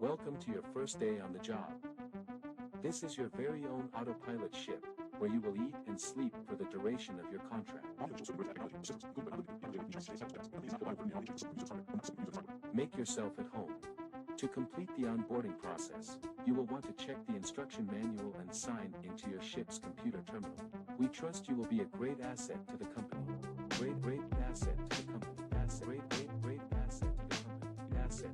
Welcome to your first day on the job. This is your very own autopilot ship, where you will eat and sleep for the duration of your contract. Make yourself at home. To complete the onboarding process, you will want to check the instruction manual and sign into your ship's computer terminal. We trust you will be a great asset to the company. Great asset to the company. Asset. Great asset to the company. Asset.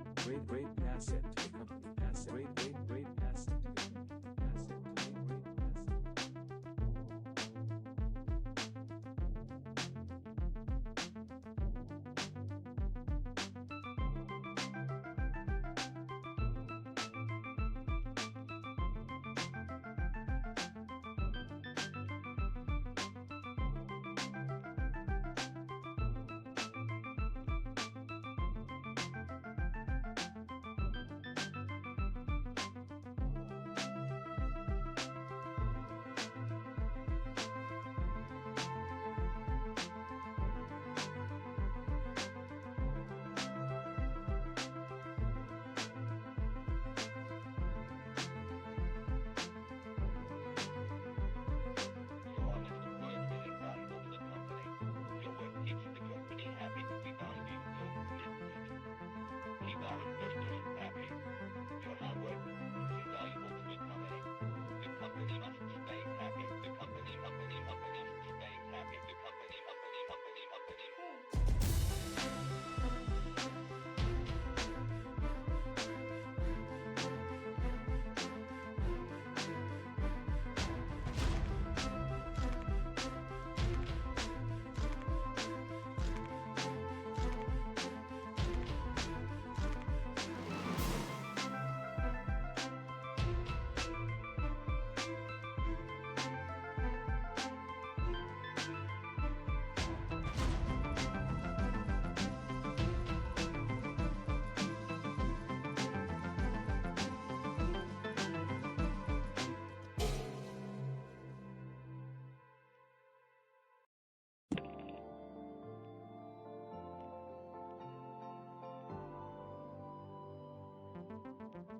Great asset to the company. Asset. Great asset to the company. Asset. Great asset.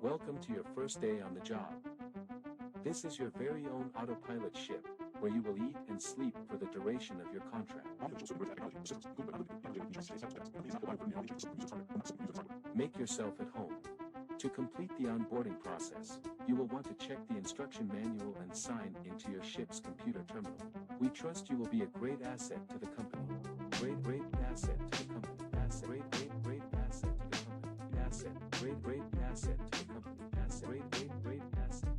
Welcome to your first day on the job. This is your very own autopilot ship, where you will eat and sleep for the duration of your contract. Make yourself at home. To complete the onboarding process, you will want to check the instruction manual and sign into your ship's computer terminal. We trust you will be a great asset to the company. Great asset to the company. Asset. Great asset to the company. Asset. Great asset to the company. Asset. Great asset to the company. Asset. Great asset.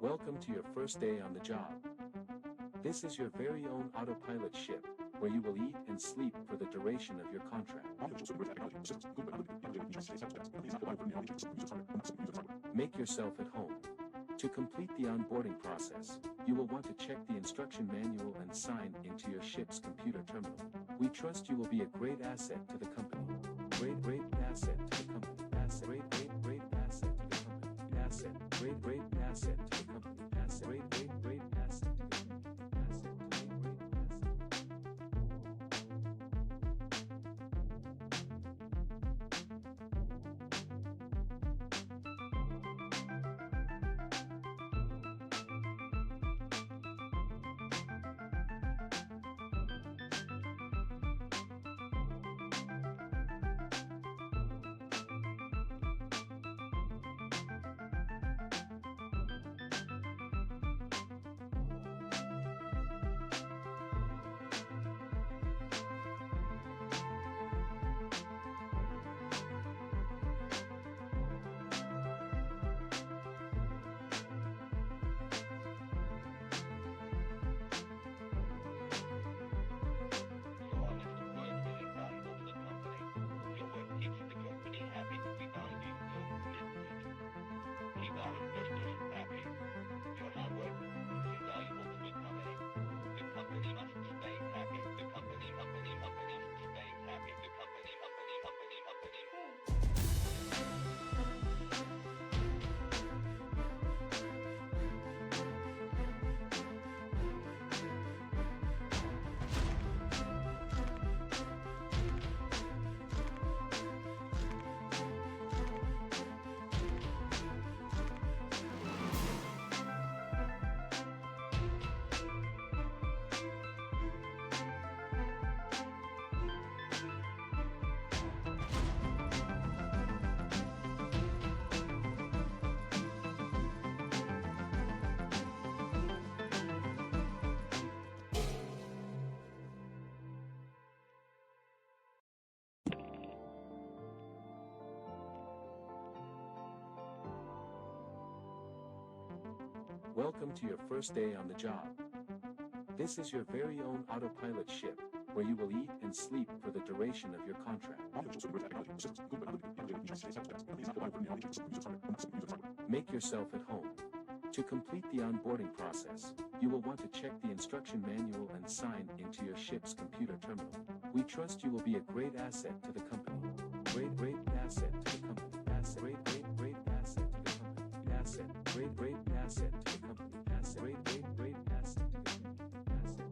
Welcome to your first day on the job. This is your very own autopilot ship, where you will eat and sleep for the duration of your contract. Make yourself at home. To complete the onboarding process, you will want to check the instruction manual and sign into your ship's computer terminal. We trust you will be a great asset to the company. Great asset to the company. Asset. Great asset to the company. Asset. Great asset to the company. Asset. Great asset to the company. Asset. Welcome to your first day on the job. This is your very own autopilot ship, where you will eat and sleep for the duration of your contract. Make yourself at home. To complete the onboarding process, you will want to check the instruction manual and sign into your ship's computer terminal. We trust you will be a great asset to the company. Great asset to the company. Asset. Great asset to the company. Asset. Great asset to the company. Asset. Great asset to the company. Asset.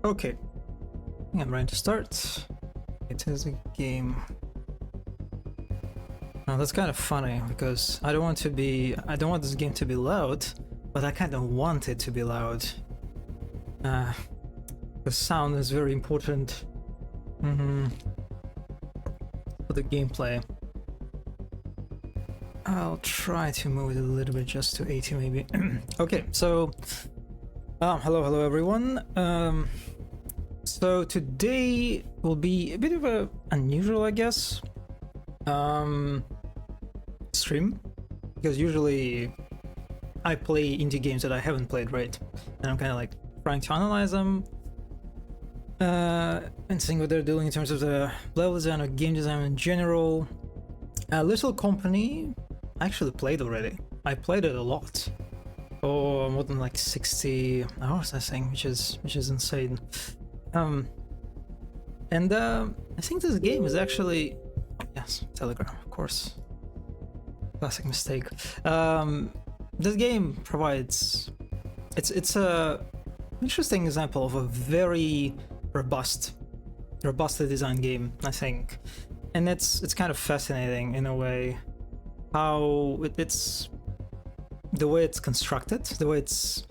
Okay, I think I'm ready to start. It is a game. Now that's kind of funny because I don't want this game to be loud, but I kind of want it to be loud. The sound is very important for the gameplay. I'll try to move it a little bit, just to 80 maybe. Okay, so hello everyone. So today will be a bit of a unusual, I guess, stream, because usually I play indie games that I haven't played, right? And I'm kind of like trying to analyze them and seeing what they're doing in terms of the level design or game design in general. Little Company I actually played already. I played it a lot, for more than like 60 hours I think, which is insane. I think this game is actually, yes, Telegram, of course, classic mistake. This game provides, it's a interesting example of a very robustly designed game, I think, and it's kind of fascinating in a way how it's the way it's constructed, the way it's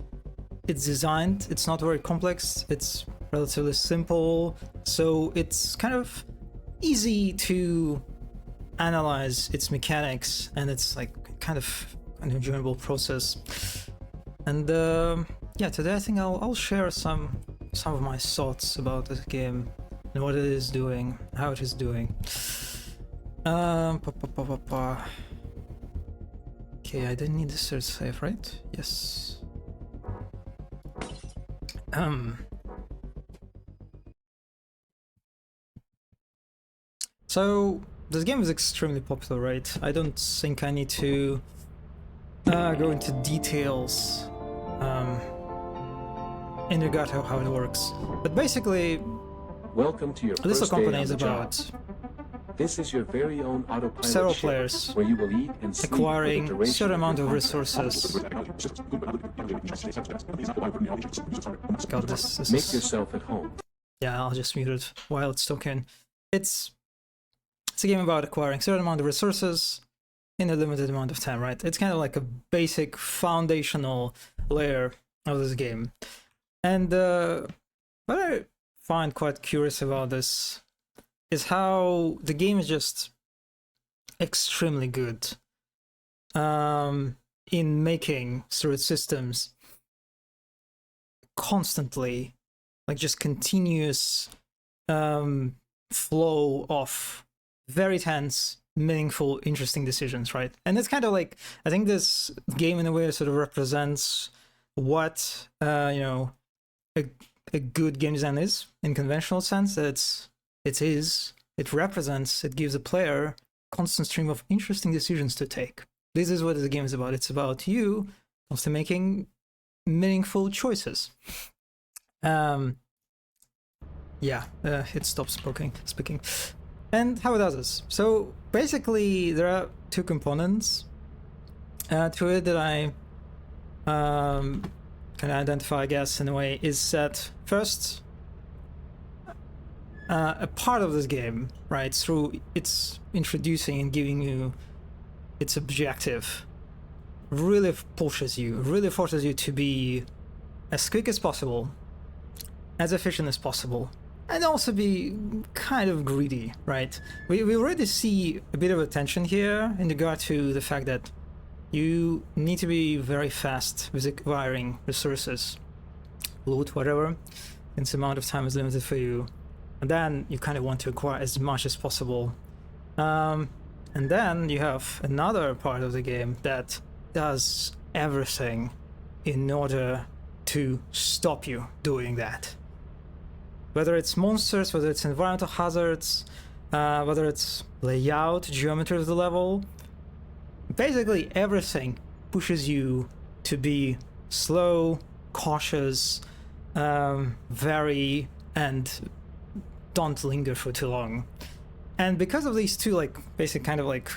designed. It's not very complex, it's relatively simple, so it's kind of easy to analyze its mechanics, and it's like kind of an enjoyable process. And yeah, today I think I'll share some of my thoughts about this game and what it is doing, how it is doing. Okay, I didn't need to search save, right? Yes. So this game is extremely popular, right? I don't think I need to go into details in regard to how it works, but basically, Welcome to your Little first day Company on is the job. about This is your very own autopilot several ship, players where you will eat and sleep for the acquiring duration certain of amount your of contract. resources. God, this Make is... yourself at home. Yeah, I'll just mute it while it's talking. It's a game about acquiring certain amount of resources in a limited amount of time, right? It's kind of like a basic foundational layer of this game. And what I find quite curious about this is how the game is just extremely good in making through its systems constantly, like just continuous flow of very tense, meaningful, interesting decisions, right? And it's kind of like, I think this game in a way sort of represents what you know, a good game design is in conventional sense. That it represents, it gives a player constant stream of interesting decisions to take. This is what the game is about. It's about you also making meaningful choices. It stops speaking. And how it does this? So basically, there are two components to it that I can identify, I guess, in a way. Is that first, a part of this game, right, through its introducing and giving you its objective, really forces you to be as quick as possible, as efficient as possible, and also be kind of greedy, right? We already see a bit of a tension here in regard to the fact that you need to be very fast with acquiring resources, loot, whatever, and the amount of time is limited for you. And then you kind of want to acquire as much as possible. And then you have another part of the game that does everything in order to stop you doing that. Whether it's monsters, whether it's environmental hazards, whether it's layout, geometry of the level, basically everything pushes you to be slow, cautious, vary and don't linger for too long. And because of these two, like, basic kind of like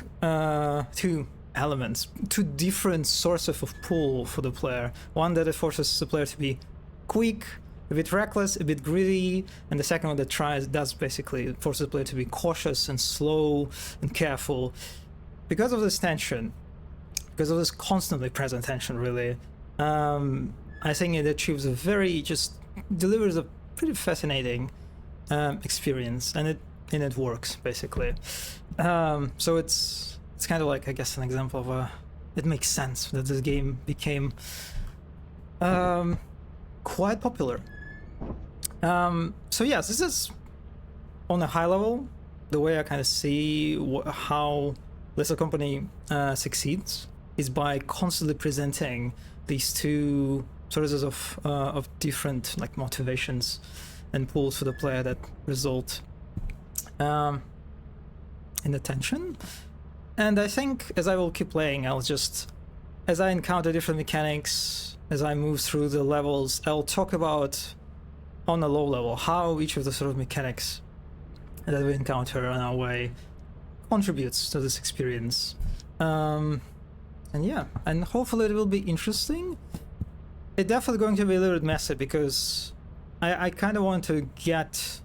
two elements, two different sources of pull for the player. One that forces the player to be quick, a bit reckless, a bit greedy, and the second one that does basically forces the player to be cautious and slow and careful. Because of this tension, because of this constantly present tension, really, I think it achieves delivers a pretty fascinating experience, and it works basically. So it's kind of like, I guess, an example of it makes sense that this game became quite popular. So yes, this is on a high level the way I kind of see how Lethal Company succeeds is by constantly presenting these two sources of different like motivations and pulls for the player that result in the tension. And I think as I will keep playing, as I encounter different mechanics, as I move through the levels, I'll talk about on a low level how each of the sort of mechanics that we encounter on our way contributes to this experience. And yeah, and hopefully it will be interesting. It's definitely going to be a little bit messy because I kind of want to get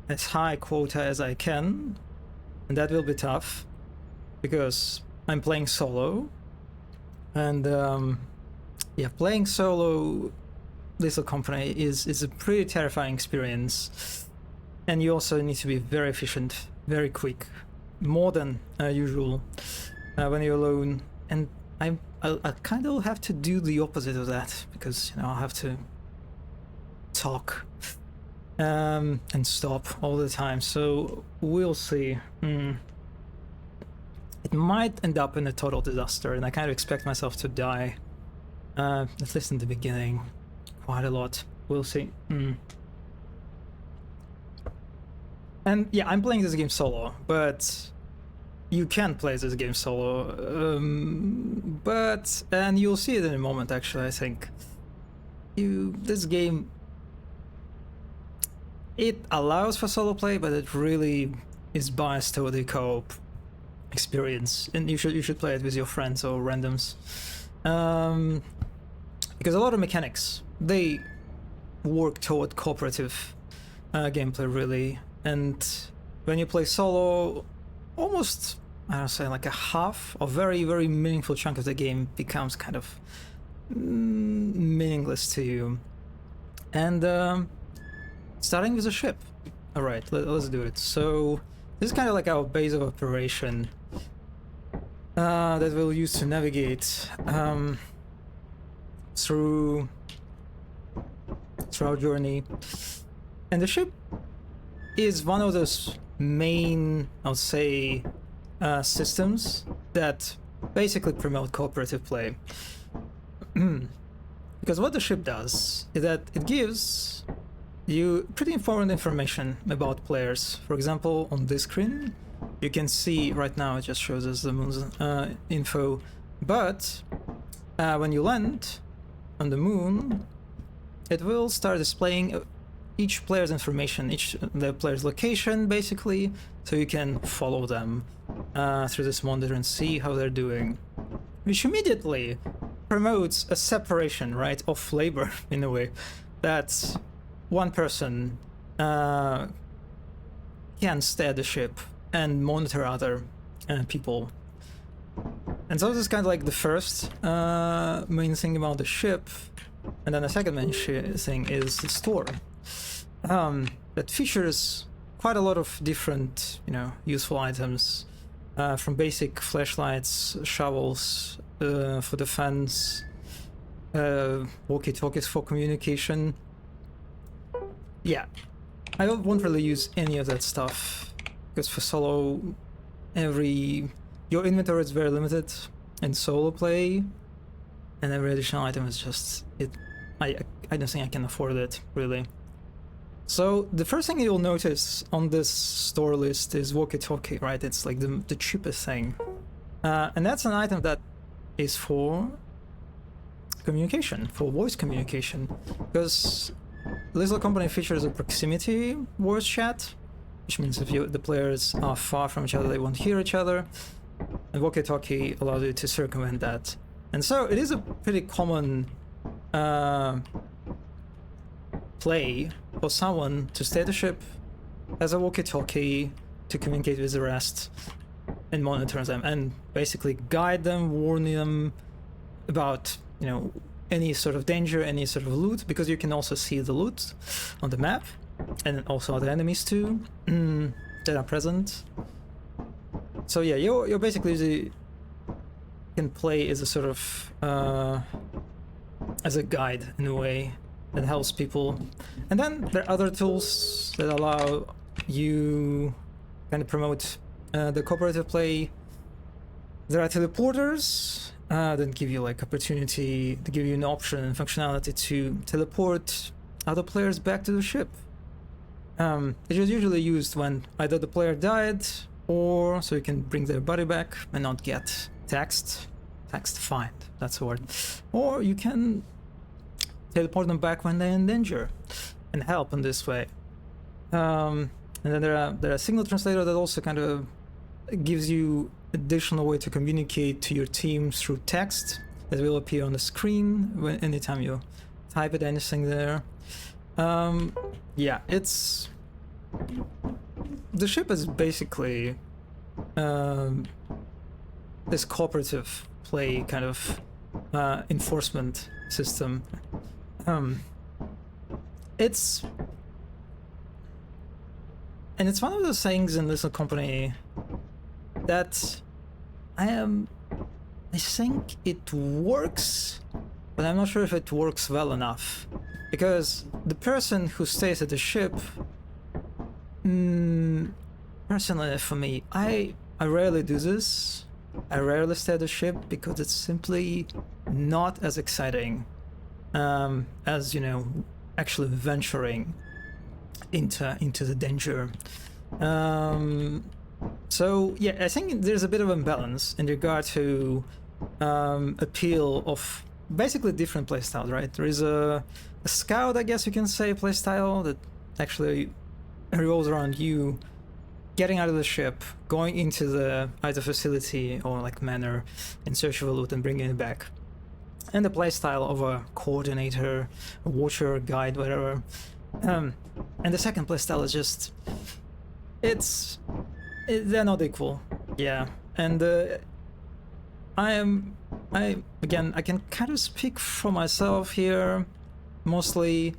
as high quota as I can, and that will be tough because I'm playing solo, and yeah, playing solo Lethal Company is a pretty terrifying experience, and you also need to be very efficient, very quick, more than usual when you're alone. And I kind of have to do the opposite of that because, you know, I have to talk and stop all the time. So we'll see. It might end up in a total disaster, and I kind of expect myself to die, at least in the beginning, quite a lot. We'll see. And yeah, I'm playing this game solo, but you can play this game solo, and you'll see it in a moment. Actually, I think this game, it allows for solo play, but it really is biased toward the co-op experience, and you should play it with your friends or randoms, because a lot of mechanics, they work toward cooperative gameplay, really. And when you play solo, almost, I don't say, like a half or very, very meaningful chunk of the game becomes kind of meaningless to you. And starting with a ship. All right, let's do it. So this is kind of like our base of operation that we'll use to navigate through our journey. And the ship is one of those main, I would say, systems that basically promote cooperative play. Because what the ship does is that it gives you pretty important information about players. For example, on this screen, you can see right now it just shows us the moon's info. But when you land on the moon, it will start displaying each player's information, the player's location, basically, so you can follow them through this monitor and see how they're doing, which immediately promotes a separation, right, of labor in a way that one person can stay at the ship and monitor other people. And so this is kind of like the first main thing about the ship, and then the second main thing is the store. That features quite a lot of different, useful items, from basic flashlights, shovels for defense, walkie-talkies for communication. Yeah, I won't really use any of that stuff because for solo, your inventory is very limited in solo play, and every additional item is just I don't think I can afford it, really. So the first thing you'll notice on this store list is walkie-talkie, right? It's like the cheapest thing. And that's an item that is for communication, for voice communication. Because Lethal Company features a proximity voice chat, which means if the players are far from each other, they won't hear each other. And walkie-talkie allows you to circumvent that. And so it is a pretty common play for someone to stay at the ship, as a walkie-talkie to communicate with the rest and monitor them and basically guide them, warn them about, you know, any sort of danger, any sort of loot, because you can also see the loot on the map and also other enemies too that are present. So yeah, you're basically can play as a sort of as a guide in a way that helps people. And then there are other tools that allow you kind of promote the cooperative play. There are teleporters that give you like opportunity to give you an option and functionality to teleport other players back to the ship. It is usually used when either the player died or so you can bring their body back and not get text fined, that's the word. Or you can teleport them back when they're in danger and help in this way. And then there are signal translator that also kind of gives you additional way to communicate to your team through text that will appear on the screen anytime you type it, anything there. Yeah, it's the ship is basically this cooperative play kind of enforcement system. It's one of those things in Lethal Company that I think it works, but I'm not sure if it works well enough, because the person who stays at the ship, personally for me, I rarely do this. I rarely stay at the ship because it's simply not as exciting as, you know, actually venturing into the danger. So yeah, I think there's a bit of imbalance in regard to appeal of basically different playstyles, right? There is a scout, I guess you can say, playstyle that actually revolves around you getting out of the ship, going into the either facility or like manor in search of a loot and bringing it back. And the playstyle of a coordinator, a watcher, guide, whatever. And the second playstyle is just, they're not equal. Yeah. And I can kind of speak for myself here, mostly.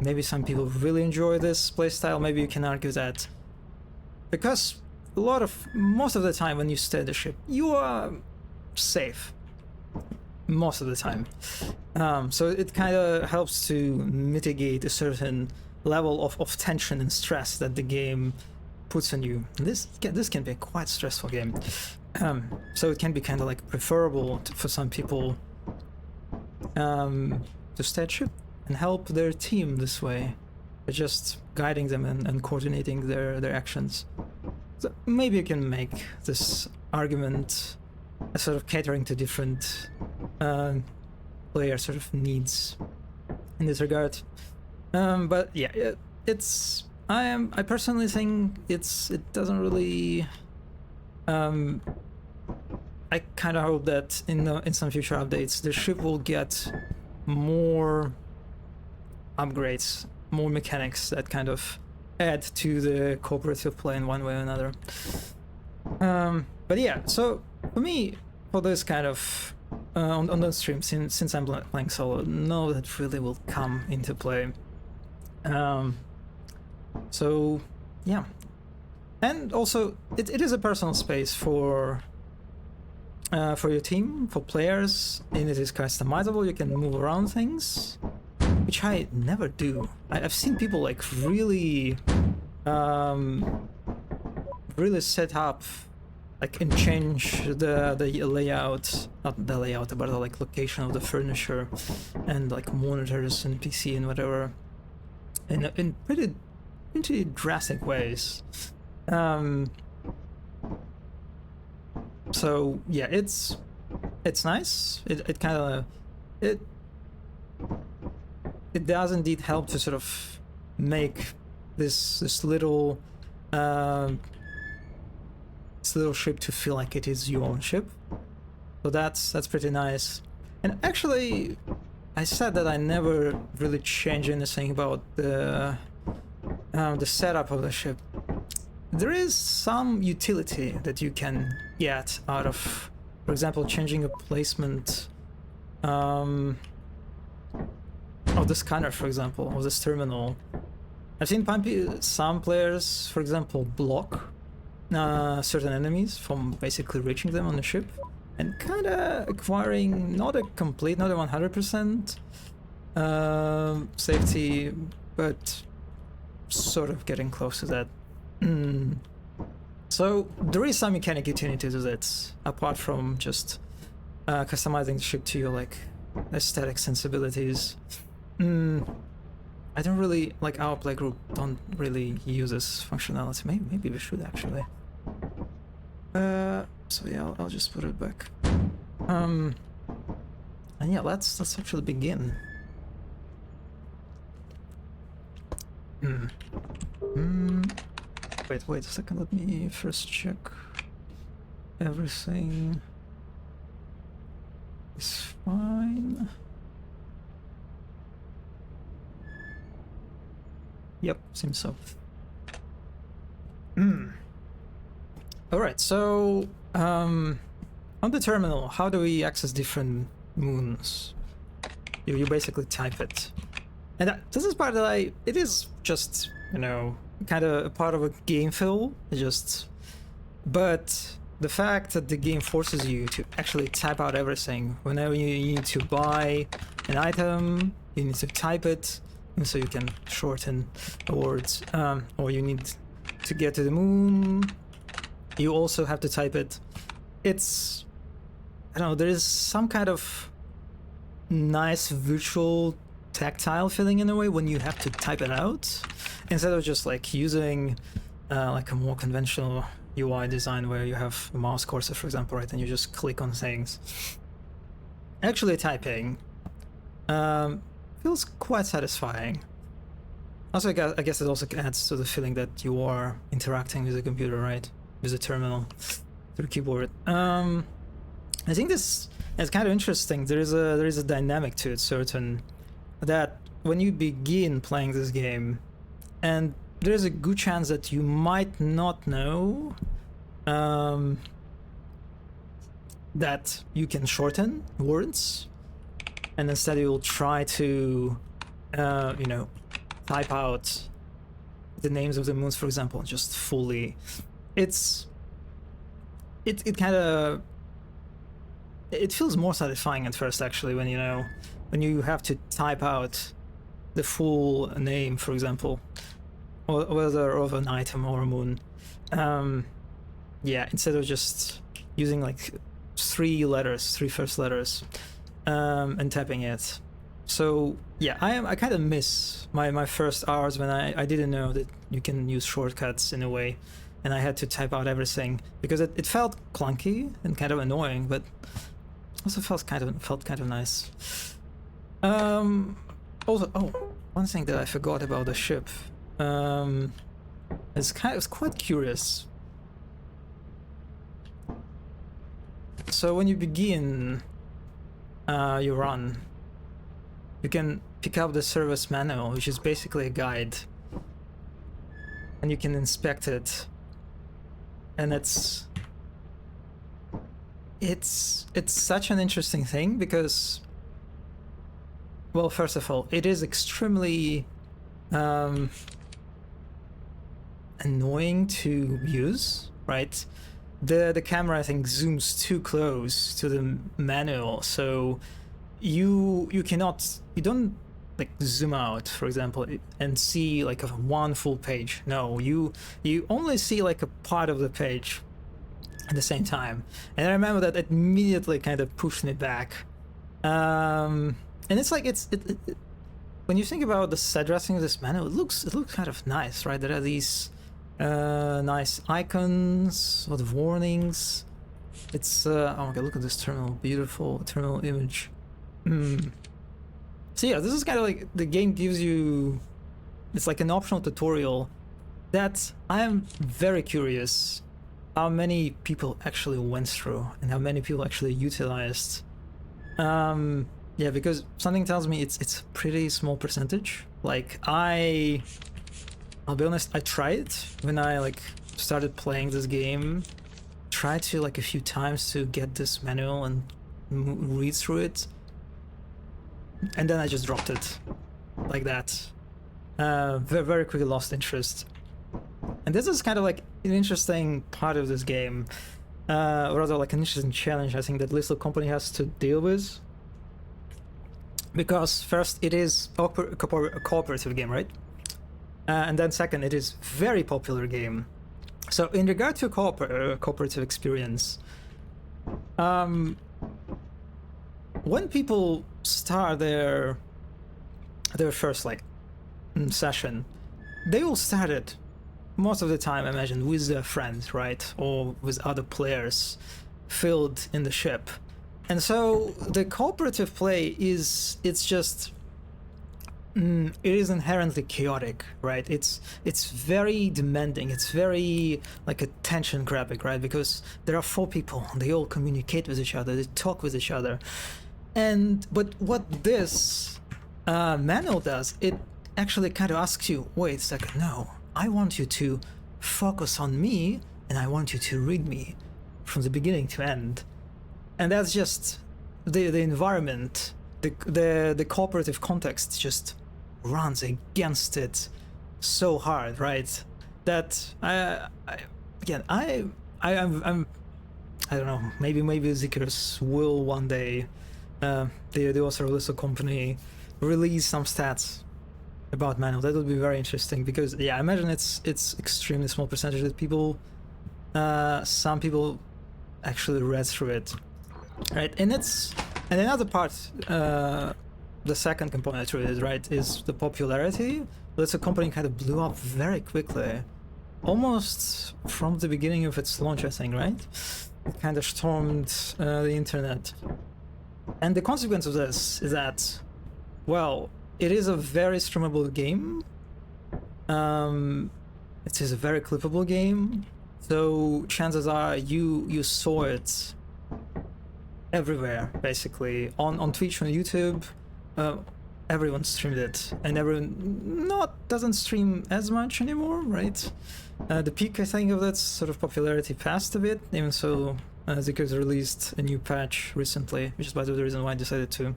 Maybe some people really enjoy this playstyle. Maybe you can argue that because most of the time when you stay at the ship, you are safe. Most of the time. So it kind of helps to mitigate a certain level of tension and stress that the game puts on you. And this can be a quite stressful game. So it can be kind of like preferable for some people to stay at ship and help their team this way, by just guiding them and coordinating their actions. So maybe you can make this argument as sort of catering to different player sort of needs in this regard. But yeah, I personally think it doesn't really. I kind of hope that in some future updates the ship will get more upgrades, more mechanics that kind of add to the cooperative play in one way or another. But yeah, so for me, for this kind of on the stream, since I'm playing solo, no, that really will come into play. So yeah, and also it is a personal space for your team, for players, and it is customizable. You can move around things, which I never do. I've seen people like really set up like and change the layout, not the layout, but the like location of the furniture and like monitors and PC and whatever in pretty drastic ways. So yeah, it's nice. It it does indeed help to sort of make this little ship to feel like it is your own ship. So that's pretty nice. And actually, I said that I never really changed anything about the setup of the ship. There is some utility that you can get out of, for example, changing a placement of the scanner, for example, of this terminal. I've seen some players, for example, block certain enemies from basically reaching them on the ship, and kind of acquiring not a 100% safety, but sort of getting close to that. So there is some mechanic utility to that, apart from just customizing the ship to your like aesthetic sensibilities. I don't really, like, our playgroup don't really use this functionality. Maybe we should actually. So yeah, I'll just put it back. And yeah, let's actually begin. Wait a second, let me first check everything is fine. Yep, seems so. Alright, so on the terminal, how do we access different moons? You basically type it. And this is part that it is just, you know, kind of a part of a game feel, but the fact that the game forces you to actually type out everything. Whenever you need to buy an item, you need to type it, and so you can shorten the words, or you need to get to the moon, you also have to type it. It's, I don't know, there is some kind of nice virtual tactile feeling in a way when you have to type it out, instead of just like using like a more conventional UI design where you have a mouse cursor, for example, right, and you just click on things. Actually typing feels quite satisfying. Also, I guess it also adds to the feeling that you are interacting with the computer, right, with the terminal through the keyboard. I think this is kind of interesting. There is a dynamic to it, certain, that when you begin playing this game, and there's a good chance that you might not know that you can shorten words, and instead you'll try to you know, type out the names of the moons, for example, just fully. It kind of, it feels more satisfying at first, actually, when, you know, when you have to type out the full name, for example, or whether of an item or a moon. Yeah, instead of just using like three first letters, and typing it. So yeah, I kind of miss my first hours when I didn't know that you can use shortcuts in a way, and I had to type out everything because it felt clunky and kind of annoying, but also felt kind of nice. Also, one thing that I forgot about the ship, it's quite curious. So when you begin your run, you can pick up the service manual, which is basically a guide, and you can inspect it. And it's such an interesting thing because, well, first of all, it is extremely annoying to use, right? The camera, I think, zooms too close to the manual, so you don't like zoom out, for example, and see like one full page. No, you only see like a part of the page at the same time. And I remember that it immediately kind of pushed me back. And it's like when you think about the addressing of this manual, it looks kind of nice, right? There are these nice icons with warnings. It's oh my god, look at this terminal, beautiful terminal image. So yeah, this is kind of like the game gives you, it's like an optional tutorial that I am very curious how many people actually went through and how many people actually utilized. Yeah, because something tells me it's a pretty small percentage. Like I'll be honest, I tried when I like started playing this game, tried to like a few times to get this manual and read through it, and then I just dropped it like that. Very, very quickly lost interest. And this is kind of like an interesting part of this game, rather like an interesting challenge I think that Lethal Company has to deal with. Because first, it is a cooperative game, right? And then second, it is very popular game. So in regard to cooperative experience, when people start their first like session, they will start it most of the time, I imagine, with their friends, right, or with other players filled in the ship. And so the cooperative play is, it's just it is inherently chaotic, right? It's very demanding, it's very like attention grabbing, right? Because there are 4 people, they all communicate with each other, they talk with each other. But what this manual does, it actually kind of asks you, wait a second, no, I want you to focus on me and I want you to read me from the beginning to end. And that's just the environment, the cooperative context just runs against it so hard, right? That I'm I don't know, maybe Zikarus will one day, the author of Lethal Company, release some stats about manual. That would be very interesting, because yeah, I imagine it's extremely small percentage that people, some people actually read through it, right? And another part, the second component to it, right, is the popularity. Lethal Company kind of blew up very quickly, almost from the beginning of its launch, I think, right? It kind of stormed the internet. And the consequence of this is that, well, it is a very streamable game. It is a very clippable game. So chances are you saw it everywhere, basically. On Twitch, on YouTube, everyone streamed it. And everyone doesn't stream as much anymore, right? The peak, I think, of that sort of popularity passed a bit. Even so, Zikarus released a new patch recently, which is part of the reason why I decided to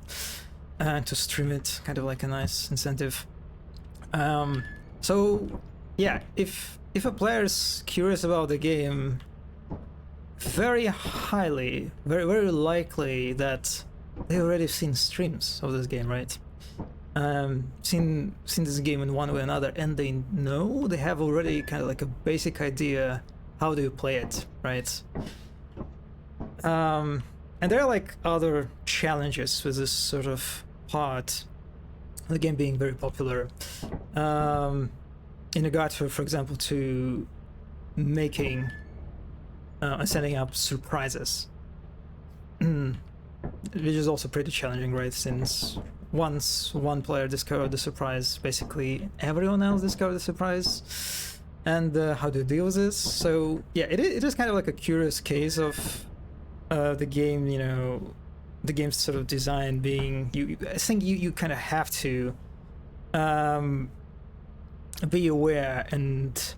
stream it, kind of like a nice incentive. So yeah, if a player is curious about the game, very very likely that they already seen streams of this game, right? Seen this game in one way or another, and they have already kind of like a basic idea how do you play it, right? And there are like other challenges with this sort of part, the game being very popular, in regard to, for example, to making and setting up surprises, which is also pretty challenging, right? Since once one player discovered the surprise, basically everyone else discovered the surprise, and how to deal with this. So yeah, it is kind of like a curious case of the game, you know, the game's sort of design being, I think you kind of have to be aware and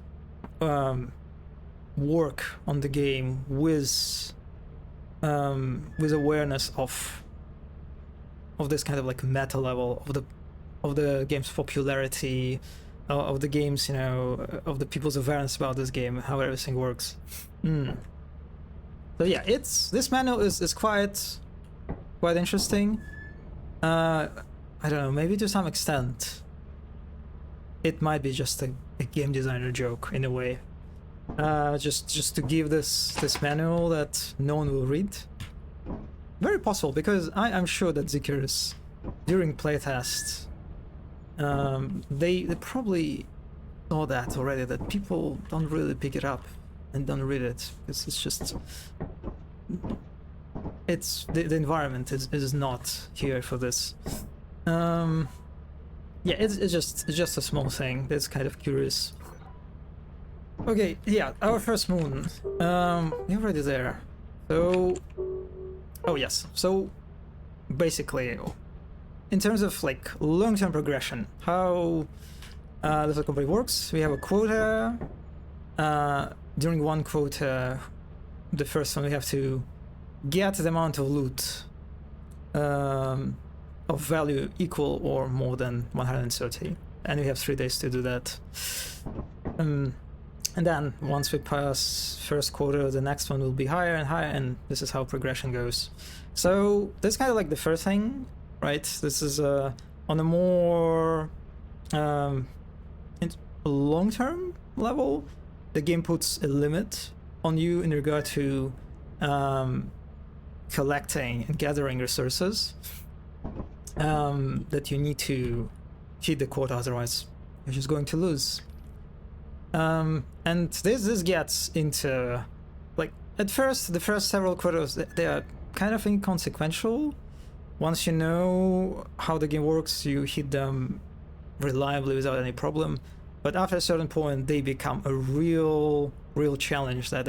work on the game with awareness of this kind of like meta level of the game's popularity, of the game's, you know, of the people's awareness about this game, how everything works. So yeah, this manual is quite interesting. I don't know, maybe to some extent it might be just a game designer joke in a way, just to give this manual that no one will read. Very possible, because I'm sure that Zikarus, during playtest, they probably saw that already, that people don't really pick it up and don't read it, because it's just, the environment is not here for this. Yeah, it's just a small thing that's kind of curious. Okay, yeah, our first moon. We're already there. So, oh yes. So, basically, in terms of like long-term progression, how Little Company works, we have a quota. During one quota, the first one we have to get the amount of loot of value equal or more than 130, and we have 3 days to do that. And then once we pass first quota, the next one will be higher and higher, and this is how progression goes. So that's kind of like the first thing, right? This is on a more long-term level. The game puts a limit on you in regard to collecting and gathering resources that you need to hit the quota, otherwise you're just going to lose. And this gets into, like, at first, the first several quotas, they are kind of inconsequential. Once you know how the game works, you hit them reliably without any problem. But after a certain point, they become a real challenge that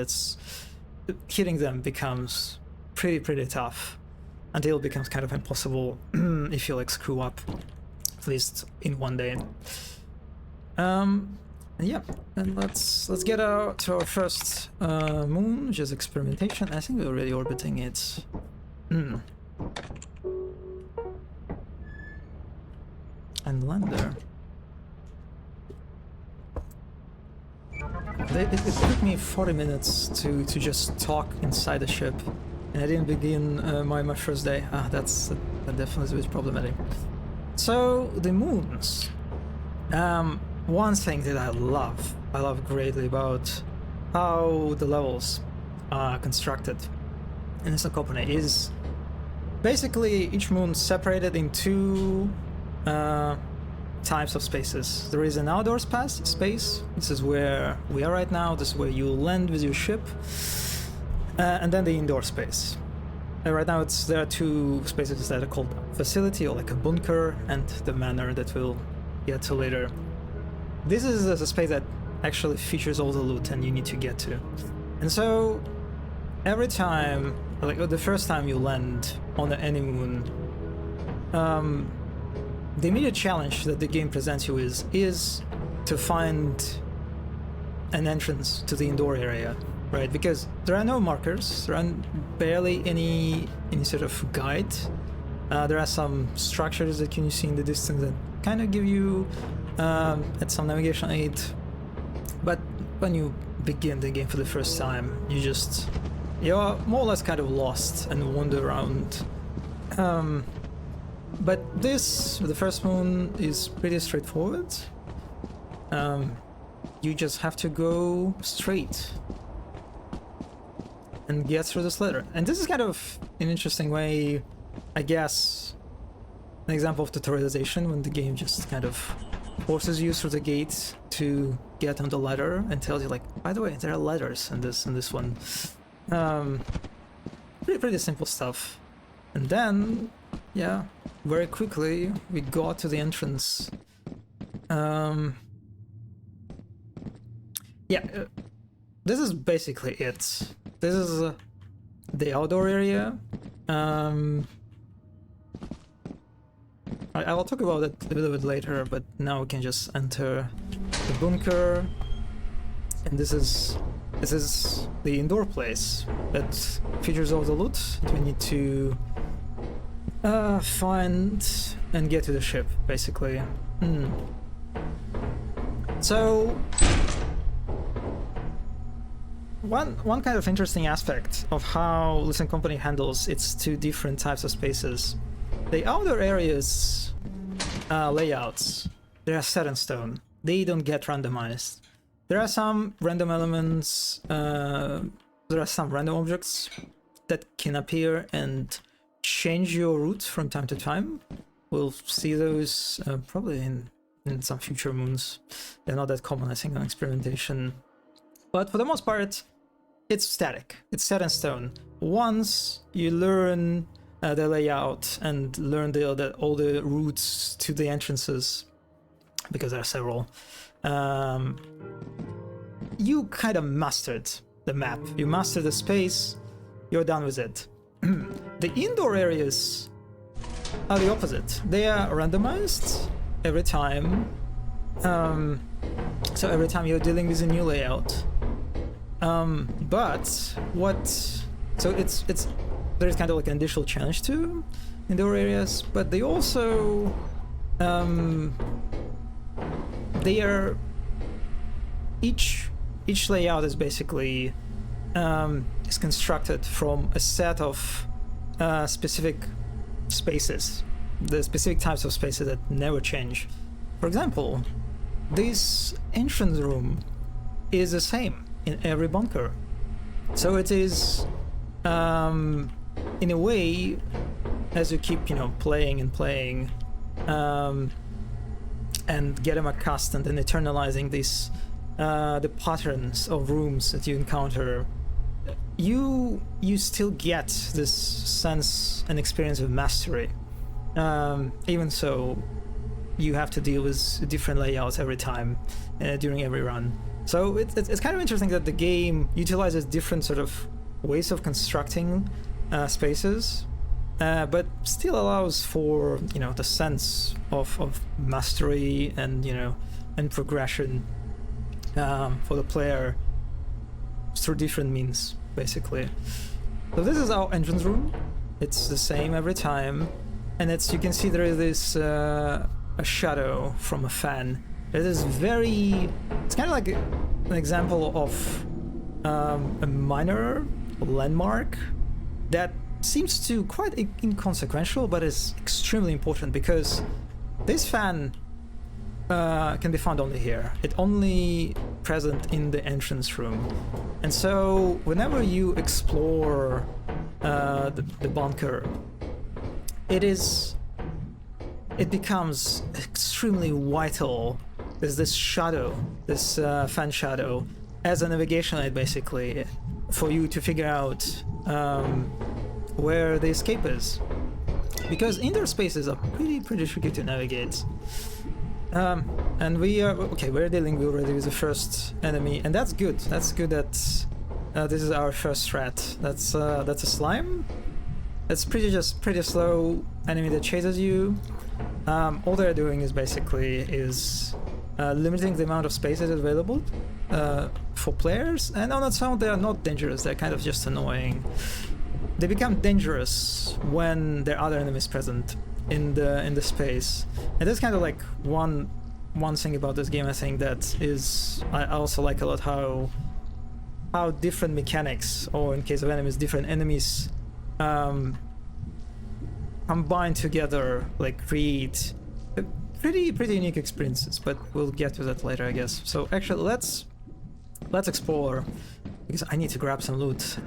hitting them becomes pretty tough, until it becomes kind of impossible if you like screw up, at least in one day. Yeah, and let's get out to our first moon, which is experimentation. I think we're already orbiting it. And lander. It took me 40 minutes to just talk inside the ship, and I didn't begin my first day. That definitely is problematic. So the moons. One thing that I love greatly about how the levels are constructed in this company is basically each moon separated in 2 types of spaces. There is an outdoor space. This is where we are right now. This is where you land with your ship, and then the indoor space. Right now, there are 2 spaces that are called facility, or like a bunker, and the manor that we'll get to later. This is a space that actually features all the loot and you need to get to. And so every time, like the first time you land on any moon, the immediate challenge that the game presents you is to find an entrance to the indoor area, right? Because there are no markers, there are barely any sort of guide. There are some structures that you can see in the distance that kind of give you at some navigation aid, but when you begin the game for the first time, you're more or less kind of lost and wander around. But the first moon is pretty straightforward. You just have to go straight and get through this ladder. And this is kind of an interesting way, I guess, an example of tutorialization, when the game just kind of forces you through the gate to get on the ladder and tells you, like, by the way, there are ladders in this one. Pretty simple stuff. And then, yeah, very quickly we got to the entrance. This is basically it. This is the outdoor area. I'll talk about it a little bit later, but now we can just enter the bunker, and this is the indoor place that features all the loot that we need to find and get to the ship, basically. So one kind of interesting aspect of how Listen Company handles its 2 different types of spaces. The outdoor areas layouts, they are set in stone. They don't get randomized. There are some random elements, there are some random objects that can appear and change your route from time to time. We'll see those probably in some future moons. They're not that common, I think, on experimentation. But for the most part, it's static. It's set in stone. Once you learn the layout and learn all the routes to the entrances, because there are several, you kind of mastered the map. You mastered the space. You're done with it. The indoor areas are the opposite. They are randomized every time. So every time you're dealing with a new layout. So there's kind of like an additional challenge to indoor areas, but they also they are each layout is basically is constructed from a set of specific spaces, the specific types of spaces that never change. For example, this entrance room is the same in every bunker, so it is in a way, as you keep playing and getting accustomed and internalizing these the patterns of rooms that you encounter, you still get this sense and experience of mastery. Even so, you have to deal with different layouts every time during every run. So it's kind of interesting that the game utilizes different sort of ways of constructing spaces, but still allows for the sense of mastery and and progression for the player through different means, basically. So this is our entrance room. It's the same every time, and you can see there is this a shadow from a fan. It is it's kind of like an example of a minor landmark that seems to quite inconsequential, but is extremely important, because this fan can be found only here. It's only present in the entrance room, and so whenever you explore the bunker, it becomes extremely vital. There's this shadow, this fan shadow, as a navigation aid, basically, for you to figure out where the escape is, because indoor spaces are pretty tricky to navigate. And we're dealing already with the first enemy, and that's good. That's good that this is our first threat. That's a slime. It's pretty slow enemy that chases you. All they're doing is basically limiting the amount of spaces available for players, and on its own they are not dangerous. They're kind of just annoying. They become dangerous when there are other enemies present in the space, and that's kind of like one thing about this game. I think that is I also like a lot how different mechanics, or in case of enemies, different enemies combine together, like create pretty unique experiences. But we'll get to that later, I guess. So actually, let's explore, because I need to grab some loot.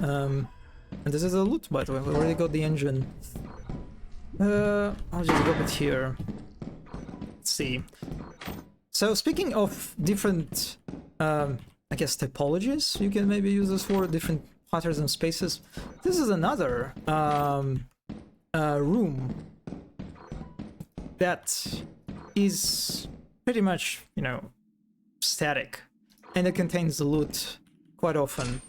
And this is a loot, by the way. We already got the engine. I'll just drop it here. Let's see. So speaking of different, I guess, typologies, you can maybe use this for different patterns and spaces. This is another room that is pretty much, static, and it contains the loot quite often.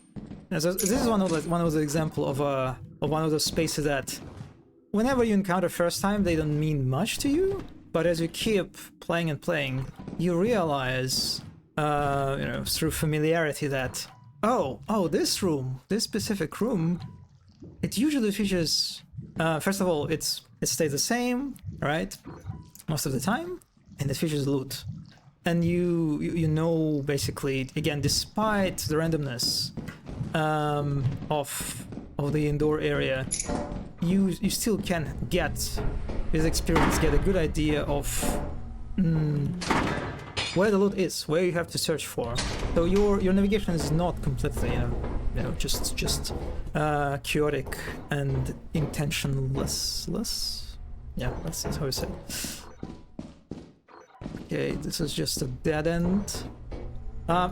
And so this is one of the example of one of those spaces that, whenever you encounter first time, they don't mean much to you, but as you keep playing and playing, you realize, through familiarity, that this specific room, it usually features. First of all, it stays the same, right, most of the time, and it features loot, and you know, basically, again, despite the randomness of the indoor area, you still can get this experience, get a good idea of where the loot is, where you have to search for. So your navigation is not completely just chaotic and intentionless. Yeah, that's how you say it. Okay, this is just a dead end.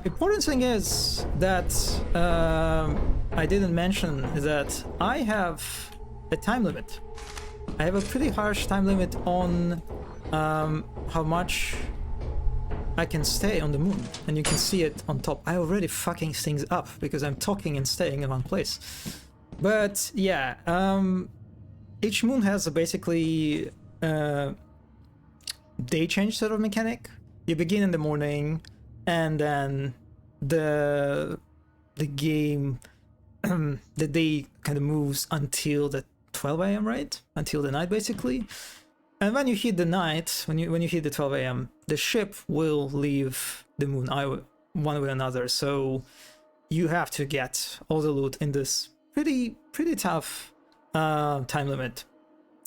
Important thing is that I didn't mention is that I have a time limit. I have a pretty harsh time limit on how much I can stay on the moon, and you can see it on top. I already fucking things up because I'm talking and staying in one place. But yeah, each moon has a basically day change sort of mechanic. You begin in the morning, and then the game, the day kind of moves until the 12 a.m., right? Until the night, basically. And when you hit the night, when you hit the 12 a.m., the ship will leave the moon one way or another. So you have to get all the loot in this pretty tough time limit.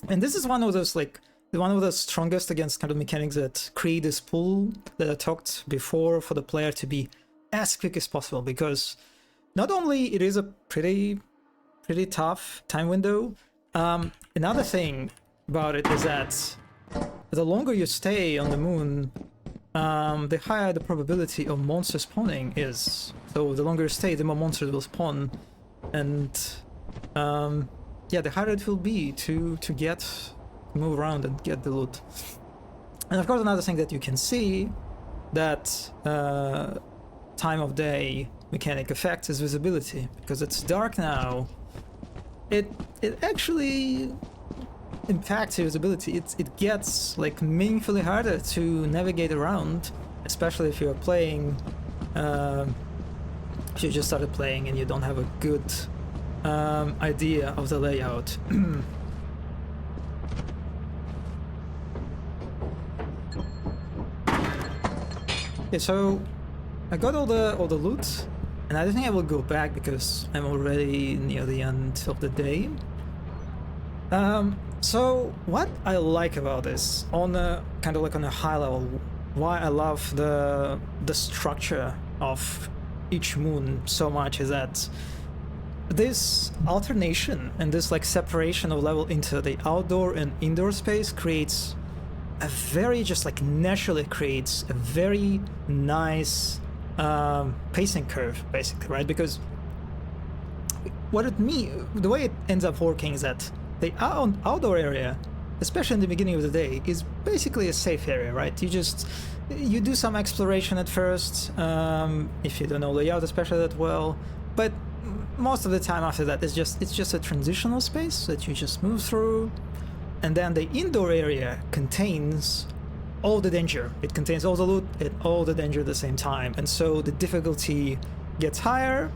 And this is one of those one of the strongest against kind of mechanics that create this pull that I talked before for the player to be as quick as possible, because not only it is a pretty tough time window, another thing about it is that the longer you stay on the moon, the higher the probability of monster spawning is. So the longer you stay, the more monsters will spawn, and yeah, the harder it will be to move around and get the loot. And of course, another thing that you can see that time of day mechanic effect is visibility. Because it's dark now, it actually impacts your visibility. It gets like meaningfully harder to navigate around, especially if you're playing, if you just started playing and you don't have a good idea of the layout. Okay, so I got all the loot, and I think I will go back because I'm already near the end of the day. So what I like about this, on a kind of like on a high level, why I love the structure of each moon so much, is that this alternation and this like separation of level into the outdoor and indoor space creates a very, just like naturally creates a very nice pacing curve, basically, right? Because the way it ends up working is that the outdoor area, especially in the beginning of the day, is basically a safe area, right? You do some exploration at first, if you don't know layout especially that well, but most of the time after that it's just a transitional space that you just move through. And then the indoor area contains all the danger. It contains all the loot and all the danger at the same time. And so the difficulty gets higher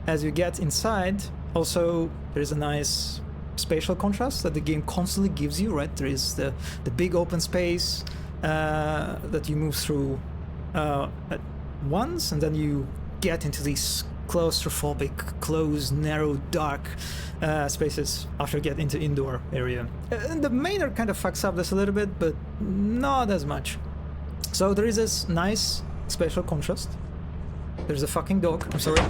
as you get inside. Also, there's a nice spatial contrast that the game constantly gives you, right? There is the big open space that you move through at once, and then you get into these claustrophobic, closed, narrow, dark spaces after you get into indoor area. And the Manor kind of fucks up this a little bit, but not as much. So there is this nice spatial contrast. There's a fucking dog, I'm sorry.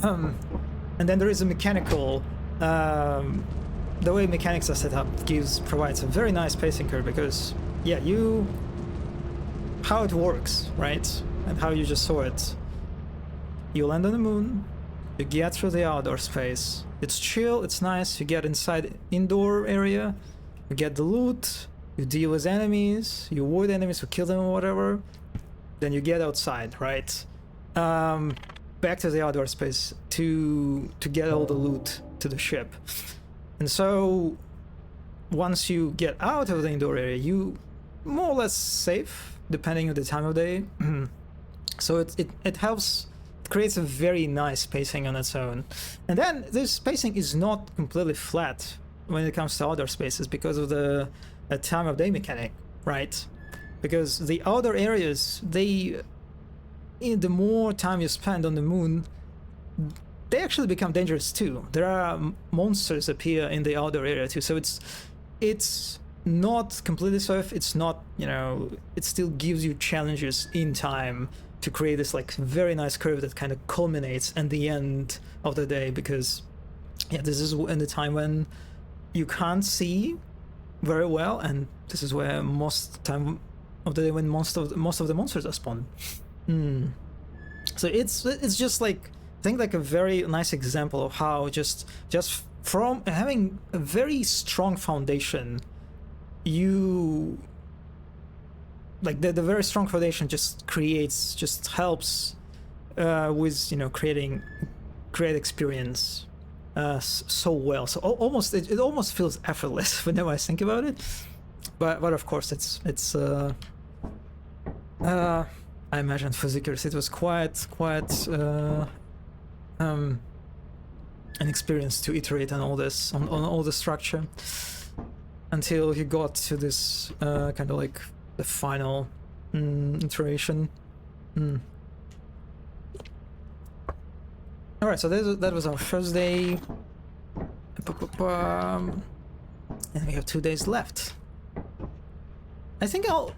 And then there is a mechanical, the way mechanics are set up provides a very nice pacing curve, because yeah, how it works, right? And how you just saw it. You land on the moon, you get through the outdoor space, it's chill, it's nice, you get inside indoor area, you get the loot, you deal with enemies, you avoid enemies, you kill them or whatever, then you get outside, right? Back to the outdoor space to get all the loot to the ship. And so once you get out of the indoor area, you more or less safe, depending on the time of day. So it helps. Creates a very nice pacing on its own. And then this pacing is not completely flat when it comes to outdoor spaces because of the time of day mechanic, right? Because the outdoor areas, the more time you spend on the moon, they actually become dangerous too. There are monsters appear in the outdoor area too, so it's not completely safe. It's not, it still gives you challenges in time to create this like very nice curve that kind of culminates at the end of the day, because yeah, this is in the time when you can't see very well, and this is where most time of the day when most of the monsters are spawned. So it's just like, I think like a very nice example of how just from having a very strong foundation, you like the very strong foundation just helps with, you know, creating great experience so well. So almost it almost feels effortless whenever I think about it. But of course it's I imagine for Zickers it was quite an experience to iterate on all this, on all the structure, until he got to this kind of like the final iteration. All right, so that was our first day, and we have 2 days left. I think I'll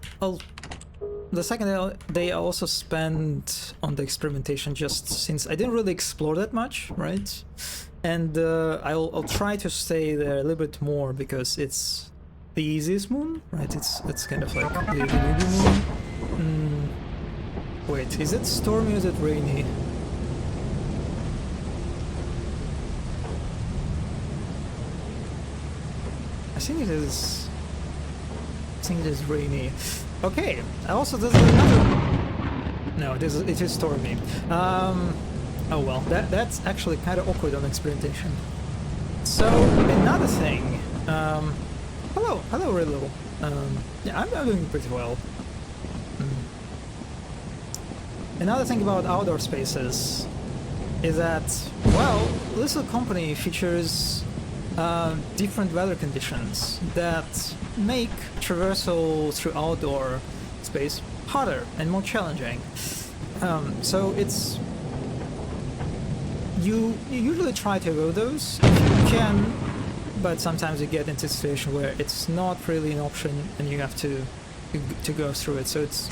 the second day I'll also spend on the experimentation, just since I didn't really explore that much, right? And I'll try to stay there a little bit more because it's the easiest moon, right? It's kind of like the newbie moon. Wait, is it stormy or is it rainy? I think it is. I think it is rainy. Okay. Also, there's another. No, it is stormy. Oh well, that's actually kind of awkward on experimentation. So another thing. Hello, Rillo. Yeah, I'm doing pretty well. Another thing about outdoor spaces is that, well, Little Company features different weather conditions that make traversal through outdoor space harder and more challenging. So it's you usually try to avoid those if you can, but sometimes you get into a situation where it's not really an option and you have to go through it. So it's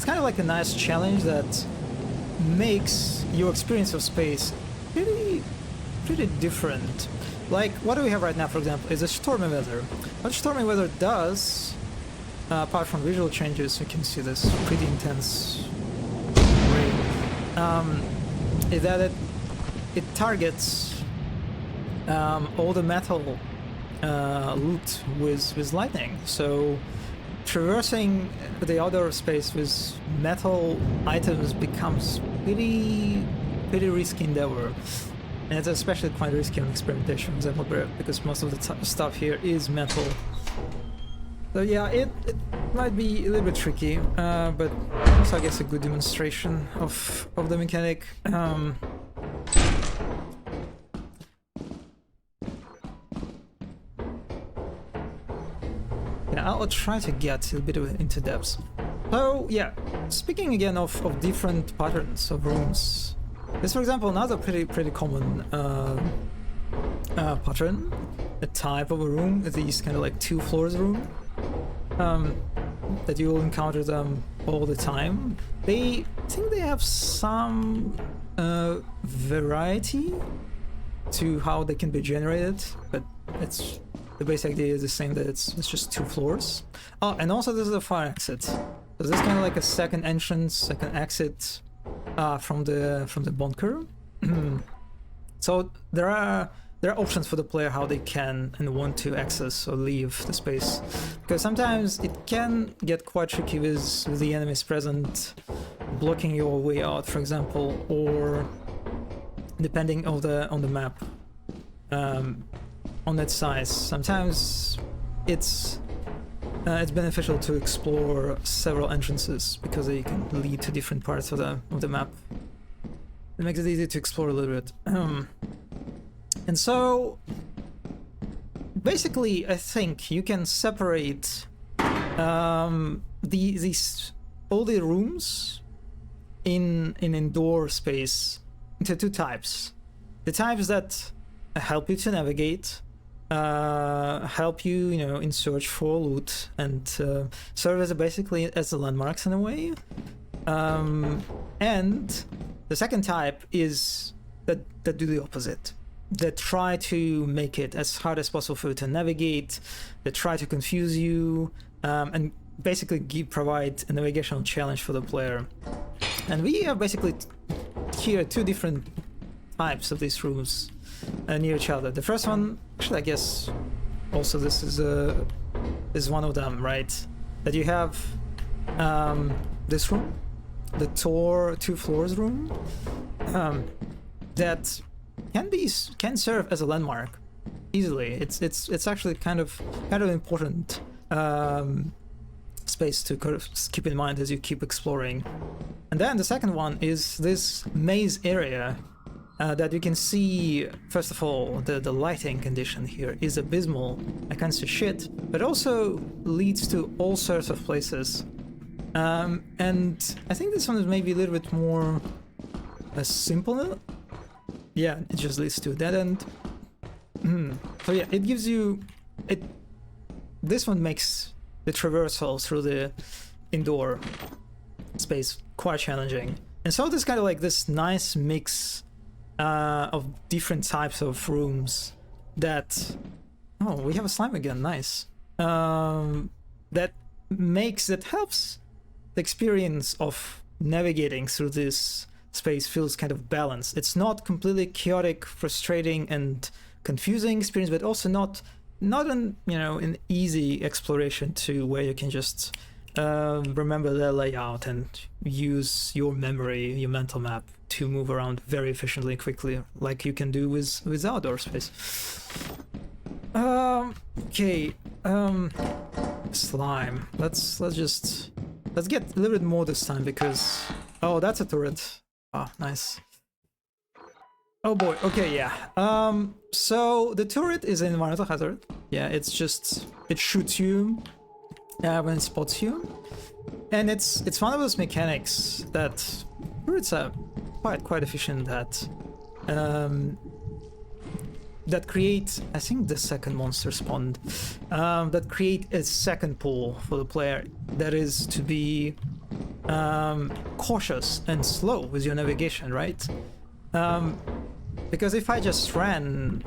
kind of like a nice challenge that makes your experience of space pretty different. Like what do we have right now, for example, is a stormy weather. What stormy weather does, apart from visual changes, you can see this pretty intense rain, is that it targets all the metal loot with lightning. So traversing the outdoor space with metal items becomes pretty risky endeavor. And it's especially quite risky on experimentation, for example, because most of the stuff here is metal. So yeah, it might be a little bit tricky, but also I guess a good demonstration of the mechanic. Yeah, I'll try to get a bit into depth. So yeah, speaking again of different patterns of rooms. This, for example, another pretty common pattern, a type of a room, these kind of like 2 floors room, that you will encounter them all the time. They think they have some variety to how they can be generated, but the basic idea is the same, that it's just 2 floors. Oh, and also this is a fire exit. So this is kind of like a second entrance, second exit from the bunker. So there are options for the player how they can and want to access or leave the space, because sometimes it can get quite tricky with the enemies present blocking your way out, for example, or depending on the map, on that size. Sometimes it's beneficial to explore several entrances because they can lead to different parts of the map. It makes it easy to explore a little bit. And so, basically, I think you can separate these all the rooms in indoor space into 2 types. The types that help you to navigate, help you, in search for loot, and serve as basically as the landmarks in a way. And the second type is that do the opposite. That try to make it as hard as possible for you to navigate, that try to confuse you, and basically provide a navigational challenge for the player. And we have basically here 2 different types of these rooms. near each other. The first one, actually, I guess, also this is one of them, right? That you have this room, the two floors room, that can serve as a landmark easily. It's actually kind of important space to keep in mind as you keep exploring. And then the second one is this maze area that you can see. First of all, the lighting condition here is abysmal. I can't see shit, but also leads to all sorts of places. And I think this one is maybe a little bit more simple. Yeah, it just leads to a dead end. So yeah, it gives you this one makes the traversal through the indoor space quite challenging. And so there's kind of like this nice mix of different types of rooms that... Oh, we have a slime again, nice. That helps the experience of navigating through this space feels kind of balanced. It's not completely chaotic, frustrating, and confusing experience, but also not an easy exploration to where you can just remember the layout and use your memory, your mental map to move around very efficiently and quickly, like you can do with outdoor space. Okay, slime. Let's get a little bit more this time because that's a turret. Oh, nice. Oh boy, okay, yeah. So the turret is an environmental hazard. Yeah, it shoots you when it spots you. And it's one of those mechanics that turrets are quite efficient at. That create, I think the second monster spawned, that create a second pool for the player that is to be cautious and slow with your navigation, right? Because if I just ran,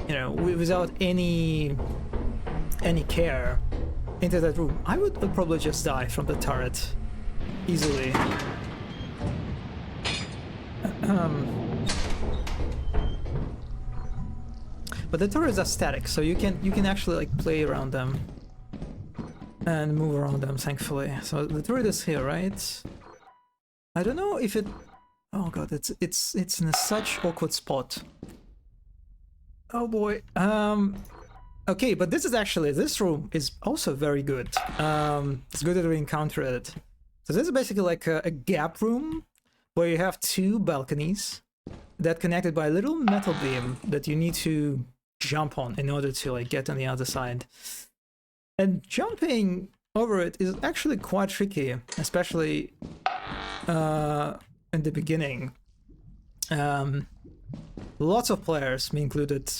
without any care into that room, I would probably just die from the turret easily. But the turrets are static, so you can actually like play around them and move around them, thankfully. So the turret is here, right? I don't know if it... Oh god, it's in such awkward spot. Oh boy. Okay, but this room is also very good. It's good that we encounter it. So this is basically like a gap room where you have two balconies that connected by a little metal beam that you need to jump on in order to like get on the other side. And jumping over it is actually quite tricky, especially in the beginning. Lots of players, me included,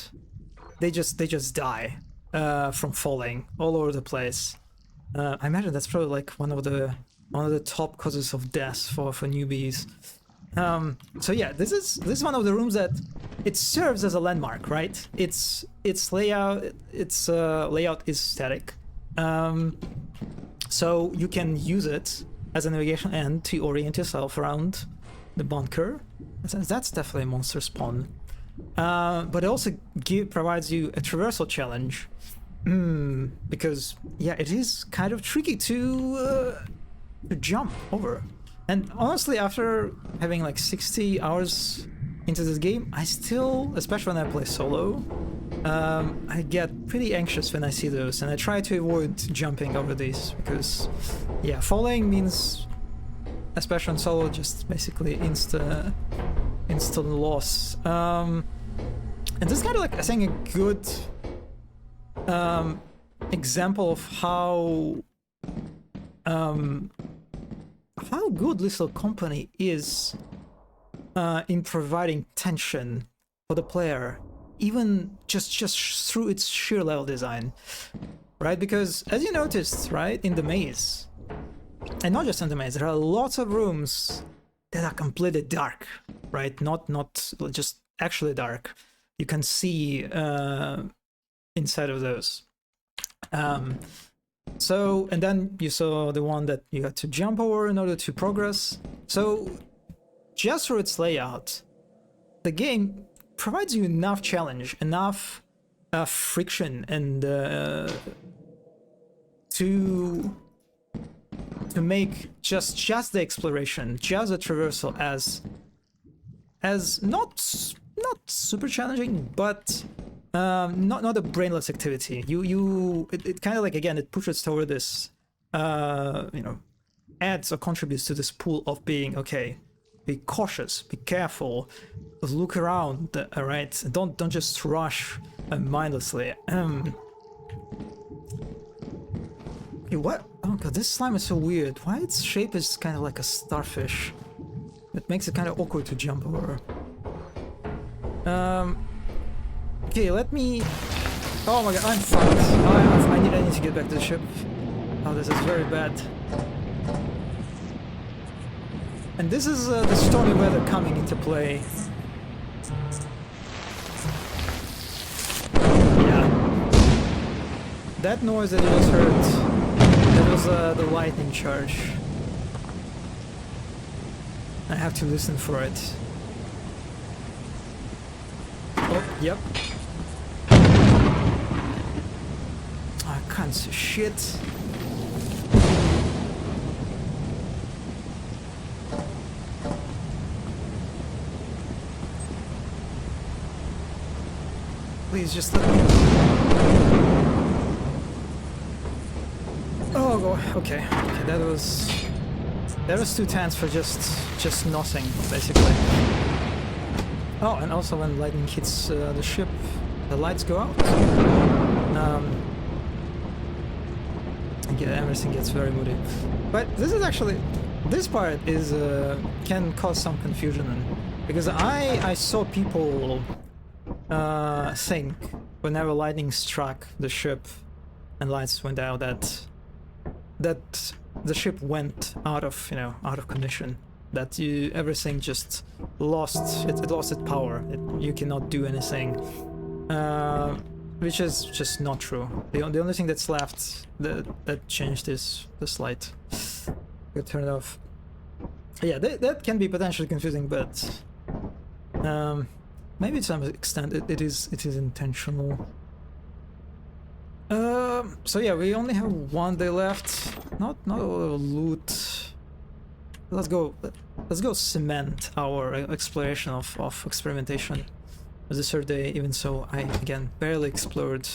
they just die from falling all over the place. I imagine that's probably like one of the top causes of death for newbies. So yeah, this is one of the rooms that it serves as a landmark, right? Its layout is static, so you can use it as a navigation end to orient yourself around the bunker. That's definitely a monster spawn, but it also provides you a traversal challenge, because yeah, it is kind of tricky to jump over. And honestly, after having like 60 hours into this game, I still, especially when I play solo, I get pretty anxious when I see those, and I try to avoid jumping over these because, yeah, falling means, especially on solo, just basically instant loss. And this is kind of like, I think, a good example of how good Lethal Company is in providing tension for the player, even just through its sheer level design, right? Because as you noticed, right, in the maze, and not just in the maze, there are lots of rooms that are completely dark, right? Not just actually dark. You can see inside of those. So, and then you saw the one that you had to jump over in order to progress. So, just through its layout, the game provides you enough challenge, enough friction, and to make just the exploration, just the traversal as not super challenging, but not a brainless activity. It kind of like, again, it pushes toward this adds or contributes to this pool of being, okay, be cautious, be careful, look around, all right? Don't just rush mindlessly. Okay, what? Oh god, this slime is so weird. Why its shape is kind of like a starfish? It makes it kind of awkward to jump over. Okay, let me... Oh my god, I'm fucked. I need to get back to the ship. Oh, this is very bad. And this is the stormy weather coming into play. Yeah. That noise that you just heard, that was the lightning charge. I have to listen for it. Oh, yep. I can't see shit. Please just let me... Oh, go. Okay, that was too tense for just nothing, basically. Oh, and also when lightning hits the ship, the lights go out. Yeah, everything gets very moody. But this is actually, this part is can cause some confusion, because I saw people think whenever lightning struck the ship and lights went out that the ship went out of condition, that everything just lost it lost its power. You cannot do anything, which is just not true. The only thing that's left that changed is this light. You turn it off. Yeah, that can be potentially confusing, but maybe to some extent it is intentional. So yeah, we only have one day left. Not a lot of loot. Let's go cement our exploration of experimentation. It was the third day, even so I again barely explored.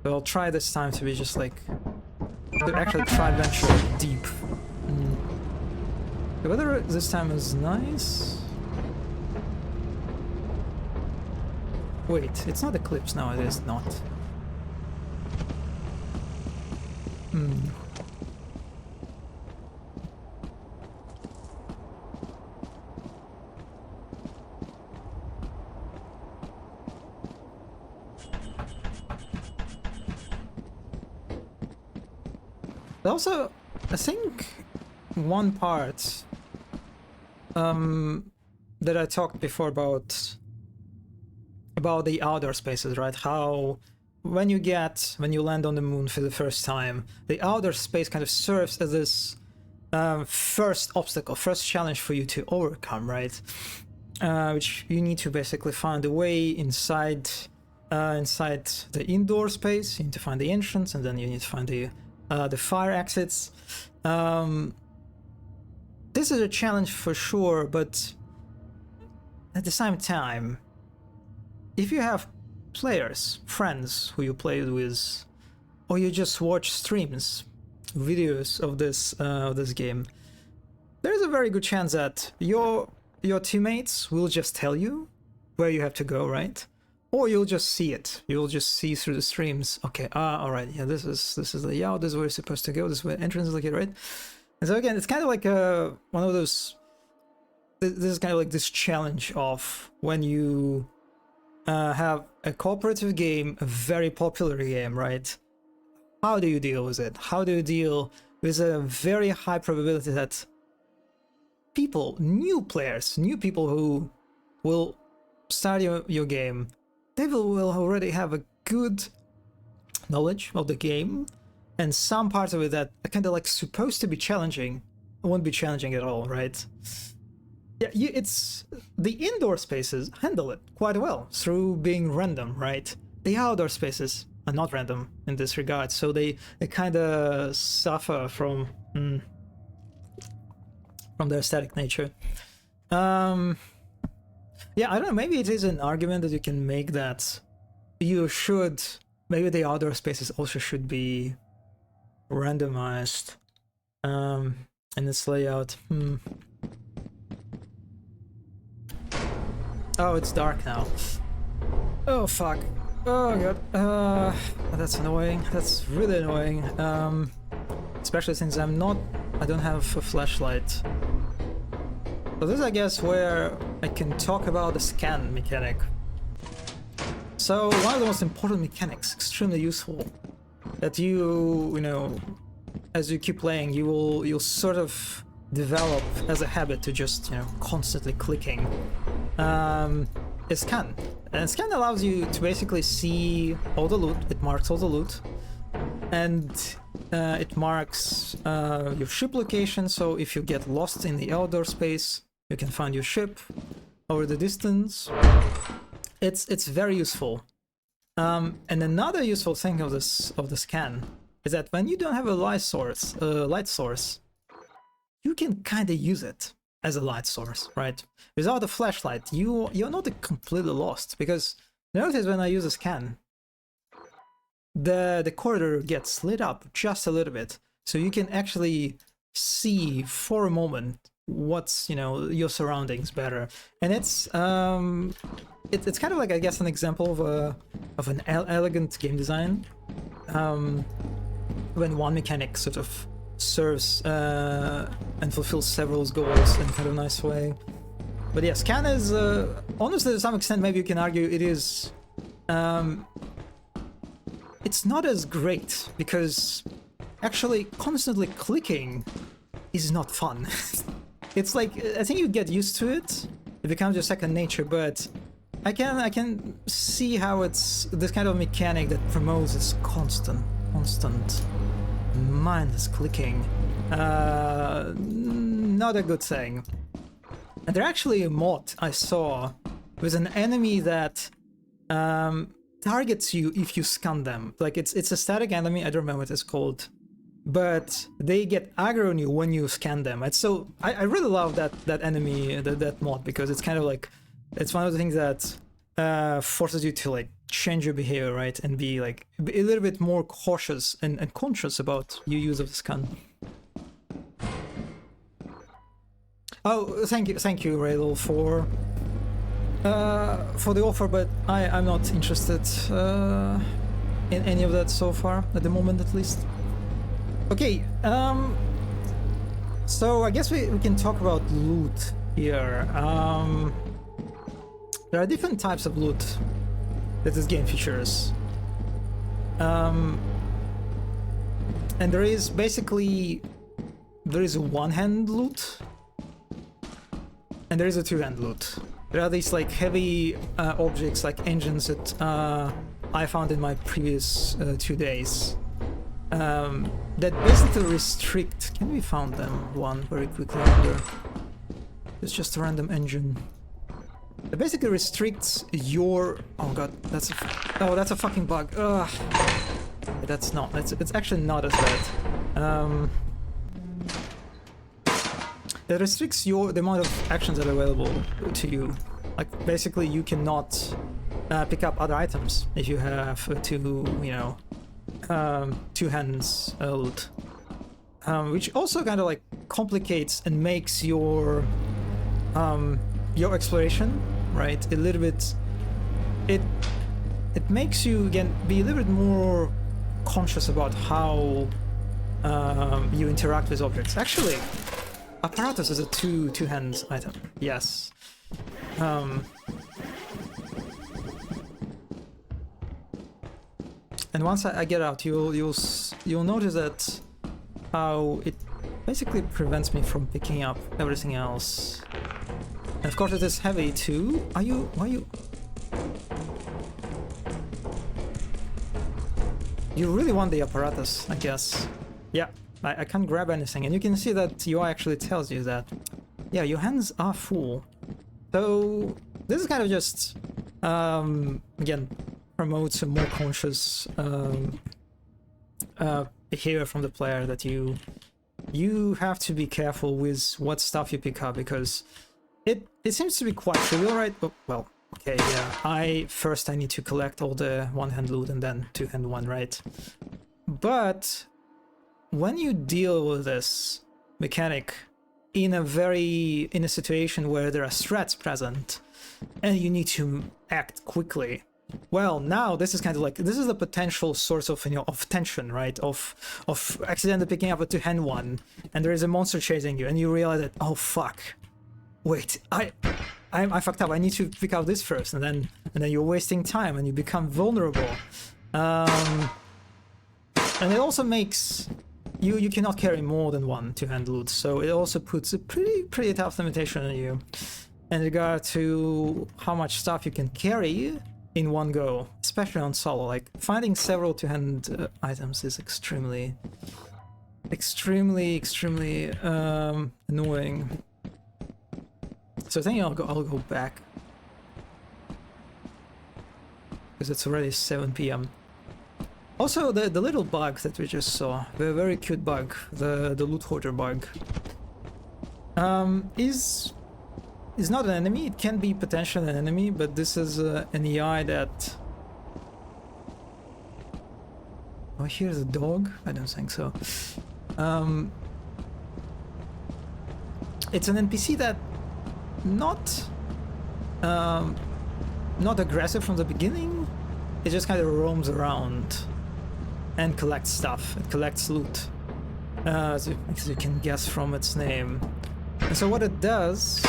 But I'll try this time to be just like to actually try venture deep. The weather this time is nice. Wait, it's not eclipse now, it is not. Also, I think one part that I talked before about the outer spaces, right? How when you land on the moon for the first time, the outer space kind of serves as this first obstacle, first challenge for you to overcome, right? Which you need to basically find a way inside the indoor space. You need to find the entrance, and then you need to find the fire exits. This is a challenge for sure, but at the same time, if you have players, friends who you played with, or you just watch streams, videos of this game, there's a very good chance that your teammates will just tell you where you have to go, right? Or you'll just see it. You'll just see through the streams. Okay, all right, yeah, this is the layout. This is where you're supposed to go. This is where entrance is located, right? And so again, it's kind of like one of those. This is kind of like this challenge of when you have a cooperative game, a very popular game, right? How do you deal with it? How do you deal with a very high probability that new players, new people who will start your game, they will already have a good knowledge of the game, and some parts of it that are kind of like supposed to be challenging won't be challenging at all, right? Yeah, it's the indoor spaces handle it quite well through being random, right? The outdoor spaces are not random in this regard, so they kind of suffer from their static nature. Yeah, I don't know. Maybe it is an argument that you can make that you should. Maybe the outdoor spaces also should be randomized in its layout. Oh, it's dark now. Oh fuck. Oh god. That's annoying. That's really annoying. Especially since I don't have a flashlight. So this is, I guess, where I can talk about the scan mechanic. So one of the most important mechanics, extremely useful, that you know, as you keep playing, you'll sort of develop as a habit to just, you know, constantly clicking. Is scan. And scan allows you to basically see all the loot. It marks all the loot. And it marks your ship location, so if you get lost in the outdoor space, you can find your ship over the distance. It's very useful. And another useful thing of the scan is that when you don't have a light source, you can kind of use it as a light source, right? Without a flashlight, you're not completely lost, because notice when I use a scan, the corridor gets lit up just a little bit, so you can actually see for a moment what's, you know, your surroundings better. And it's kind of like, I guess, an example of an elegant game design, when one mechanic sort of serves and fulfills several goals in kind of a nice way. But yeah, scan is honestly, to some extent, maybe you can argue it is it's not as great, because actually constantly clicking is not fun. It's like, I think you get used to it, it becomes your second nature, but I can see how it's this kind of mechanic that promotes this constant mindless clicking. Not a good thing. And there's actually a mod I saw with an enemy that targets you if you scan them. Like, it's a static enemy, I don't remember what it's called, but they get aggro on you when you scan them. It's so I really love that enemy, that mod, because it's kind of like, it's one of the things that forces you to like change your behavior, right, and be like a little bit more cautious and conscious about your use of the scan. Oh, thank you, Raylul, for the offer, but I'm not interested in any of that so far, at the moment at least. Okay, so I guess we can talk about loot here. There are different types of loot that this game features. And there is basically, there is a one-hand loot, and there is a two-hand loot. There are these like heavy objects like engines that I found in my previous 2 days that basically restrict. Can we found them one very quickly under? It's just a random engine. It basically restricts your. Oh god, that's a fucking bug. Ugh. That's not. It's actually not as bad. That restricts the amount of actions that are available to you. Like, basically, you cannot pick up other items if you have two hands loot, which also kind of like complicates and makes your exploration, right, a little bit. It makes you again be a little bit more conscious about how you interact with objects. Actually, apparatus is a two hands item. Yes. And once I get out, you'll notice that how it basically prevents me from picking up everything else. And of course, it is heavy too. Why you? You really want the apparatus, I guess. Yeah, I can't grab anything, and you can see that UI actually tells you that. yeah, your hands are full. So this is kind of just again promotes a more conscious behavior from the player, that you have to be careful with what stuff you pick up, because it seems to be quite trivial, right? Oh, well, okay, yeah. I need to collect all the one-hand loot and then two-hand one, right? But when you deal with this mechanic in a situation where there are threats present and you need to act quickly, well, now this is kind of like, this is the potential source of, you know, of tension, right? Of accidentally picking up a two-hand one, and there is a monster chasing you, and you realize that, oh fuck, wait, I fucked up. I need to pick up this first, and then you're wasting time, and you become vulnerable. And it also makes you cannot carry more than one two-hand loot, so it also puts a pretty tough limitation on you in regard to how much stuff you can carry in one go, especially on solo. Like, finding several two-hand items is extremely annoying. So I think I'll go back, because it's already 7 p.m. Also, the little bug that we just saw, the very cute bug, the loot hoarder bug, is not an enemy. It can be potentially an enemy, but this is an EI that... Oh, here's a dog? I don't think so. It's an NPC that not aggressive from the beginning. It just kind of roams around and collects stuff. It collects loot, as you can guess from its name. And so what it does,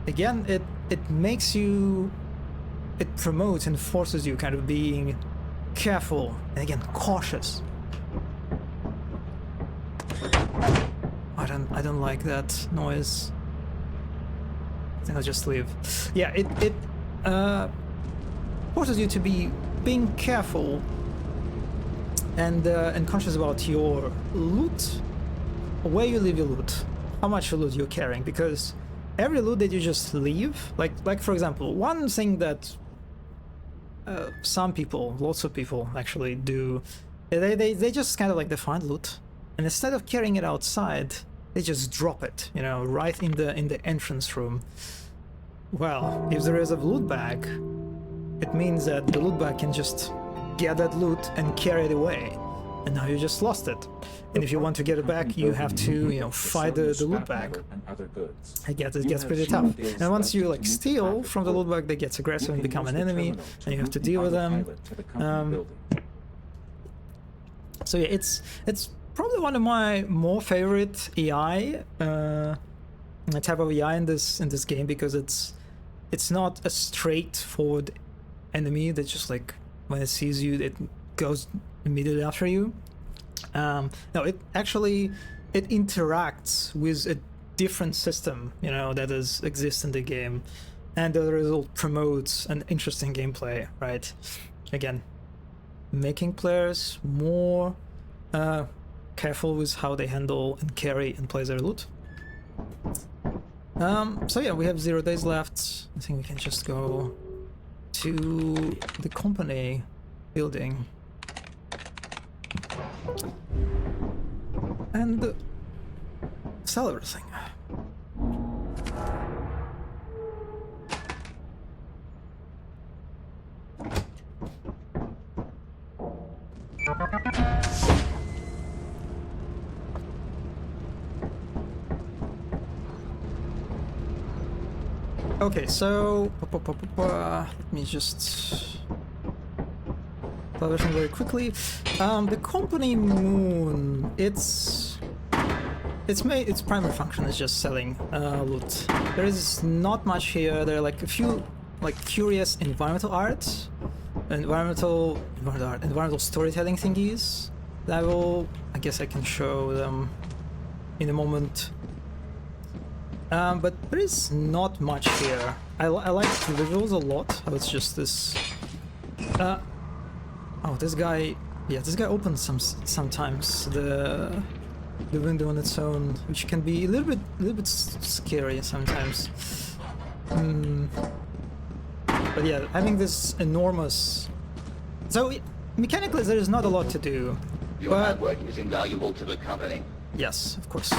again, it makes you, it promotes and forces you kind of being careful and, again, cautious. I don't like that noise. I think I'll just leave. Yeah, it forces you to be being careful and conscious about your loot, where you leave your loot, how much loot you're carrying, because every loot that you just leave, like for example, one thing that some people, lots of people actually do, they just kind of like, they find loot, and instead of carrying it outside, they just drop it, you know, right in the entrance room. Well, if there is a loot bag, it means that the loot bag can just get that loot and carry it away, and now you just lost it. And if you want to get it back, you have to, you know, fight the loot bag. It gets pretty tough. And once you like steal from the loot bag, they get aggressive and become an enemy, and you have to deal with them. So yeah, it's probably one of my more favorite EI, type of EI in this game, because it's not a straightforward enemy that just like, when it sees you, it goes immediately after you. No, it actually, it interacts with a different system, you know, that exists in the game, and the result promotes an interesting gameplay, right? Again, making players more careful with how they handle and carry and play their loot. So yeah, we have 0 days left. I think we can just go to the company building and sell everything. Okay, so let me just tell everything very quickly. The company Moon, its primary function is just selling loot. There is not much here. There are like a few like curious environmental art, environmental storytelling thingies that I guess I can show them in a moment. But there is not much here. I like the visuals a lot. How it's just this. Oh, this guy. Yeah, this guy opens sometimes the window on its own, which can be a little bit scary sometimes. But yeah, having this enormous. So mechanically, there is not a lot to do. Your But hard work is invaluable to the company. yes, of course.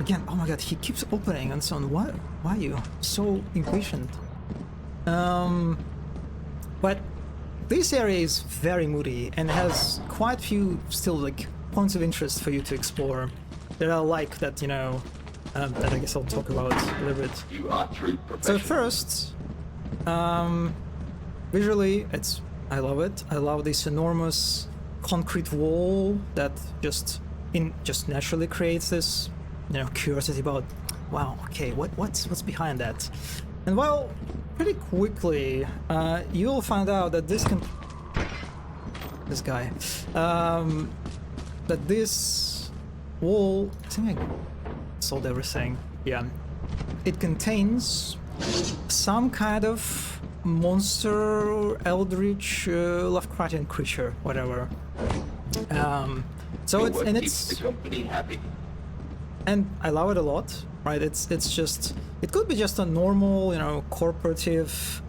Again, oh my god, he keeps opening and so on. Why are you so impatient? But this area is very moody and has quite few still like points of interest for you to explore that I like that, you know, that I guess I'll talk about a little bit. You are true So professional. first, visually, I love it. I love this enormous concrete wall that just naturally creates this, you know, curiosity about, wow, okay, what's behind that? And well, pretty quickly, you'll find out that this guy, that this wall, I think I sold everything. Yeah, it contains some kind of monster, eldritch, Lovecraftian creature, whatever. So Your it's work and keeps it's the company happy. and I love it a lot, right? It's just, it could be just a normal, you know, corporative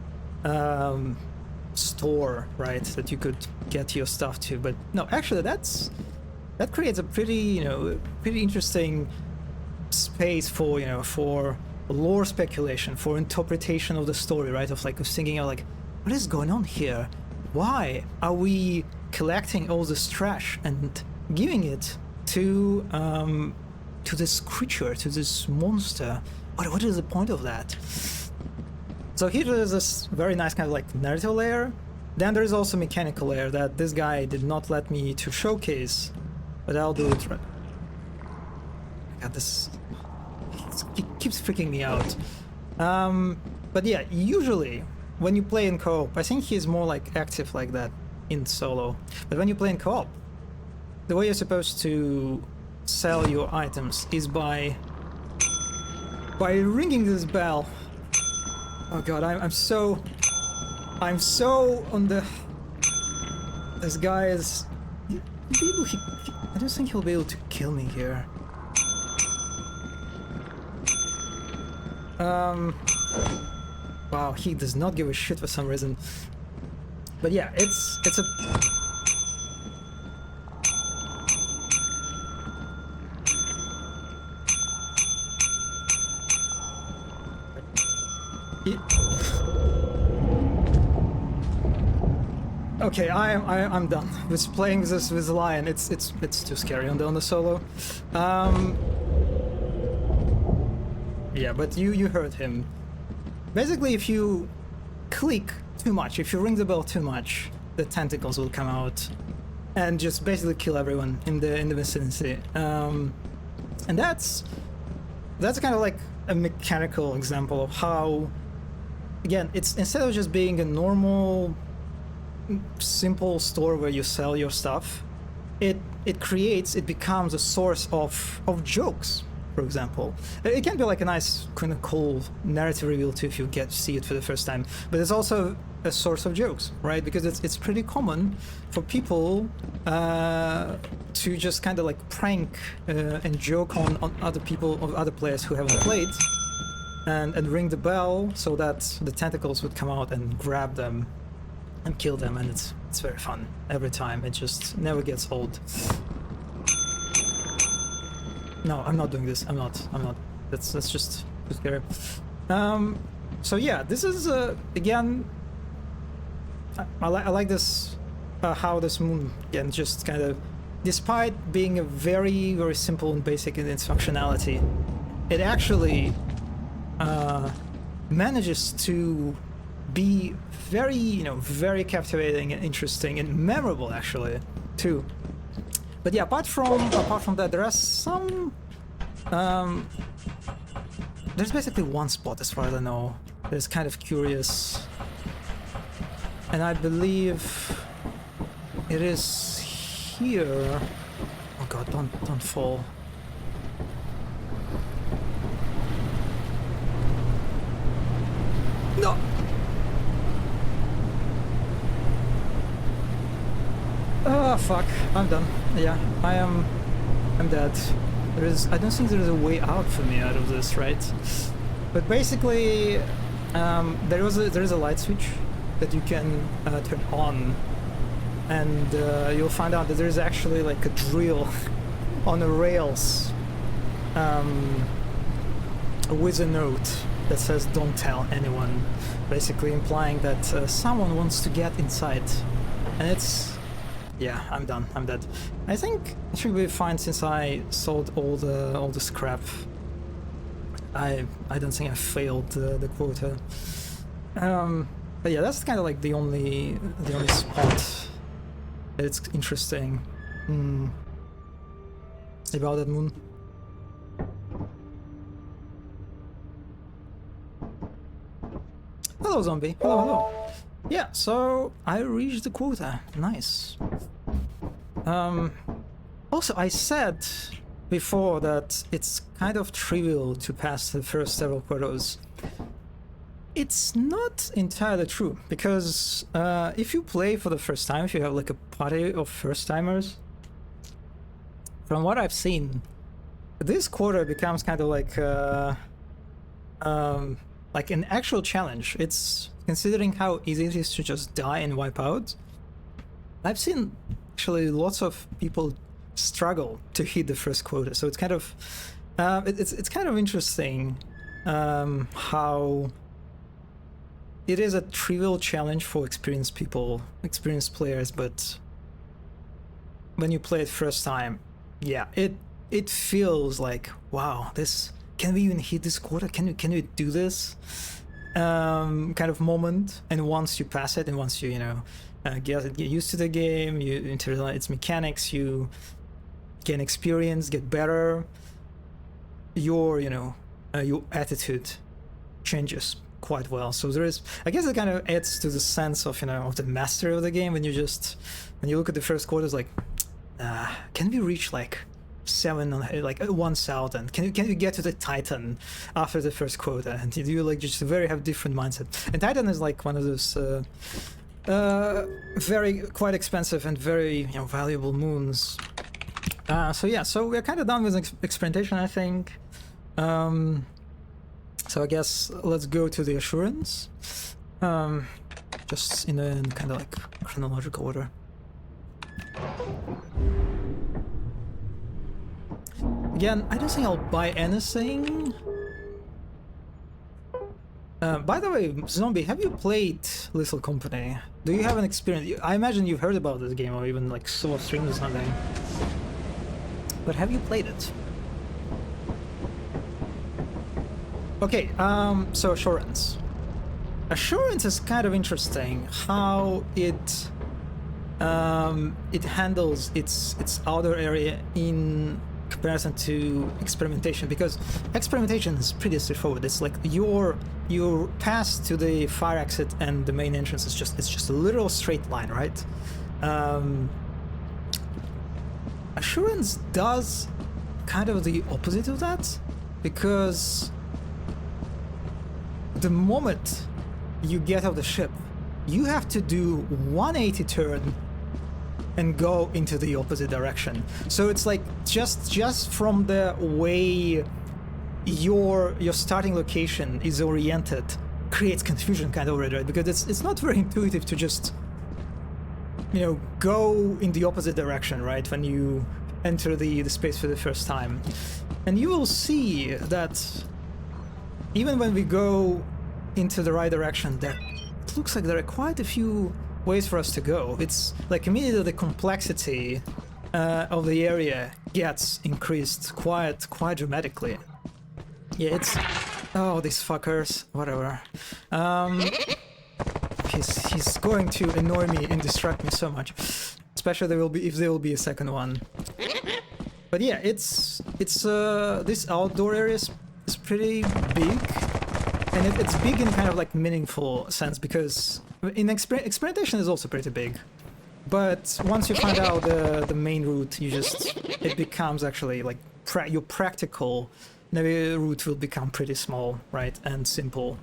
store, right, that you could get your stuff to. But no, actually, that creates a pretty, you know, pretty interesting space for, you know, for lore speculation, for interpretation of the story, right? Of like thinking, like, what is going on here? Why are we collecting all this trash and giving it to this creature, to this monster? What is the point of that? So here there's this very nice kind of like narrative layer. Then there is also mechanical layer that this guy did not let me to showcase, but I'll do it right. God, this he keeps freaking me out. But yeah, usually when you play in co-op, I think he's more like active like that in solo. But when you play in co-op, the way you're supposed to sell your items is by ringing this bell. Oh god, I'm so on the. This guy is. I don't think he'll be able to kill me here. Wow, he does not give a shit for some reason. But yeah, it's a. Okay, I'm done with playing this with Lion. It's too scary on the solo. Yeah, but you heard him. Basically, if you click too much, if you ring the bell too much, the tentacles will come out and just basically kill everyone in the vicinity. And that's kind of like a mechanical example of how, again, it's instead of just being a normal, simple store where you sell your stuff, it becomes a source of jokes. For example, it can be like a nice kind of cool narrative reveal too if you get to see it for the first time, but it's also a source of jokes, right? Because it's pretty common for people to just kind of like prank and joke on other people or other players who haven't played, and ring the bell so that the tentacles would come out and grab them and kill them, and it's very fun every time. It just never gets old. No, I'm not doing this. I'm not. That's just too scary. So yeah, this is again. I like this. How this moon again just kind of, despite being a very very simple and basic in its functionality, it actually manages to be very very captivating and interesting and memorable actually too. But yeah, apart from that, there are some. There's basically one spot, as far as I know, that's kind of curious, and I believe it is here. Oh god, don't fall. No. fuck, I'm done. Yeah, I'm dead. I don't think there's a way out for me out of this, right? But basically, there is a light switch that you can turn on, and you'll find out that there's actually like a drill on the rails with a note that says "Don't tell anyone," basically implying that someone wants to get inside, and it's. Yeah, I'm done. I'm dead. I think it should be fine since I sold all the scrap. I don't think I failed the quota. But yeah, that's kind of like the only spot that it's interesting about that moon. Hello, zombie. Hello, hello. Yeah, so I reached the quota. Nice. Also, I said before that it's kind of trivial to pass the first several quotas. It's not entirely true, because if you play for the first time, if you have like a party of first-timers, from what I've seen, this quota becomes kind of like an actual challenge. It's considering how easy it is to just die and wipe out. I've seen actually lots of people struggle to hit the first quota, so it's kind of it's kind of interesting how it is a trivial challenge for experienced people, experienced players, but when you play it first time, yeah, it feels like, wow, this, can we even hit this quota? Can we do this? Kind of moment. And once you pass it, and once you get used to the game, you internalize its mechanics, you gain experience, get better, your attitude changes quite well. So there is, I guess it kind of adds to the sense of of the mastery of the game when you look at the first quarters, like, can we reach like 1,000? Can you get to the Titan after the first quota? And you like just have different mindset. And Titan is like one of those very quite expensive and very valuable moons. So yeah, so we're kind of done with experimentation, I think. So I guess let's go to the assurance, just in a kind of like chronological order. Again, I don't think I'll buy anything. By the way, Zombie, have you played Lethal Company? Do you have an experience? I imagine you've heard about this game or even like saw streams or something. But have you played it? Okay, so Assurance. Assurance is kind of interesting how it handles its outer area in comparison to experimentation, because experimentation is pretty straightforward. It's like your path to the fire exit and the main entrance is just a literal straight line, right? Assurance does kind of the opposite of that, because the moment you get off the ship, you have to do 180 turn and go into the opposite direction. So it's like just from the way your starting location is oriented creates confusion kind of already, right? Because it's not very intuitive to just go in the opposite direction, right, when you enter the space for the first time. And you will see that even when we go into the right direction, it looks like there are quite a few ways for us to go. It's like immediately the complexity of the area gets increased quite dramatically. Yeah, it's... Oh, these fuckers. Whatever. He's going to annoy me and distract me so much. Especially if there will be a second one. But yeah, it's this outdoor area is pretty big. And it's big in kind of like meaningful sense, because in experimentation is also pretty big. But once you find out the main route, it becomes actually like your practical route will become pretty small, right, and simple.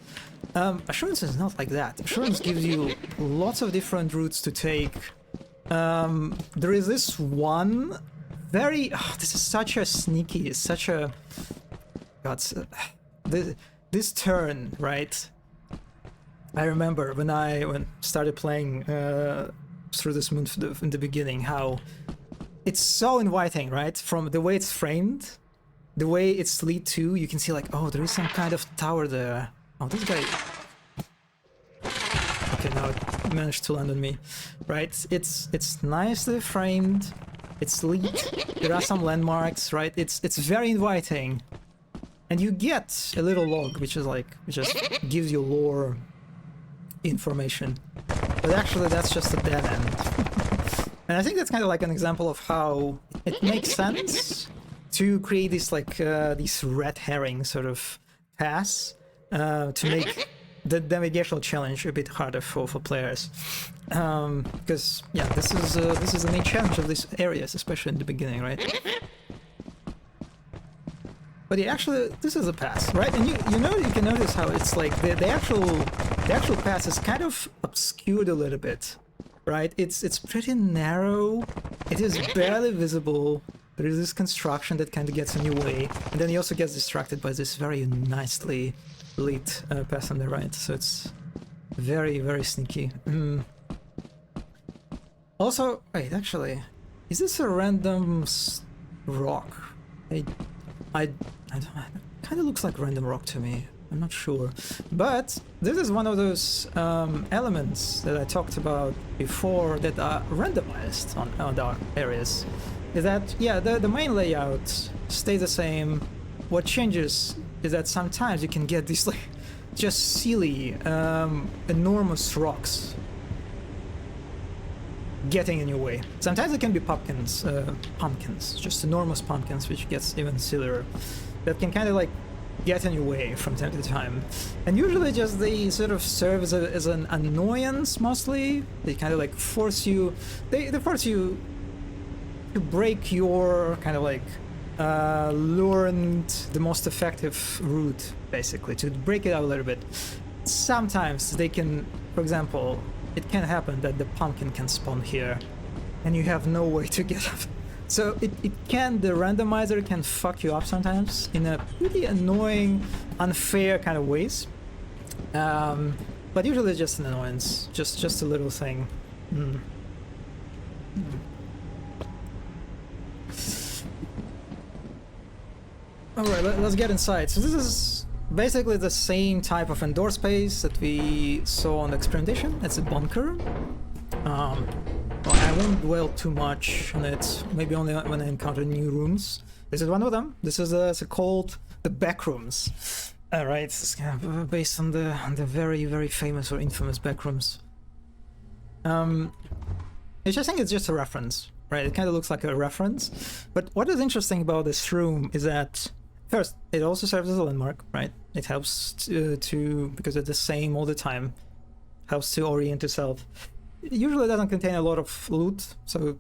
Assurance is not like that. Assurance gives you lots of different routes to take, There is this one very. This is such a sneaky, such a. God, this turn, right? I remember when I started playing through this moon in the beginning, how it's so inviting, right? From the way it's framed, the way it's lead to, you can see like, oh, there is some kind of tower there. Oh, this guy. Okay, now it managed to land on me, right? It's nicely framed. It's lit. There are some landmarks, right? It's very inviting, and you get a little log, which just gives you lore information. But actually, that's just a dead end. And I think that's kind of like an example of how it makes sense to create these these red herring sort of paths to make the navigational challenge a bit harder for players, because yeah, this is the main challenge of these areas, especially in the beginning, right? But yeah, actually, this is a pass, right? And you know, you can notice how it's like the actual pass is kind of obscured a little bit, right? It's pretty narrow. It is barely visible. There is this construction that kind of gets in your way, and then he also gets distracted by this very nicely lit pass on the right. So it's very, very sneaky. Also, wait, actually, is this a random rock? I don't know. It kind of looks like random rock to me. I'm not sure. But this is one of those elements that I talked about before that are randomized on dark areas. Is that, yeah, the main layout stays the same. What changes is that sometimes you can get these like just silly, enormous rocks getting in your way. Sometimes it can be pumpkins, just enormous pumpkins, which gets even sillier, that can kind of like get in your way from time to time. And usually just they sort of serve as an annoyance mostly. They kind of like force you, they force you to break your kind of like learned the most effective route, basically, to break it out a little bit. Sometimes they can, for example, it can happen that the pumpkin can spawn here and you have no way to get up. So the randomizer can fuck you up sometimes in a pretty annoying, unfair kind of ways. But usually it's just an annoyance, just a little thing. Alright, let's get inside. So this is basically the same type of indoor space that we saw on the experimentation. It's a bunker. Well, I won't dwell too much on it, maybe only when I encounter new rooms. This is one of them. This is called the Backrooms. Alright, it's kind of based on the very, very famous or infamous Backrooms. I think it's just a reference, right? It kind of looks like a reference. But what is interesting about this room is that, first, it also serves as a landmark, right? It helps to because it's the same all the time, helps to orient yourself. It usually doesn't contain a lot of loot, so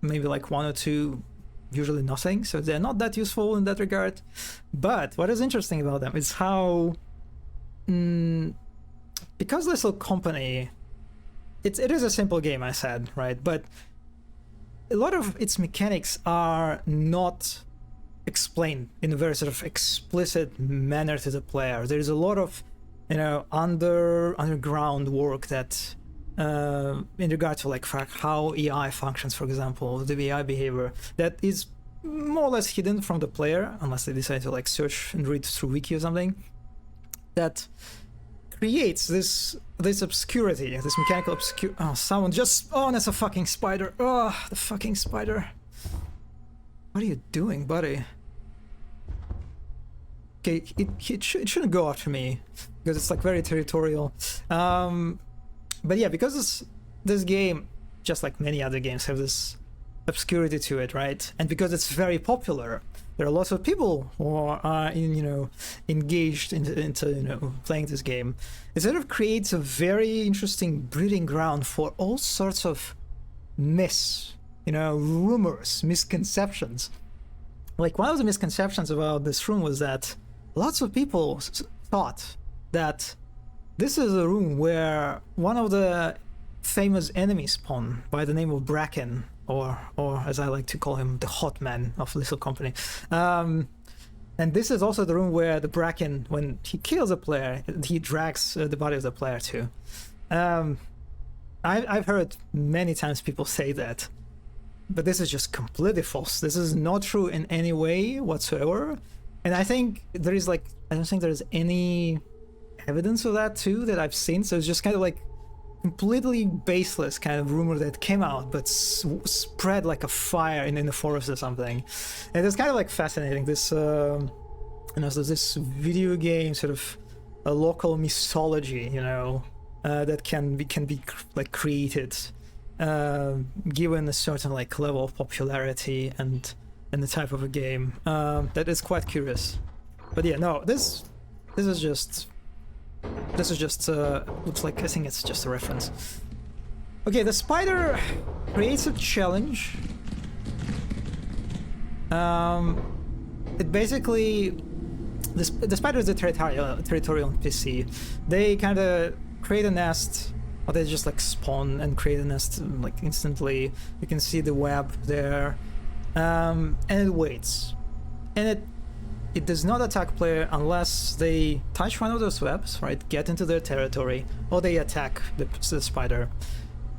maybe like one or two, usually nothing, so they're not that useful in that regard. But what is interesting about them is how, because Lethal Company, it is a simple game, I said, right? But a lot of its mechanics are not explained in a very sort of explicit manner to the player. There's a lot of, underground work that in regard to like how AI functions, for example, the AI behavior, that is more or less hidden from the player, unless they decide to like search and read through wiki or something, that creates this obscurity, this mechanical obscurity. Oh, someone just, oh, that's a fucking spider. Oh, the fucking spider. What are you doing, buddy? Okay, it shouldn't go after me because it's like very territorial. But yeah, because this game, just like many other games, have this obscurity to it, right? And because it's very popular, there are lots of people who are engaged into playing this game. It sort of creates a very interesting breeding ground for all sorts of myths, rumors, misconceptions. Like one of the misconceptions about this room was that lots of people thought that this is a room where one of the famous enemy spawn by the name of Bracken, or as I like to call him, the Hot Man of Little Company. And this is also the room where the Bracken, when he kills a player, he drags the body of the player too. I've heard many times people say that, but this is just completely false. This is not true in any way whatsoever. And I think there is like, I don't think there's any evidence of that too that I've seen. So it's just kind of like completely baseless kind of rumor that came out but spread like a fire in the forest or something. And it's kind of like fascinating, this so this video game sort of a local mythology, that can be like created given a certain like level of popularity and the type of a game. That is quite curious. But yeah, no, this is just looks like, I think it's just a reference. Okay, the spider creates a challenge. It basically, the spider is a territorial NPC. They kind of create a nest, or they just like spawn and create a nest like instantly. You can see the web there, and it waits, and it does not attack player unless they touch one of those webs, right? Get into their territory, or they attack the spider.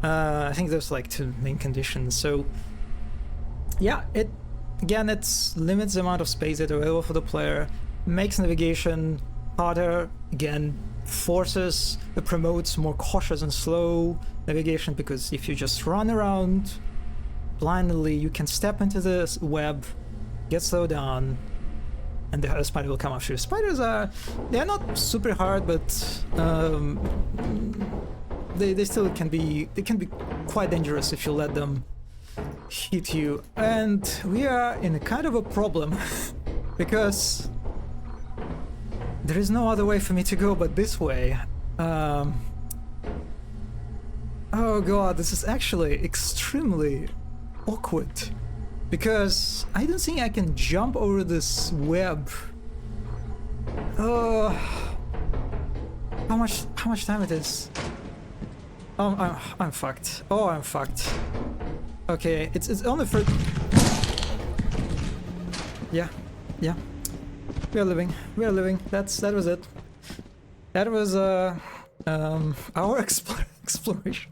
I think there's like two main conditions. So yeah, it limits the amount of space that's available for the player, makes navigation harder, again promotes more cautious and slow navigation, because if you just run around blindly, you can step into the web, get slowed down, and the spider will come after you. Spiders they're not super hard, but they still can be quite dangerous if you let them hit you. And we are in a kind of a problem because there is no other way for me to go but this way. Oh god, this is actually extremely awkward, because I don't think I can jump over this web. Oh, how much time it is? Oh, I'm fucked. Oh, I'm fucked. Okay, it's only for... Yeah. We are living. That was it. That was our exploration.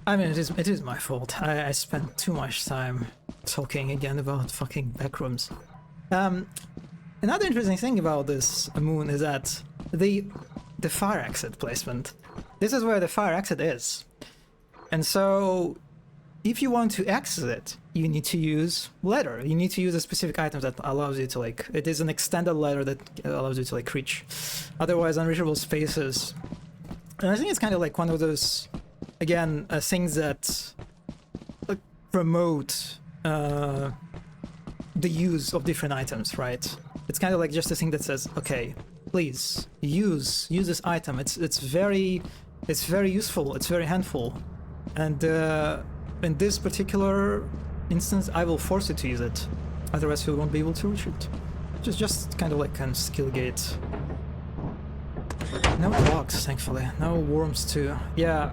I mean, it is my fault. I spent too much time talking again about fucking backrooms. Another interesting thing about this moon is that the fire exit placement. This is where the fire exit is. And so if you want to access it, you need to use ladder. You need to use a specific item that allows you to like, it is an extended ladder that allows you to like reach otherwise unreachable spaces. And I think it's kind of like one of those, again, things that like promote the use of different items, right? It's kind of like just a thing that says, okay, please use this item. It's very useful. It's very handful, and in this particular instance, I will force you to use it. Otherwise, you won't be able to reach it. Just kind of like a skill gate. No dogs, thankfully. No worms too. Yeah,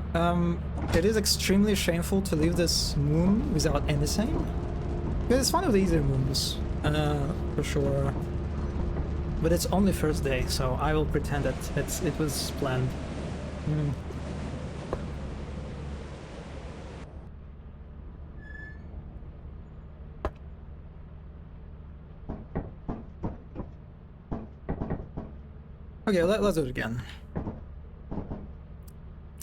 it is extremely shameful to leave this moon without anything. Because it's one of the easier moons, for sure. But it's only first day, so I will pretend that it was planned. Okay, let's do it again.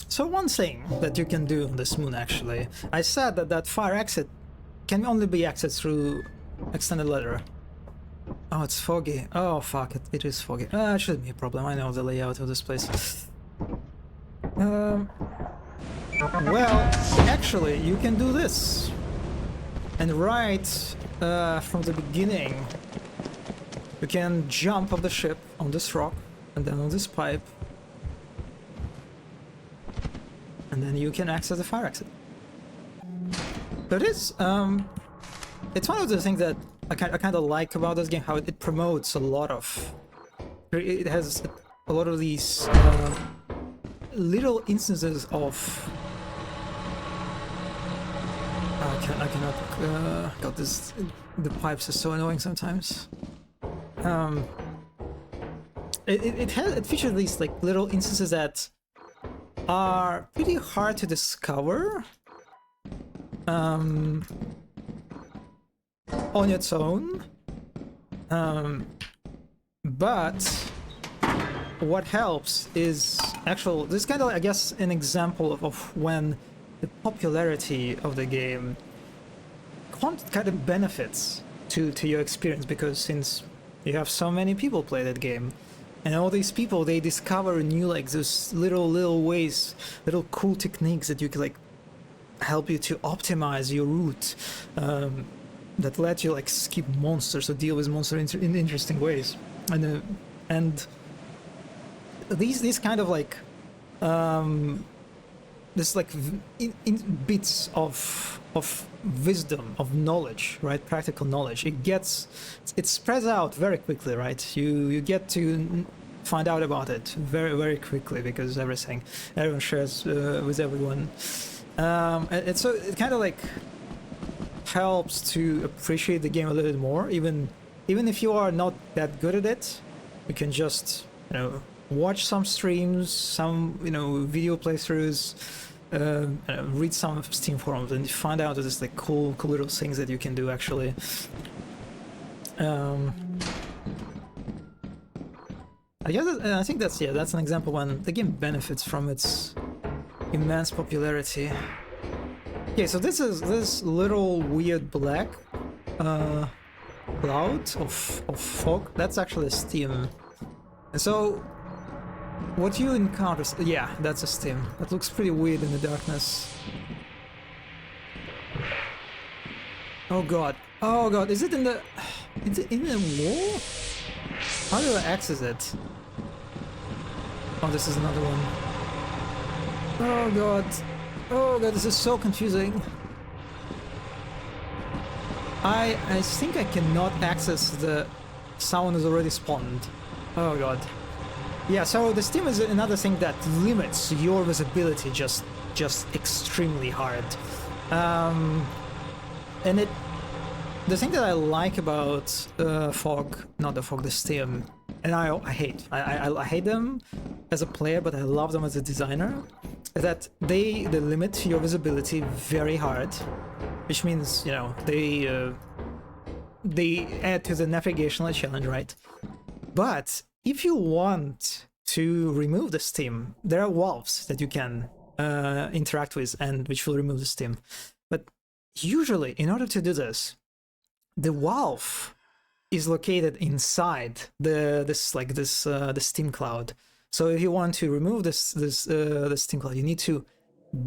So one thing that you can do on this moon, actually, I said that fire exit can only be accessed through extended ladder. Oh, it's foggy. Oh, fuck, it is foggy. It shouldn't be a problem. I know the layout of this place. Well, actually, you can do this. And right from the beginning, you can jump off the ship on this rock and then on this pipe. And then you can access the fire exit. But it's one of the things that I kind of like about this game, how it promotes a lot of... It has a lot of these little instances of I cannot God, the pipes are so annoying sometimes. It features these like little instances that are pretty hard to discover on its own, but what helps is actual. This is kind of, I guess, an example of when the popularity of the game kind of benefits to your experience, because since you have so many people play that game, and all these people, they discover new, like, those little ways, little cool techniques that you can like help you to optimize your route, that let you like skip monsters or deal with monsters in interesting ways, and these kind of like this like in bits of wisdom, of knowledge, right? Practical knowledge. It spreads out very quickly, right? You get to find out about it very quickly, because everyone shares with everyone, and so it kind of like helps to appreciate the game a little bit more, even if you are not that good at it. You can just, you know, watch some streams, some, you know, video playthroughs, read some Steam forums, and find out that there's like cool little things that you can do actually. I think that's an example when the game benefits from its immense popularity. Okay, so this is this little weird black cloud of fog. That's actually a steam. And so what you encounter, yeah, that's a steam. That looks pretty weird in the darkness. Oh god, is it in the wall? How do I access it? Oh, this is another one. Oh god, this is so confusing. I think I cannot access the someone is already spawned. Oh god. Yeah, so the steam is another thing that limits your visibility just extremely hard. And the thing that I like about the steam, and I hate them as a player, but I love them as a designer, is that they limit your visibility very hard, which means, you know, they add to the navigational challenge, right? But if you want to remove the steam, there are valves that you can interact with, and which will remove the steam. But usually, in order to do this, the valve is located inside the steam cloud. So if you want to remove the steam cloud, you need to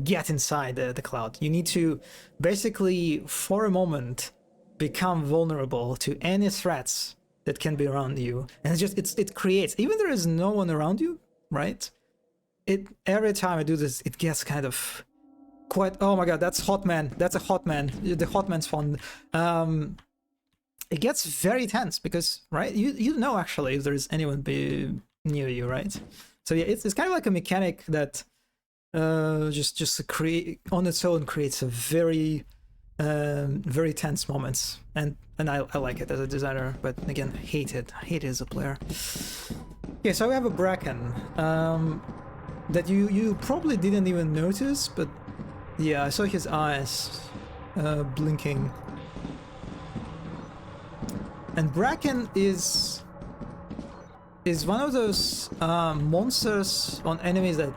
get inside the cloud. You need to basically, for a moment, become vulnerable to any threats that can be around you, and it creates, even there is no one around you, right? Every time I do this, it gets kind of quite. Oh my god, that's Hotman. That's a Hotman. The Hotman spawn. It gets very tense because, right? You know actually if there is anyone near you, right? So yeah, it's kind of like a mechanic that just create on its own creates a very tense moments, and I like it as a designer, but again, hate it as a player. Okay, so we have a Bracken that you probably didn't even notice, but yeah, I saw his eyes blinking. And Bracken is one of those monsters on enemies that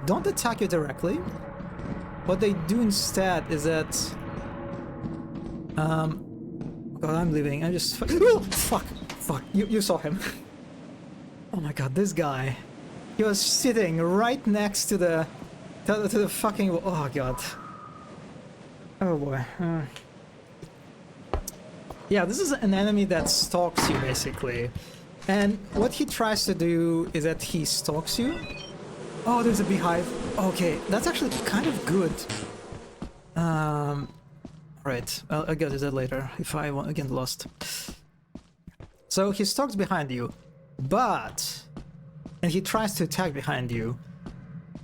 don't attack you directly. What they do instead is that God, I'm leaving. I'm just fuck. You saw him. Oh my god, this guy. He was sitting right next to the fucking. Oh god. Oh boy. Yeah, this is an enemy that stalks you basically, and what he tries to do is that he stalks you. Oh, there's a beehive. Okay, that's actually kind of good. Right, I'll get to that later if I get lost. So he stalks behind you, and he tries to attack behind you.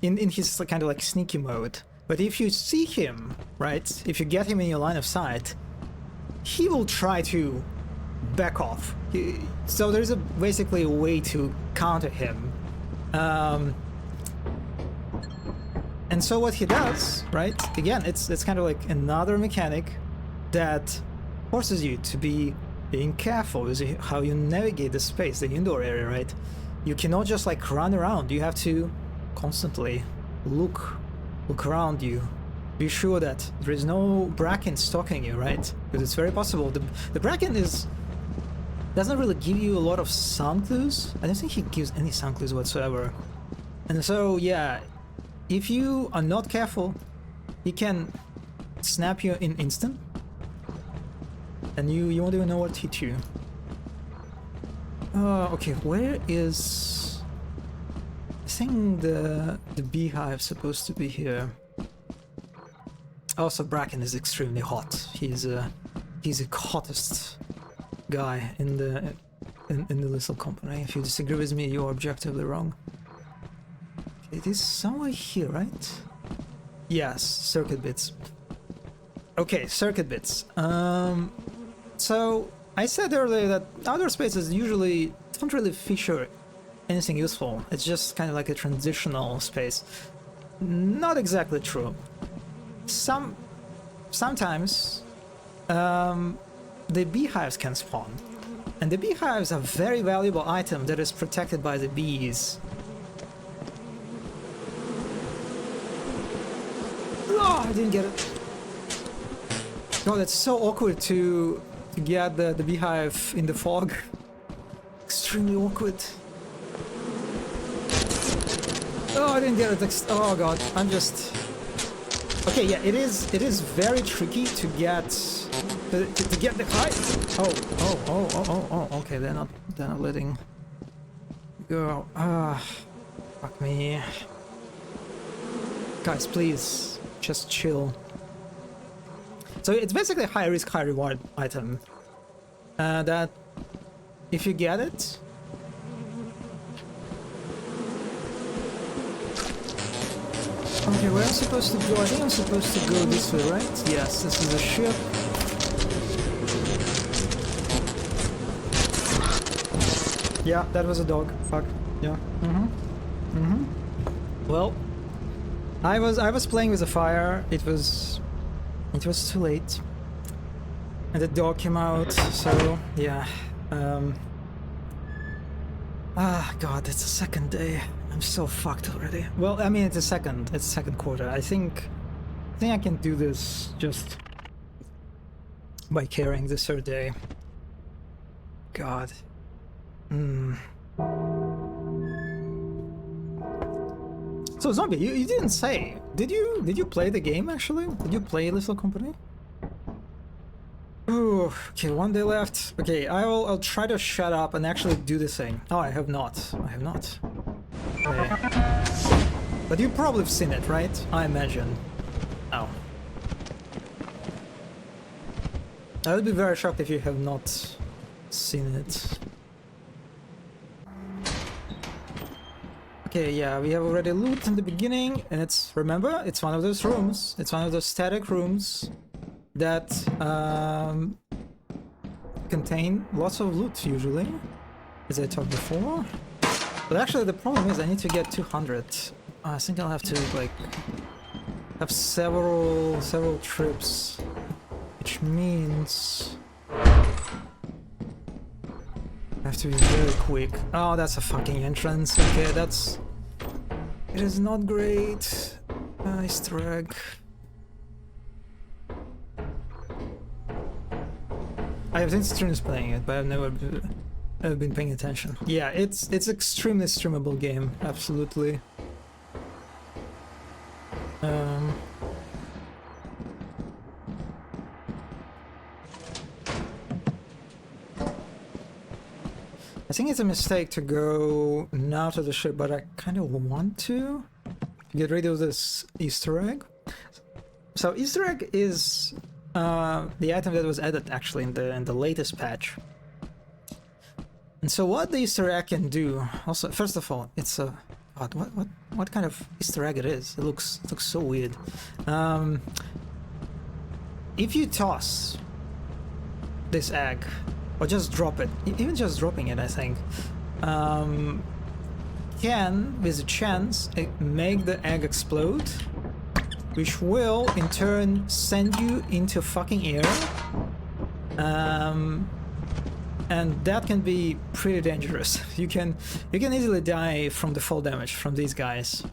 in his kind of like sneaky mode. But if you see him, right, if you get him in your line of sight, he will try to back off. So there's basically a way to counter him. And so what he does, right, again, it's kind of like another mechanic that forces you to being careful with how you navigate the space, the indoor area, right? You cannot just like run around. You have to constantly look around you. Be sure that there is no Bracken stalking you, right? Because it's very possible. The Bracken doesn't really give you a lot of sound clues. I don't think he gives any sound clues whatsoever. And so, yeah, if you are not careful, he can snap you in instant. And you won't even know what hit you. Okay, where is... I think the beehive's supposed to be here. Also, Bracken is extremely hot. He's the hottest guy in the Lethal Company. If you disagree with me, you're objectively wrong. It is somewhere here, right? Yes, circuit bits. Okay, circuit bits. So I said earlier that outer spaces usually don't really feature anything useful. It's just kind of like a transitional space. Not exactly true. Sometimes the beehives can spawn, and the beehives are a very valuable item that is protected by the bees. Oh, I didn't get it. God, it's so awkward to get the beehive in the fog. Extremely awkward. Oh, I didn't get it. Oh god, I'm just... Okay, yeah, it is very tricky to get the height. Oh, okay, they're not letting go. Fuck me. Guys, please, just chill. So it's basically a high risk, high reward item. That if you get it, okay, where am I supposed to go? I think I'm supposed to go this way, right? Yes, this is a ship. Yeah, that was a dog. Fuck. Yeah. Well, I was playing with the fire. It was too late, and the dog came out. So yeah. God, it's the second day. I'm so fucked already. Well, I mean, it's second quarter. I think I can do this just by carrying the third day. God. So Zombie, you didn't say. Did you play the game actually? Did you play Lethal Company? Ooh, okay, 1 day left. Okay, I'll try to shut up and actually do the thing. Oh, I have not. Okay. But you probably have seen it, right? I imagine. Oh. I would be very shocked if you have not seen it. Okay, yeah, we have already loot in the beginning, and remember, it's one of those rooms. It's one of those static rooms that contain lots of loot, usually, as I talked before. But actually, the problem is I need to get 200. I think I'll have to, like, have several trips, which means I have to be very quick. Oh, that's a fucking entrance. Okay, it is not great. Easter egg. I have seen streamers playing it, but I've never been paying attention. Yeah, it's extremely streamable game, absolutely. I think it's a mistake to go now to the ship, but I kind of want to get rid of this Easter egg. So Easter egg is the item that was added actually in the latest patch. And so what the Easter egg can do, also, first of all, it's a God, what kind of Easter egg it is? It looks so weird. If you toss this egg, or just drop it, even just dropping it, I think, can, with a chance, make the egg explode, which will in turn send you into fucking air. And that can be pretty dangerous. You can easily die from the fall damage from these guys.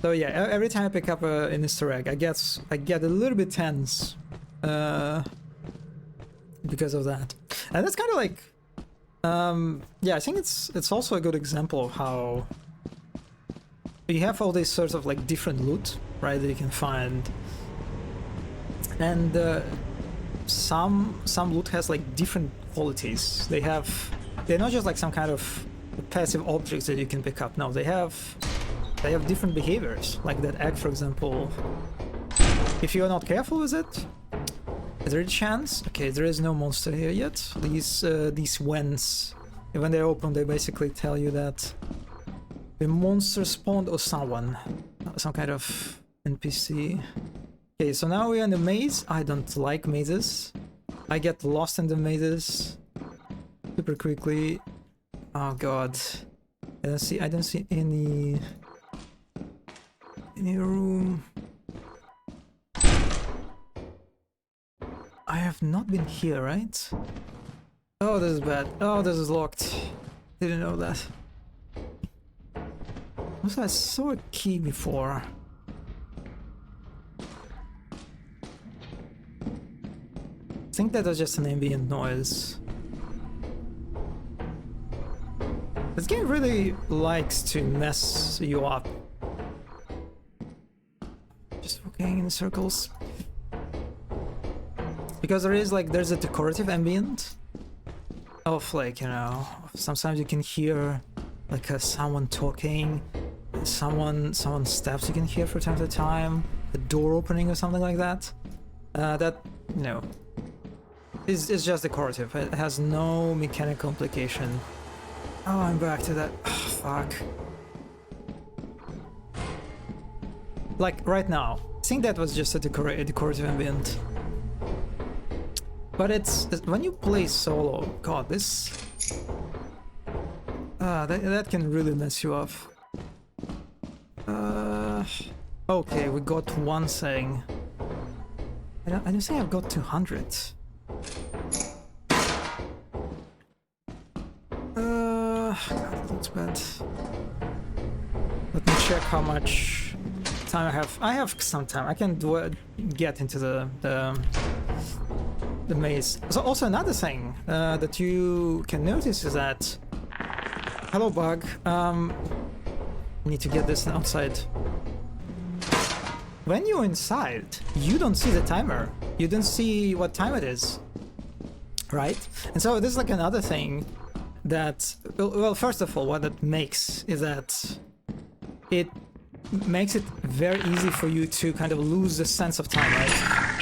So yeah, every time I pick up an Easter egg, I get a little bit tense because of that. And that's kind of like, yeah, I think it's also a good example of how you have all these sorts of like different loot, right, that you can find, and some loot has like different qualities. They're not just like some kind of passive objects that you can pick up. No, they have different behaviors. Like that egg, for example. If you are not careful with it, is there a chance? Okay, there is no monster here yet. These vents, when they open, they basically tell you that the monster spawned or someone, some kind of NPC. Okay, so now we're in the maze. I don't like mazes. I get lost in the mazes super quickly. Oh god, I don't see any room. I have not been here, right? Oh, this is bad. Oh, this is locked. Didn't know that. Also, I saw a key before. I think that was just an ambient noise. This game really likes to mess you up. Just walking in circles. Because there's a decorative ambient of like, you know, sometimes you can hear like someone talking, someone's steps you can hear from time to time, a door opening or something like that. That, you know, is just decorative. It has no mechanical implication. Oh, I'm back to that. Oh, fuck. Like right now, I think that was just a decorative ambient. But it's when you play solo, god, this that can really mess you up. Okay, we got one thing. I don't think I've got 200. God, that's bad. Let me check how much time I have. I have some time. I can get into the maze. So also another thing that you can notice is that, hello bug, need to get this outside. When you're inside, you don't see the timer. You don't see what time it is, right? And so this is like another thing that, well, first of all, what it makes is that it makes it very easy for you to kind of lose the sense of time, right?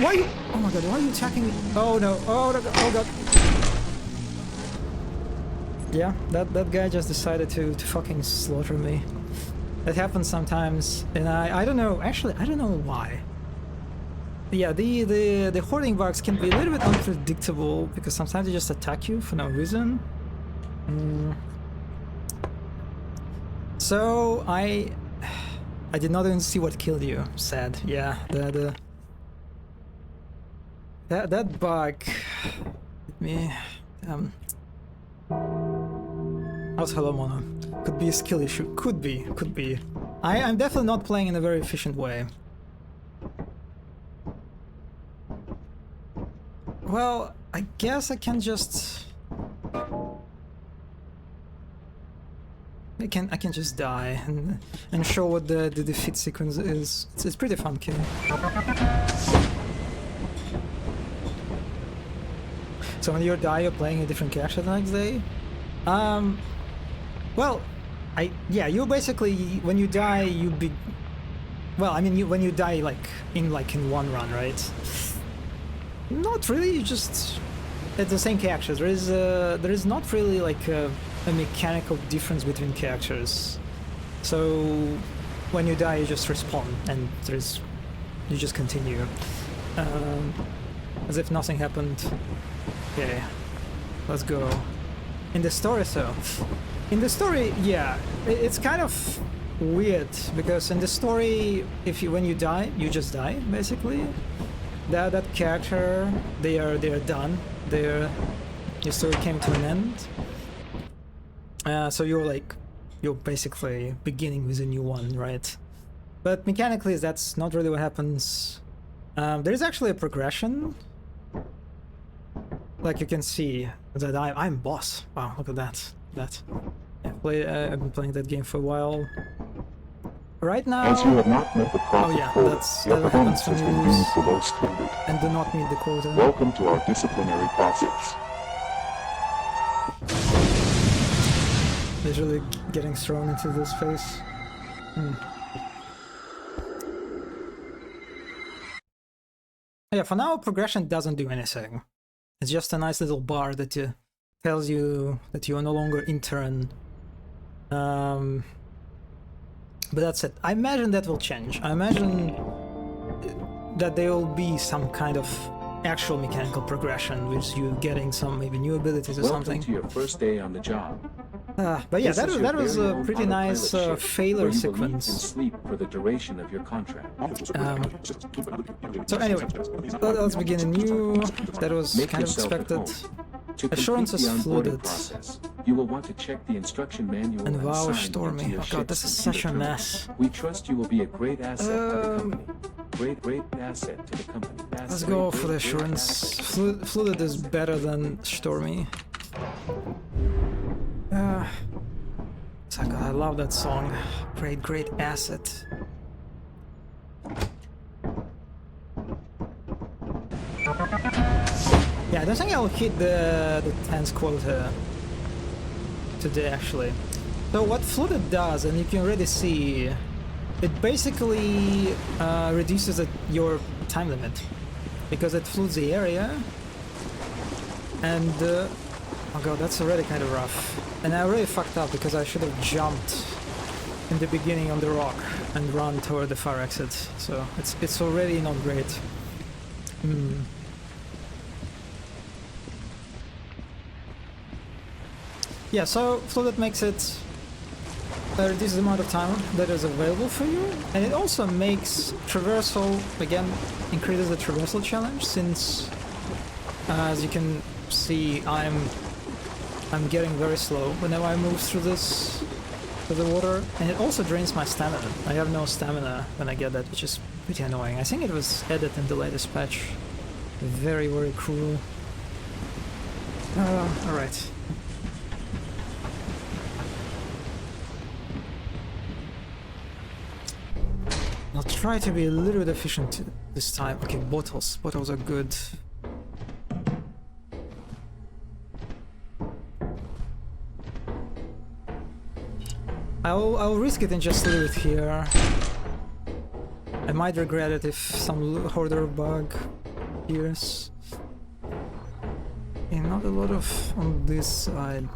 Why are you... Oh my god, why are you attacking me? Oh no, oh god. Yeah, that guy just decided to fucking slaughter me. That happens sometimes, and I don't know, actually, I don't know why. Yeah, the hoarding bugs can be a little bit unpredictable, because sometimes they just attack you for no reason. So, I did not even see what killed you. Sad. Yeah, that bug hit me. How's Hello Mono? Could be a skill issue. Could be. I'm definitely not playing in a very efficient way. Well, I guess I can just... I can just die and show what the defeat sequence is. It's pretty fun, kid. So when you die, you're playing a different character the next day. Well, you basically, when you die, when you die like in one run, right? Not really. You just, it's the same characters. There is not really like a mechanical difference between characters. So when you die, you just respawn, and you just continue, as if nothing happened. Okay, let's go. In the story, yeah, it's kind of weird because in the story, when you die, you just die basically. That character, they are done. Your story came to an end. So you're basically beginning with a new one, right? But mechanically, that's not really what happens. There's actually a progression. Like you can see that I'm boss. Wow, look at that. Yeah, I've been playing that game for a while. Right now. As you have not met the profit quota, your happens performance when has you been lose deemed below standard. and do not meet the quota. Welcome to our disciplinary process. Visually getting thrown into this face. Yeah, for now progression doesn't do anything. It's just a nice little bar that tells you that you are no longer intern. But that's it. I imagine that will change. I imagine that there will be some kind of actual mechanical progression with you getting some maybe new abilities or something. Welcome to your first day on the job. But yeah, This is that your was very a own pretty autopilot nice ship, failure where you will eat and sequence. sleep for the duration of your contract. So anyway, let's begin anew. That was Make kind of yourself at expected. home. To Assurance complete the is onboarding flooded. process, you will want to check the instruction manual And wow, sign Stormy. into your Oh god, this ship's is such a computer mess. terminal. We trust you will be a great asset to the company. Great asset to the company. Let's go for the assurance. Flooded is better than Stormy. I love that song. Great asset. Yeah, I don't think I'll hit the 10th quota today actually. So what Flooded does, and you can already see, it basically reduces your time limit because it floods the area, and oh god, that's already kind of rough. And I already fucked up because I should have jumped in the beginning on the rock and run toward the fire exit. So it's already not great. Yeah, so Flooded makes it reduces the amount of time that is available for you, and it also makes traversal, again, increases the traversal challenge, since as you can see, I'm getting very slow whenever I move through the water, and it also drains my stamina. I have no stamina when I get that, which is pretty annoying. I think it was added in the latest patch. Very cruel. Alright. I'll try to be a little bit efficient this time. Okay, bottles. Bottles are good. I'll risk it and just leave it here. I might regret it if some hoarder bug appears. Okay, not a lot of on this side.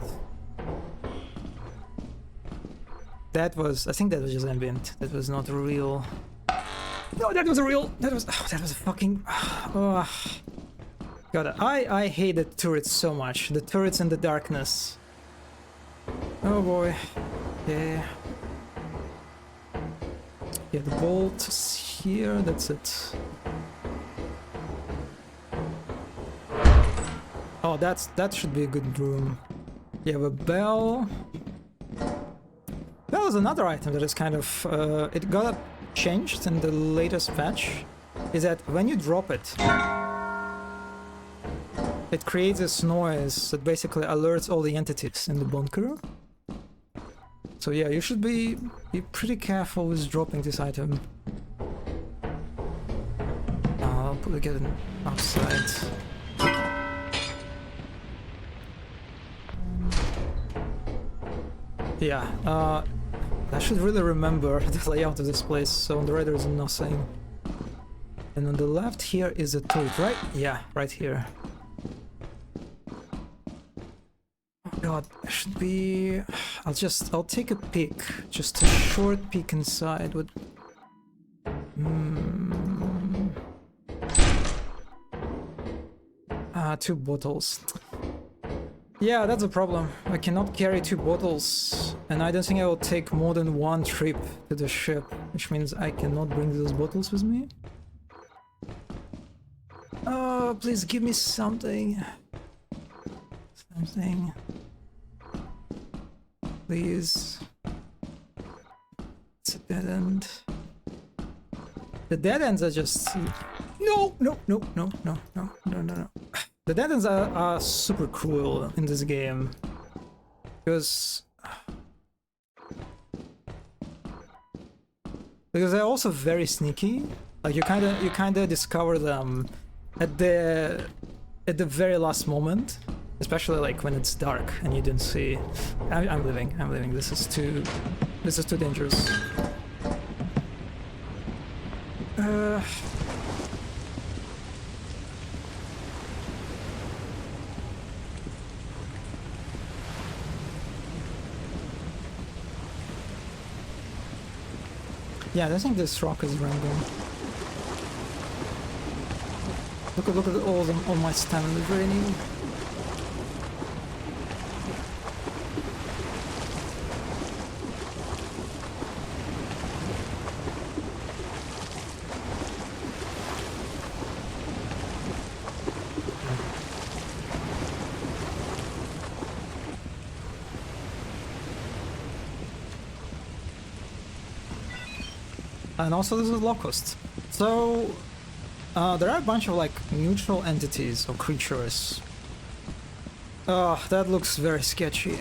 I think that was just ambient. That was not real. No, that was a real. That was a fucking. Oh. God, I hate the turrets so much. The turrets in the darkness. Oh boy. Yeah. Yeah, the bolt is here. That's it. Oh, that should be a good room. You have a bell. That was another item that is kind of it got changed in the latest patch. Is that when you drop it, it creates this noise that basically alerts all the entities in the bunker. So yeah, you should be pretty careful with dropping this item. I'll put it outside. Yeah, I should really remember the layout of this place. So on the right there is nothing. And on the left here is a turret, right? Yeah, right here. Oh god, I should be... I'll take a peek. Just a short peek inside with... Two bottles. Yeah, that's a problem. I cannot carry 2 bottles, and I don't think I will take more than 1 trip to the ship, which means I cannot bring those bottles with me. Oh, please give me something. Something. Please. It's a dead end. The dead ends are just... No. The dead ends are super cruel in this game. Because they're also very sneaky. Like you kinda discover them at the very last moment. Especially like when it's dark and you didn't see. I'm leaving. This is too dangerous. Yeah, I don't think this rock is random. Look at all my stamina draining. And also this is Locust. So there are a bunch of like neutral entities or creatures. Oh, that looks very sketchy.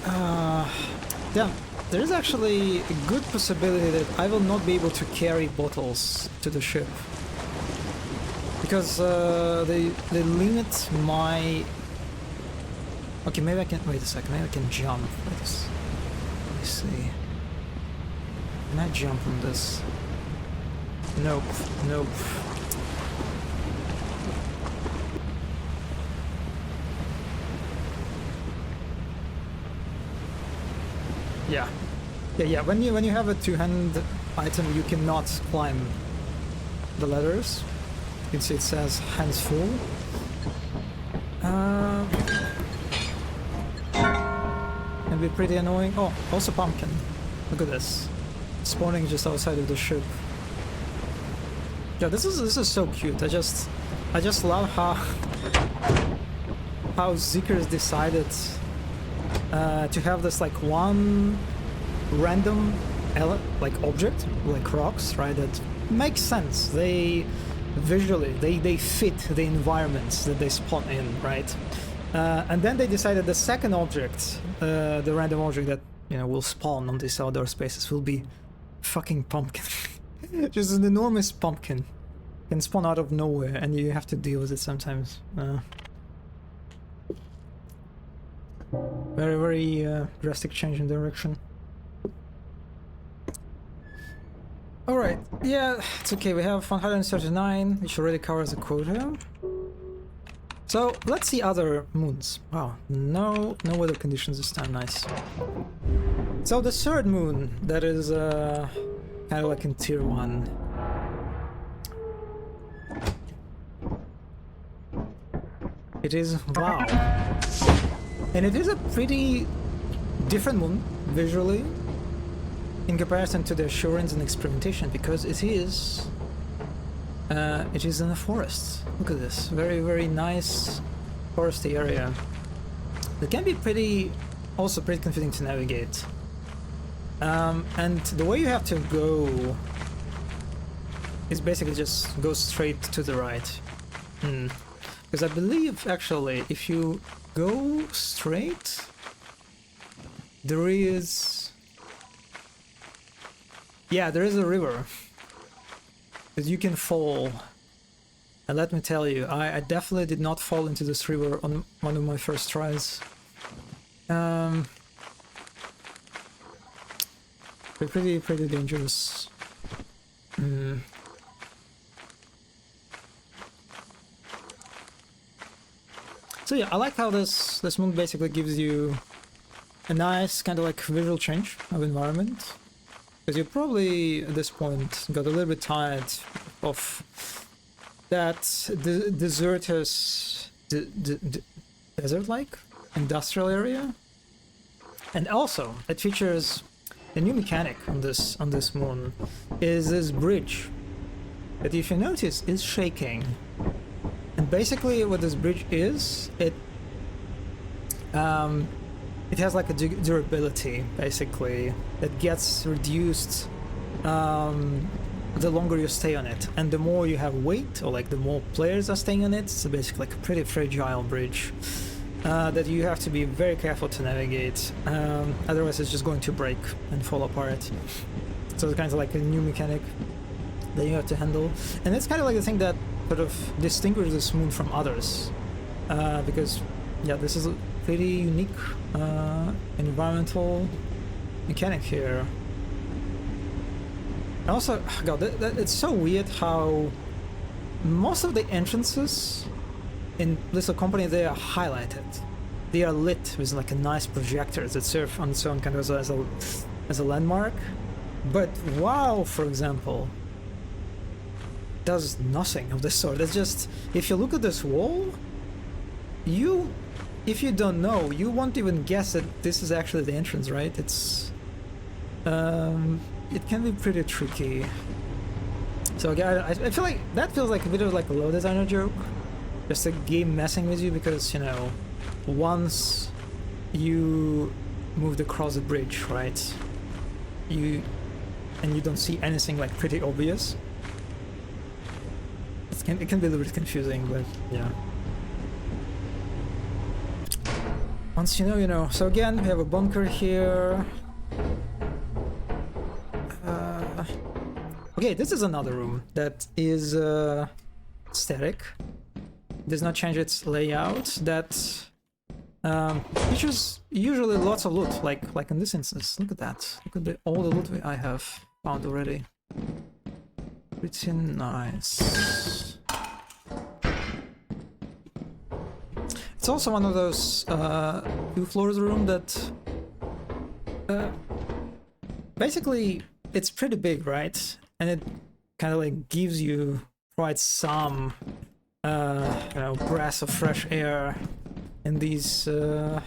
Damn, there is actually a good possibility that I will not be able to carry bottles to the ship. Because they limit my... Okay, maybe I can... Wait a second, maybe I can jump. Let me see. Can I jump on this? Nope. Yeah. When you have a 2-hand item, you cannot climb the ladders. You can see it says hands full. Can be pretty annoying. Oh, also pumpkin. Look at this. Spawning just outside of the ship. Yeah, this is so cute. I just love how Zeekerss decided to have this like one random like object, like rocks, right? That makes sense. They visually they fit the environments that they spawn in, right? And then they decided the second object, the random object that will spawn on these outdoor spaces will be fucking pumpkin. Just an enormous pumpkin can spawn out of nowhere and you have to deal with it sometimes. Very drastic change in direction. Alright, yeah, it's okay, we have 139, which already covers the quota. So, let's see other moons. Wow, no weather conditions this time, nice. So the third moon, that is kind of like in tier 1. It is, wow. And it is a pretty different moon, visually, in comparison to the assurance and experimentation, because it is in a forest. Look at this, very nice foresty area. It can be also pretty confusing to navigate. And the way you have to go is basically just go straight to the right. Because I believe, actually, if you go straight, there is... Yeah, there is a river that you can fall. And let me tell you, I definitely did not fall into this river on one of my first tries. Pretty dangerous. So yeah, I like how this moon basically gives you a nice kind of like visual change of environment, because you probably at this point got a little bit tired of that desert-like industrial area. And also, it features a new mechanic on this moon, is this bridge that, if you notice, is shaking. And basically, what this bridge is, it has like a durability, basically, that gets reduced the longer you stay on it, and the more you have weight, or like the more players are staying on it. It's basically like a pretty fragile bridge that you have to be very careful to navigate, otherwise it's just going to break and fall apart. So it's kind of like a new mechanic that you have to handle, and it's kind of like the thing that sort of distinguishes this moon from others, because yeah, this is a pretty unique environmental mechanic here. And also, God, it's so weird how most of the entrances in Blissful Company, they are highlighted. They are lit with like a nice projector that serve on its own kind of as a landmark. But WoW, for example, does nothing of the sort. It's just, if you look at this wall, if you don't know, you won't even guess that this is actually the entrance, right? It's it can be pretty tricky. So again, I feel like that feels like a bit of like a low designer joke, just a game messing with you, because, you know, once you moved across the bridge, right, you don't see anything like pretty obvious. It can be a little bit confusing, but yeah. Once you know, you know. So again, we have a bunker here. Okay, this is another room that is static. Does not change its layout. That features usually lots of loot, like in this instance. Look at that. Look at all the loot I have found already. Pretty nice. It's also one of those 2 floors room that basically it's pretty big, right? And it kind of like gives you quite some you know, breath of fresh air in these oh,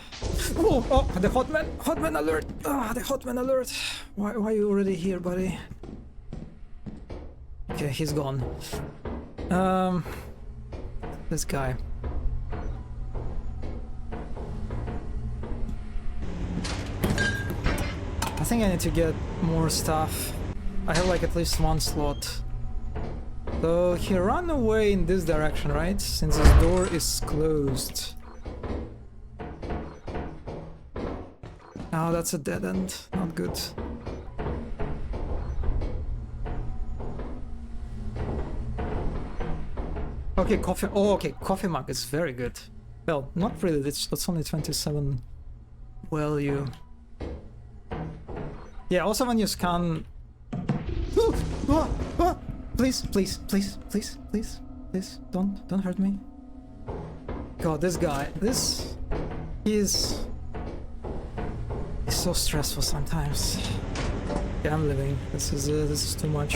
the hotman alert. The hotman alert. Why are you already here, buddy? Okay, he's gone. This guy. I think I need to get more stuff. I have like at least 1 slot. So he ran away in this direction, right? Since his door is closed. Oh, that's a dead end. Not good. Okay, coffee. Oh, okay, coffee mug is very good. Well, not really. That's only 27 value. Yeah. Also, when you scan. Please, don't hurt me. God, this guy. This is so stressful sometimes. Yeah, I'm living. This is too much.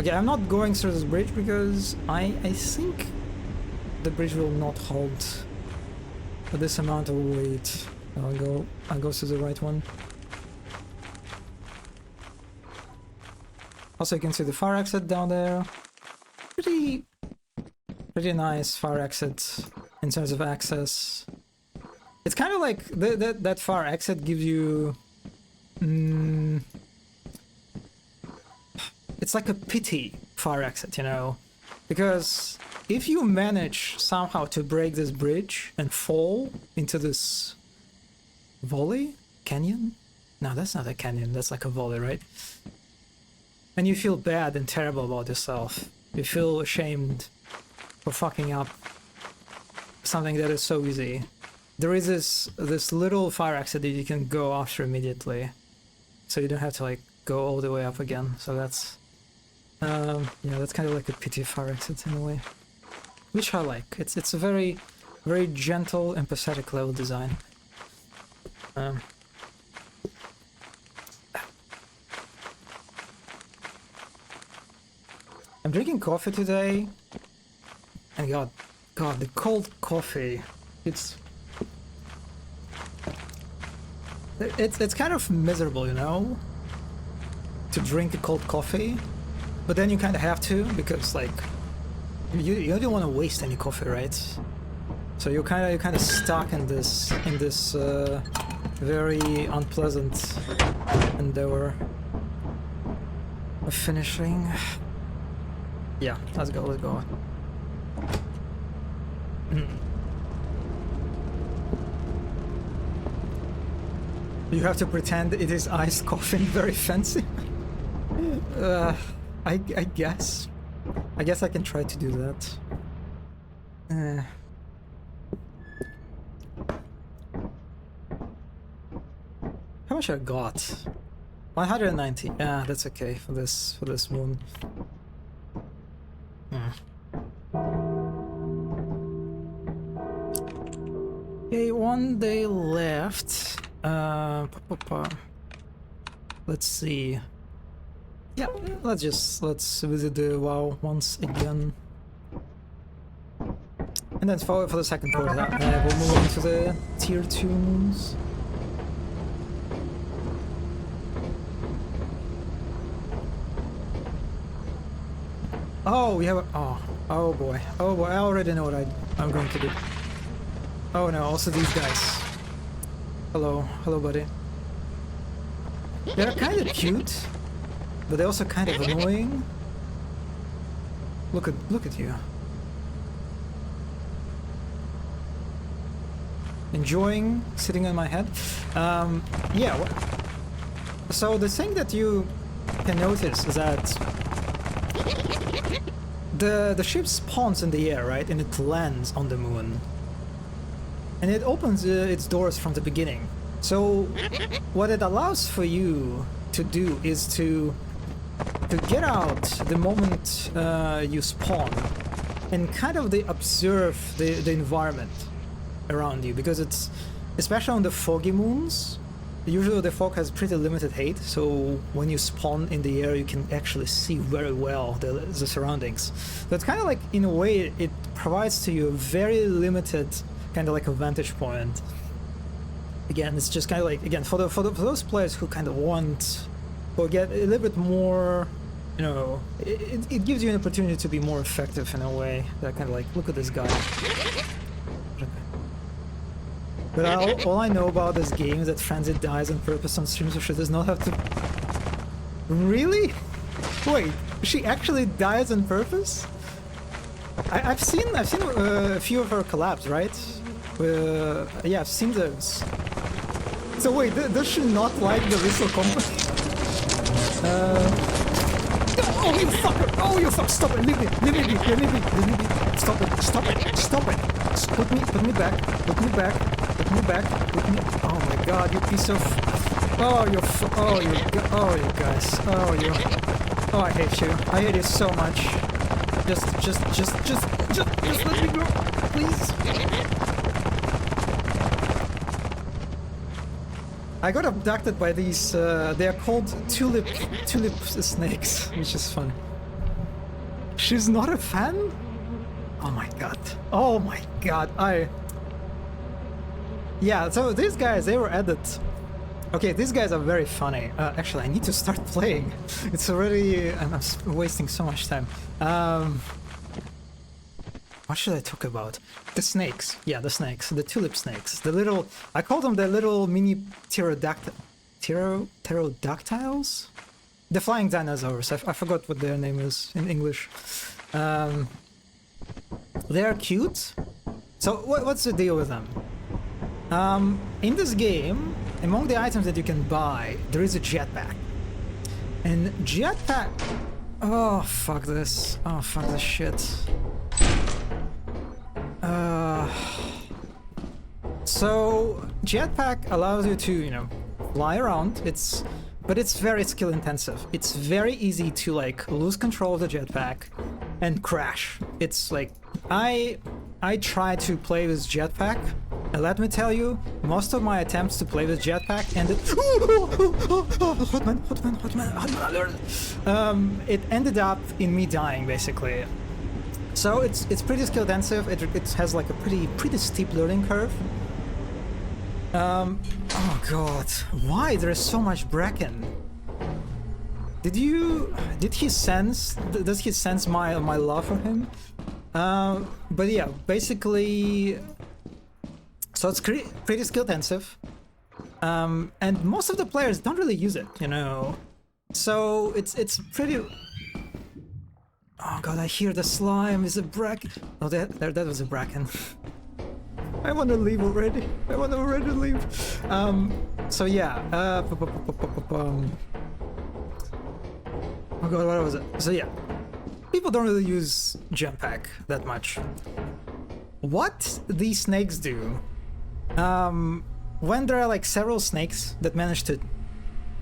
Okay, I'm not going through this bridge because I think the bridge will not hold for this amount of weight. I'll go to the right one. Also, you can see the fire exit down there. Pretty nice fire exit in terms of access. It's kind of like that fire exit gives you. It's like a pity fire exit, you know, because if you manage somehow to break this bridge and fall into this canyon? No, that's not a canyon. That's like a valley, right? And you feel bad and terrible about yourself. You feel ashamed for fucking up something that is so easy. There is this little fire exit that you can go after immediately, so you don't have to like go all the way up again. So that's yeah, that's kind of like a pity fire exit in a way, which I like. It's a very very gentle, empathetic level design. I'm drinking coffee today, and God, the cold coffee, it's kind of miserable, you know, to drink a cold coffee, but then you kind of have to, because like you don't want to waste any coffee, right? So you're kind of stuck in this very unpleasant endeavor of finishing. Yeah, let's go. You have to pretend it is iced coffee, very fancy. I guess. I guess I can try to do that. How much I got? 190. Yeah, that's okay for this moon. Okay, 1 day left. Let's see. Yeah, let's visit the WoW once again. And then for the second part, we'll move on to the tier 2 moons. Oh, we have a... Oh boy, I already know what I'm going to do. Oh no, also these guys. Hello, buddy. They're kind of cute, but they're also kind of annoying. Look at you. Enjoying sitting on my head. Yeah. So the thing that you can notice is that the ship spawns in the air, right, and it lands on the moon, and it opens its doors from the beginning. So what it allows for you to do is to get out the moment you spawn and kind of observe the environment around you, because it's, especially on the foggy moons, usually the fog has pretty limited height, so when you spawn in the air you can actually see very well the surroundings. So it's kind of like, in a way, it provides to you a very limited kind of like a vantage point. Again, it's just kind of like, again, for those players who kind of want or get a little bit more, you know, it gives you an opportunity to be more effective in a way. That kind of like, look at this guy. But all I know about this game is that Frenzy dies on purpose on stream, so she does not have to... Really? Wait, she actually dies on purpose? I've seen a few of her collabs, right? Yeah, I've seen those. So wait, does she not like the Whistle Company? Oh, you fucker! Oh, you fuck! Stop it! Leave me! Stop it! Put me back! Oh my God! You piece of! Oh, you guys! Oh, I hate you! I hate you so much! Just let me go, please! I got abducted by these, they are called tulip snakes, which is fun. She's not a fan? Oh my god, Yeah, so these guys, they were added. Okay, these guys are very funny. Actually, I need to start playing. It's already... I'm wasting so much time. What should I talk about? The snakes. Yeah, the snakes. The tulip snakes. The little... I call them the little mini pterodactyls? The flying dinosaurs. I forgot what their name is in English. They're cute. So what's the deal with them? In this game, among the items that you can buy, there is a jetpack. And jetpack... Oh, fuck this. Oh, fuck this shit. So jetpack allows you to, you know, fly around. But it's very skill intensive. It's very easy to like lose control of the jetpack and crash. It's like I I try to play with Jetpack, and let me tell you, most of my attempts to play with Jetpack ended. It ended up in me dying basically. So it's pretty skill intensive. It has like a pretty steep learning curve. Oh god, why there is so much Bracken? Did he sense? Does he sense my love for him? But yeah, basically, so it's pretty skill intensive, and most of the players don't really use it, you know. So it's pretty. Oh god, I hear the slime. Is a Bracken? Oh, that was a Bracken. I want to leave already. I want to already leave. So yeah. Oh god, what was it? So yeah, people don't really use Jetpack that much. What these snakes do, when there are like several snakes that manage to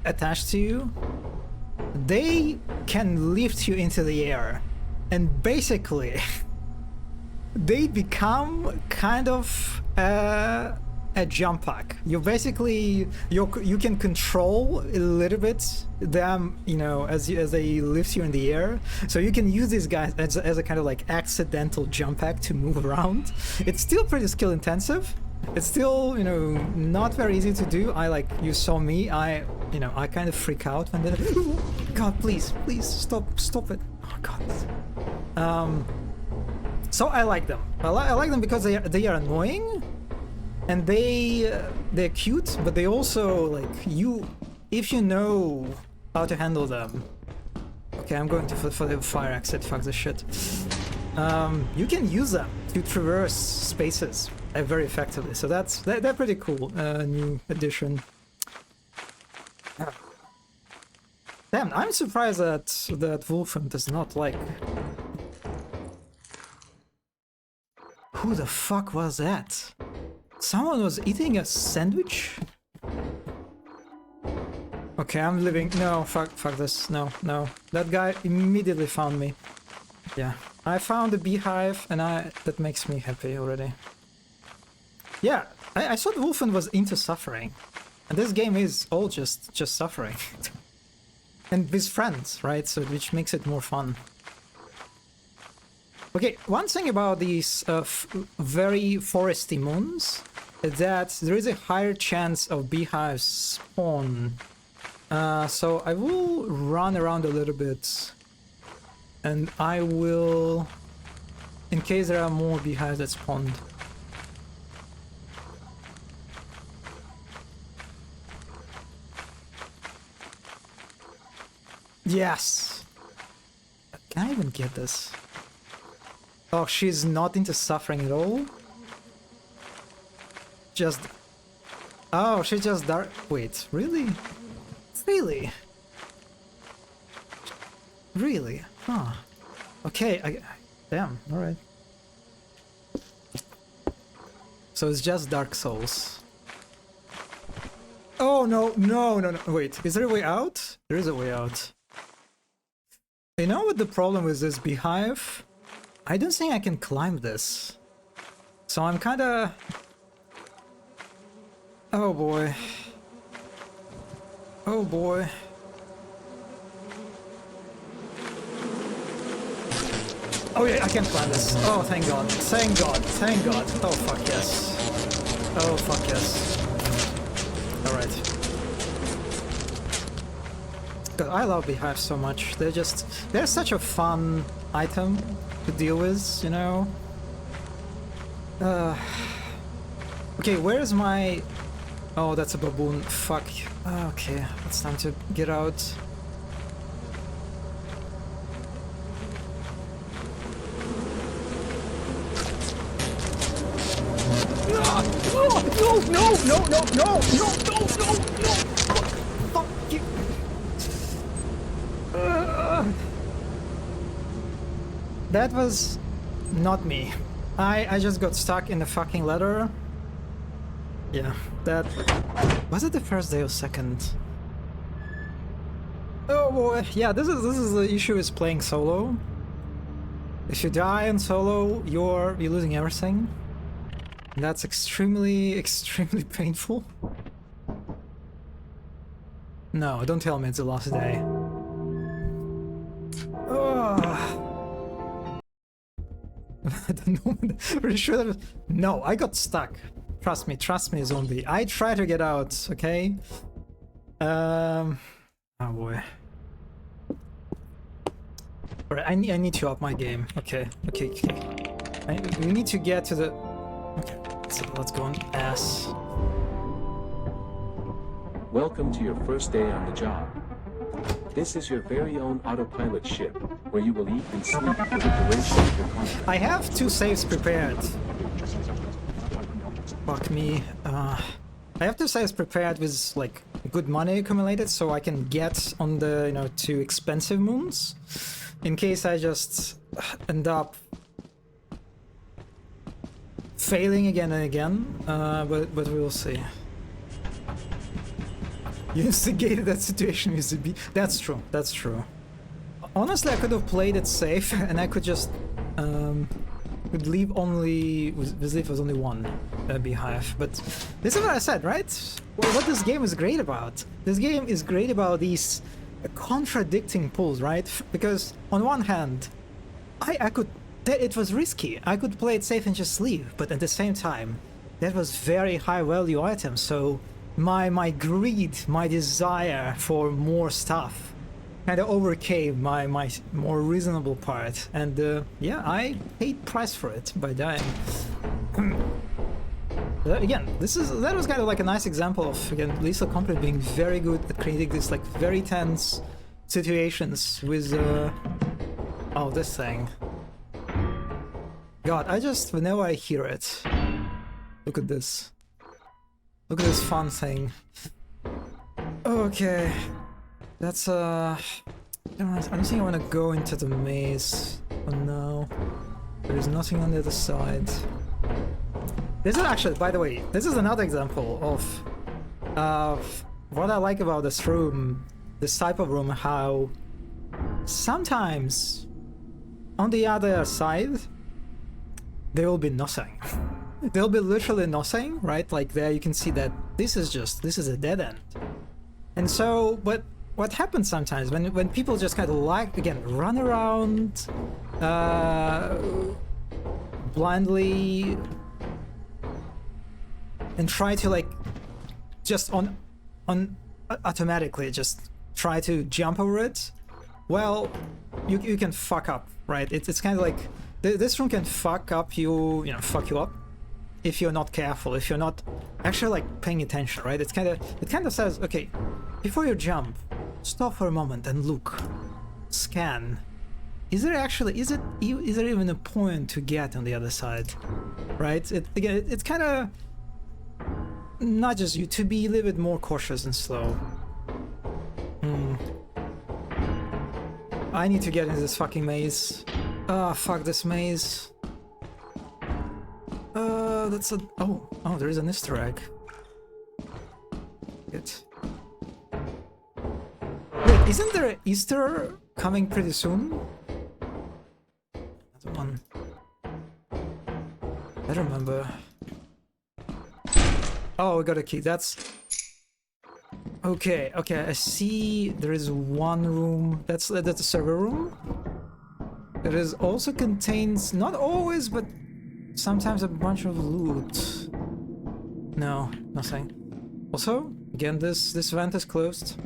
attach to you, they can lift you into the air, and basically they become kind of a jump pack. You basically you can control a little bit them, you know, as they lift you in the air. So you can use these guys as a kind of like accidental jump pack to move around. It's still pretty skill intensive. It's still, you know, not very easy to do. You saw me. I kind of freak out when they. God, please stop it. Oh god. So I like them. I like them because they are annoying. And they're cute, but they also, like, if you know how to handle them. Okay, I'm going for the fire exit, fuck this shit. You can use them to traverse spaces very effectively, so they're pretty cool, new addition. Damn, I'm surprised that Wolfen does not like... Who the fuck was that? Someone was eating a sandwich? Okay, I'm leaving. No, fuck this. No. That guy immediately found me. Yeah, I found the beehive, and that makes me happy already. Yeah, I thought Wolfen was into suffering, and this game is all just suffering, and with friends, right? So which makes it more fun. Okay, one thing about these very foresty moons is that there is a higher chance of beehives spawn. So I will run around a little bit, and I will, in case there are more beehives that spawned. Yes! Can I even get this? Oh, she's not into suffering at all? Oh, she just wait, really? Really? Really? Huh. Okay, damn, alright. So it's just Dark Souls. Oh, no, wait, is there a way out? There is a way out. You know what the problem with this beehive? I don't think I can climb this. So I'm kinda... Oh boy. Oh boy. Oh yeah, I can climb this. Oh, thank god. Thank god. Thank god. Oh fuck yes. Oh fuck yes. Alright. God, I love beehives so much. They're such a fun item to deal with, you know? Okay, where's my... Oh, that's a baboon. Fuck. Okay, it's time to get out. No! Fuck you! That was not me. I just got stuck in the fucking ladder. Yeah, that... Was it the first day or second? Oh boy, yeah, this is the issue with playing solo. If you die in solo, you're losing everything. And that's extremely, extremely painful. No, don't tell me it's the last day. I don't know. Pretty sure that. No, I got stuck. Trust me, zombie. I try to get out. Okay. Oh boy. Alright, I need to up my game. Okay. We need to get to the. Okay, so let's go on S. Welcome to your first day on the job. This is your very own autopilot ship, where you will eat and sleep for the duration of your contract. I have 2 saves prepared. Fuck me. I have 2 saves prepared with like good money accumulated, so I can get on the 2 expensive moons, in case I just end up failing again and again. But we will see. You instigated that situation with the B. That's true. Honestly, I could have played it safe, and I could just could leave only with leave was only 1 beehive. But this is what I said, right? Well, what this game is great about. This game is great about these contradicting pulls, right? Because on one hand, I could. It was risky. I could play it safe and just leave, but at the same time, that was very high value item. So my greed, my desire for more stuff kind of overcame my more reasonable part, and yeah, I paid price for it by dying. Again, that was kind of like a nice example of, again, Lethal Company being very good at creating these like very tense situations with oh, this thing. God, whenever I hear it, look at this. Look at this fun thing. Okay, that's I don't think I want to go into the maze for now. There is nothing on the other side. This is actually, by the way, this is another example of what I like about this room, this type of room, how sometimes on the other side there will be nothing. There'll be literally nothing, right? Like there you can see that this is a dead end. And so, but what happens sometimes when people just kind of like, again, run around blindly and try to like just on automatically just try to jump over it, well, you can fuck up, right? It's kind of like this room can fuck up you up if you're not careful, if you're not actually like paying attention, right? It kind of says, okay, before you jump, stop for a moment and look, scan. Is there even a point to get on the other side, right? It's kind of nudges you to be a little bit more cautious and slow. I need to get into this fucking maze. Ah, fuck this maze. That's a... Oh, there is an Easter egg. Good. Wait, isn't there Easter coming pretty soon? Another one. I don't remember. Oh, we got a key. That's... Okay, I see there is one room. That's a server room. It is also contains, not always, but sometimes a bunch of loot. No, nothing. Also, again, this vent is closed.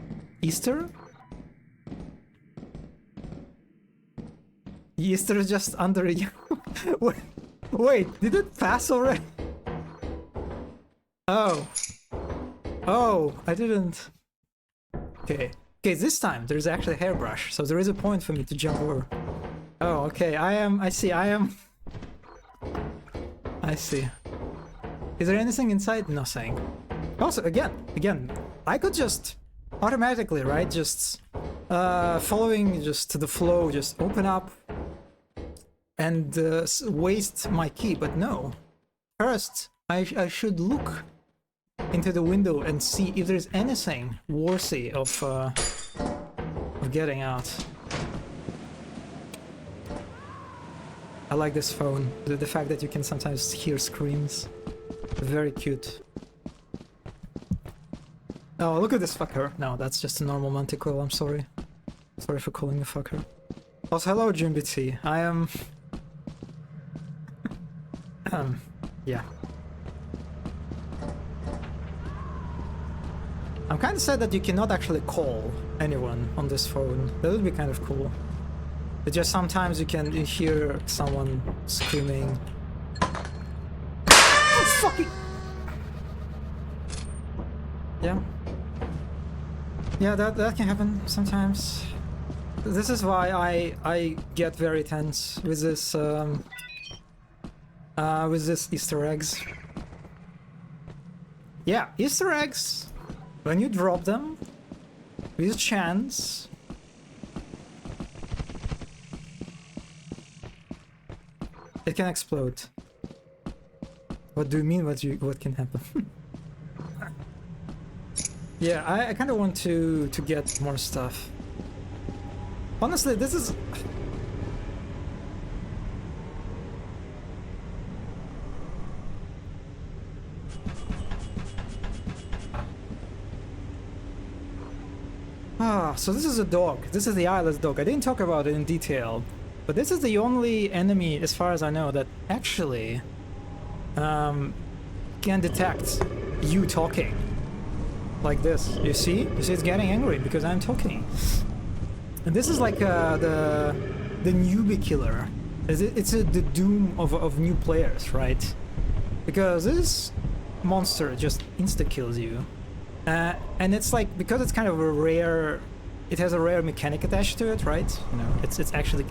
Easter? Easter is just under you. Wait, did it pass already? Oh, I didn't. Okay, this time there's actually a hairbrush, so there is a point for me to jump over. Oh, okay, I see. Is there anything inside? Nothing. Also, again, I could just automatically, right, just following just the flow, just open up and waste my key, but no. First, I should look into the window and see if there's anything worthy of getting out. I like this phone. The fact that you can sometimes hear screams. Very cute. Oh, look at this fucker. No, that's just a normal manticore, I'm sorry. Sorry for calling a fucker. Also, hello, JimBT. I am... yeah. I'm kind of sad that you cannot actually call anyone on this phone. That would be kind of cool. But just sometimes you can hear someone screaming. Oh, fucking... Yeah. Yeah, that can happen sometimes. This is why I get very tense with this Easter eggs. Yeah, Easter eggs. When you drop them, with a chance, it can explode. What do you mean? What can happen? Yeah, I kind of want to get more stuff. Honestly, this is... so this is a dog. This is the eyeless dog. I didn't talk about it in detail, but this is the only enemy, as far as I know, that actually can detect you talking. Like this. You see? You see it's getting angry because I'm talking. And this is like the newbie killer. It's the doom of new players, right? Because this monster just insta-kills you. And it's like, because it's kind of a rare... It has a rare mechanic attached to it, right? You know, it's actually...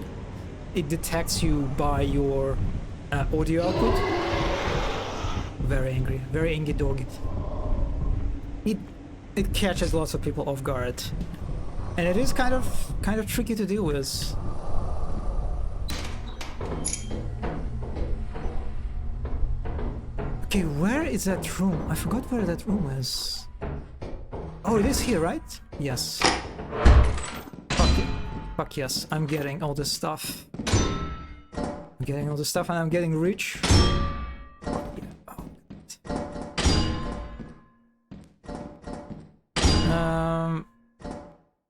It detects you by your audio output. Very angry dog. It catches lots of people off guard. And it is kind of tricky to deal with. Okay, where is that room? I forgot where that room is. Oh, it is here, right? Yes. Fuck yes, I'm getting all this stuff. I'm getting all this stuff and I'm getting rich.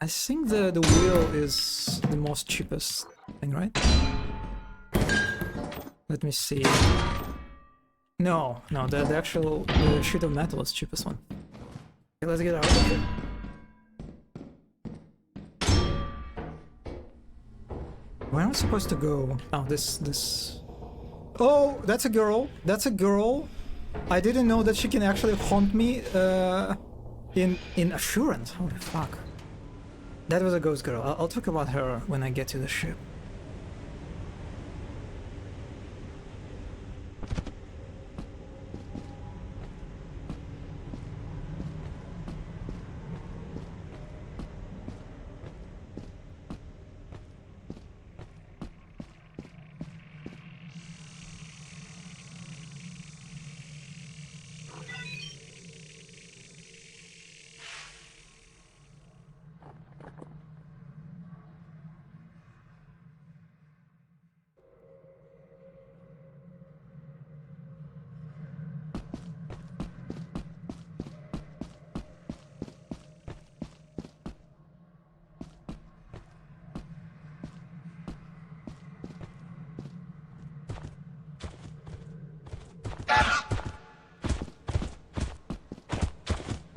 I think the wheel is the most cheapest thing, right? Let me see. No, the actual sheet of metal is the cheapest one. Okay, let's get out of here. Where am I supposed to go? Oh, this... Oh, that's a girl! That's a girl! I didn't know that she can actually haunt me in Assurance. Holy fuck. That was a ghost girl. I'll talk about her when I get to the ship.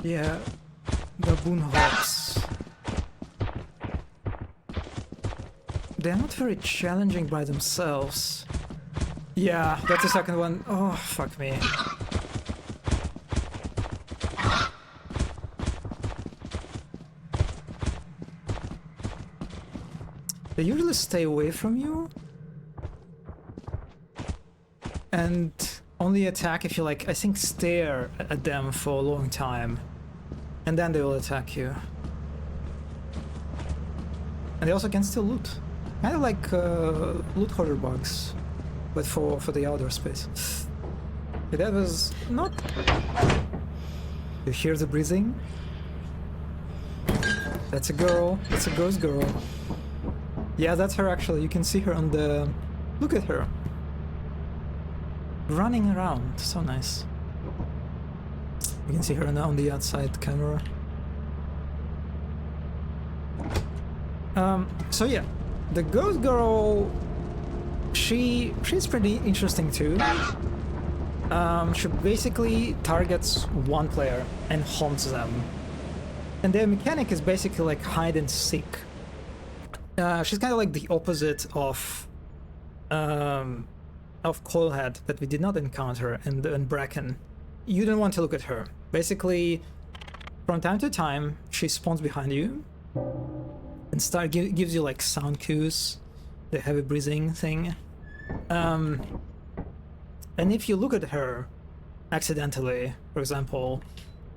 Yeah, baboon hawks. They're not very challenging by themselves. Yeah, that's the second one. Oh, fuck me. They usually stay away from you. And only attack if you, like, I think, stare at them for a long time. And then they will attack you. And they also can still loot. Kind of like loot hoarder bugs, but for the outer space. But that was not... You hear the breathing? That's a girl. That's a ghost girl. Yeah, that's her actually. You can see her on the... Look at her. running around. So nice. You can see her now on the outside camera. So yeah, the Ghost Girl, she's pretty interesting too. She basically targets one player and haunts them. And their mechanic is basically like hide and seek. She's kind of like the opposite of Coilhead that we did not encounter and Bracken. You don't want to look at her. Basically, from time to time, she spawns behind you and gives you like sound cues, the heavy breathing thing. And if you look at her accidentally, for example,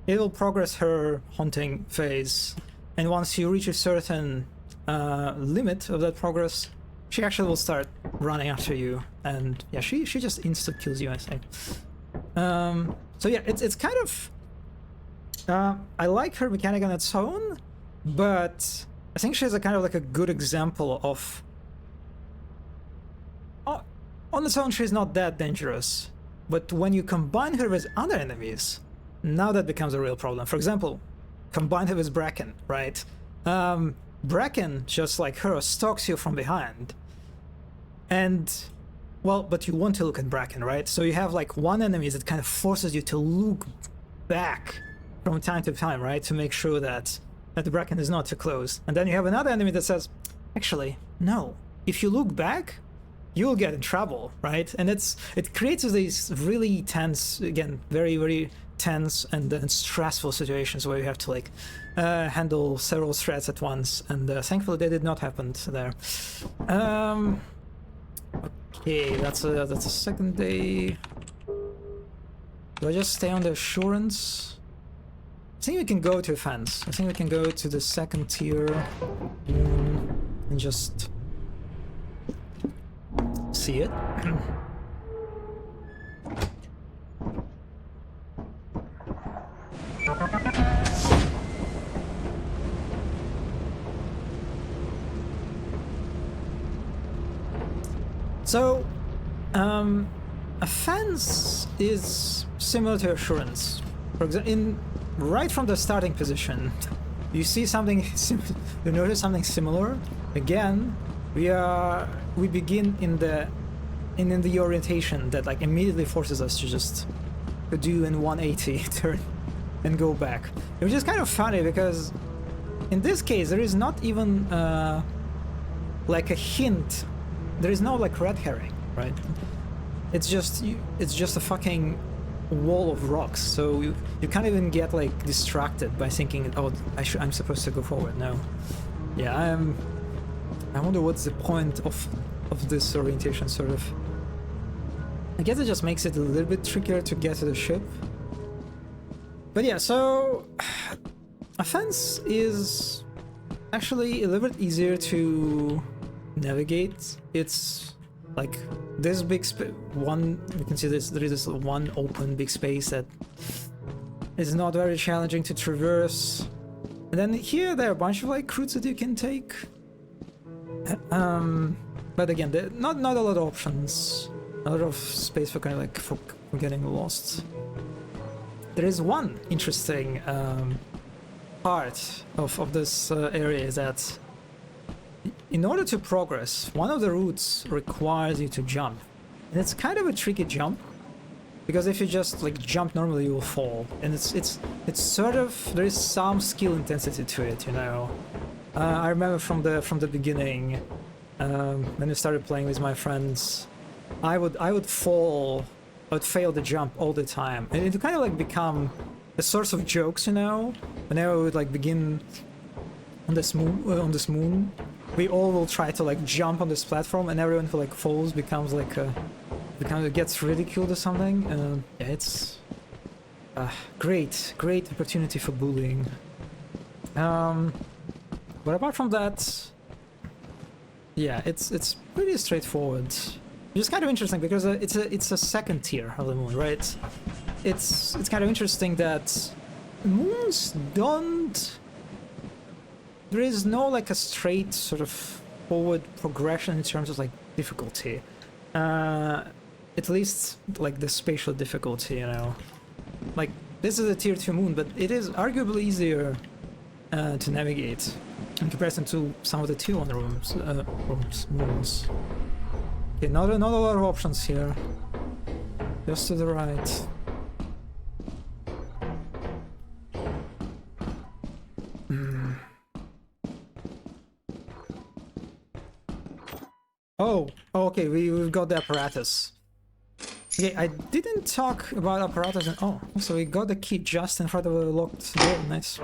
it will progress her hunting phase, and once you reach a certain limit of that progress, she actually will start running after you, and yeah, she just insta kills you, I think. So yeah, it's kind of I like her mechanic on its own, but I think she's a kind of like a good example of on its own she's not that dangerous, but when you combine her with other enemies, now that becomes a real problem. For example, combine her with Bracken, right? Bracken, just like her, stalks you from behind. And, well, but you want to look at Bracken, right? So you have like one enemy that kind of forces you to look back from time to time, right? To make sure that the Bracken is not too close. And then you have another enemy that says, actually, no. If you look back, you'll get in trouble, right? And it creates these really tense, again, very, very tense and stressful situations where you have to like handle several threats at once, and thankfully they did not happen there. Okay, that's a second day. Do I just stay on the assurance? I think we can go to fence. I think we can go to the second tier and just see it. So, a fence is similar to assurance. For example, right from the starting position, you see something. You notice something similar. Again, we begin in the orientation that like immediately forces us to just do an 180 turn and go back. Which is kind of funny because in this case there is not even like a hint. There is no like red herring, right? It's just a fucking wall of rocks. So you can't even get like distracted by thinking, oh, I'm supposed to go forward. No. Yeah, I wonder what's the point of this orientation, sort of. I guess it just makes it a little bit trickier to get to the ship. But yeah, so a fence is actually a little bit easier to navigate. It's like this big one. You can see there is this one open big space that is not very challenging to traverse. And then here there are a bunch of like routes that you can take. But again, not a lot of options. A lot of space for kind of like for getting lost. There is one interesting part of this area is that in order to progress, one of the routes requires you to jump. And it's kind of a tricky jump, because if you just like jump normally, you will fall. And it's sort of, there is some skill intensity to it, you know. I remember from the beginning, when I started playing with my friends, I would fall, I would fail the jump all the time, and it would kind of like become a source of jokes, you know. Whenever we would like begin on this moon, we all will try to like jump on this platform, and everyone who like falls becomes like gets ridiculed or something. Yeah, it's great opportunity for bullying. But apart from that, yeah, it's pretty straightforward. Which is kind of interesting because it's a second tier of the moon, right? It's kind of interesting that moons don't. There is no like a straight sort of forward progression in terms of like difficulty. at least like the spatial difficulty, you know. Like this is a tier 2 moon, but it is arguably easier to navigate in comparison to some of the tier 1 moons. Okay, not a lot of options here. Just to the right. Oh, okay, we've got the apparatus. Okay, I didn't talk about apparatus and oh, so we got the key just in front of a locked door, nice.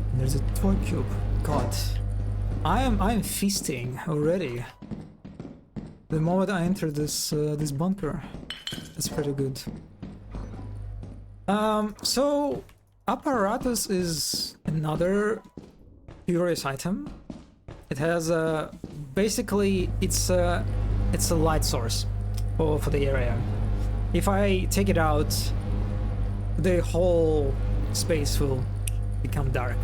And there's a toy cube. God. I am feasting already. The moment I enter this this bunker. That's pretty good. So apparatus is another curious item. It has basically it's a light source for the area. If I take it out, the whole space will become dark.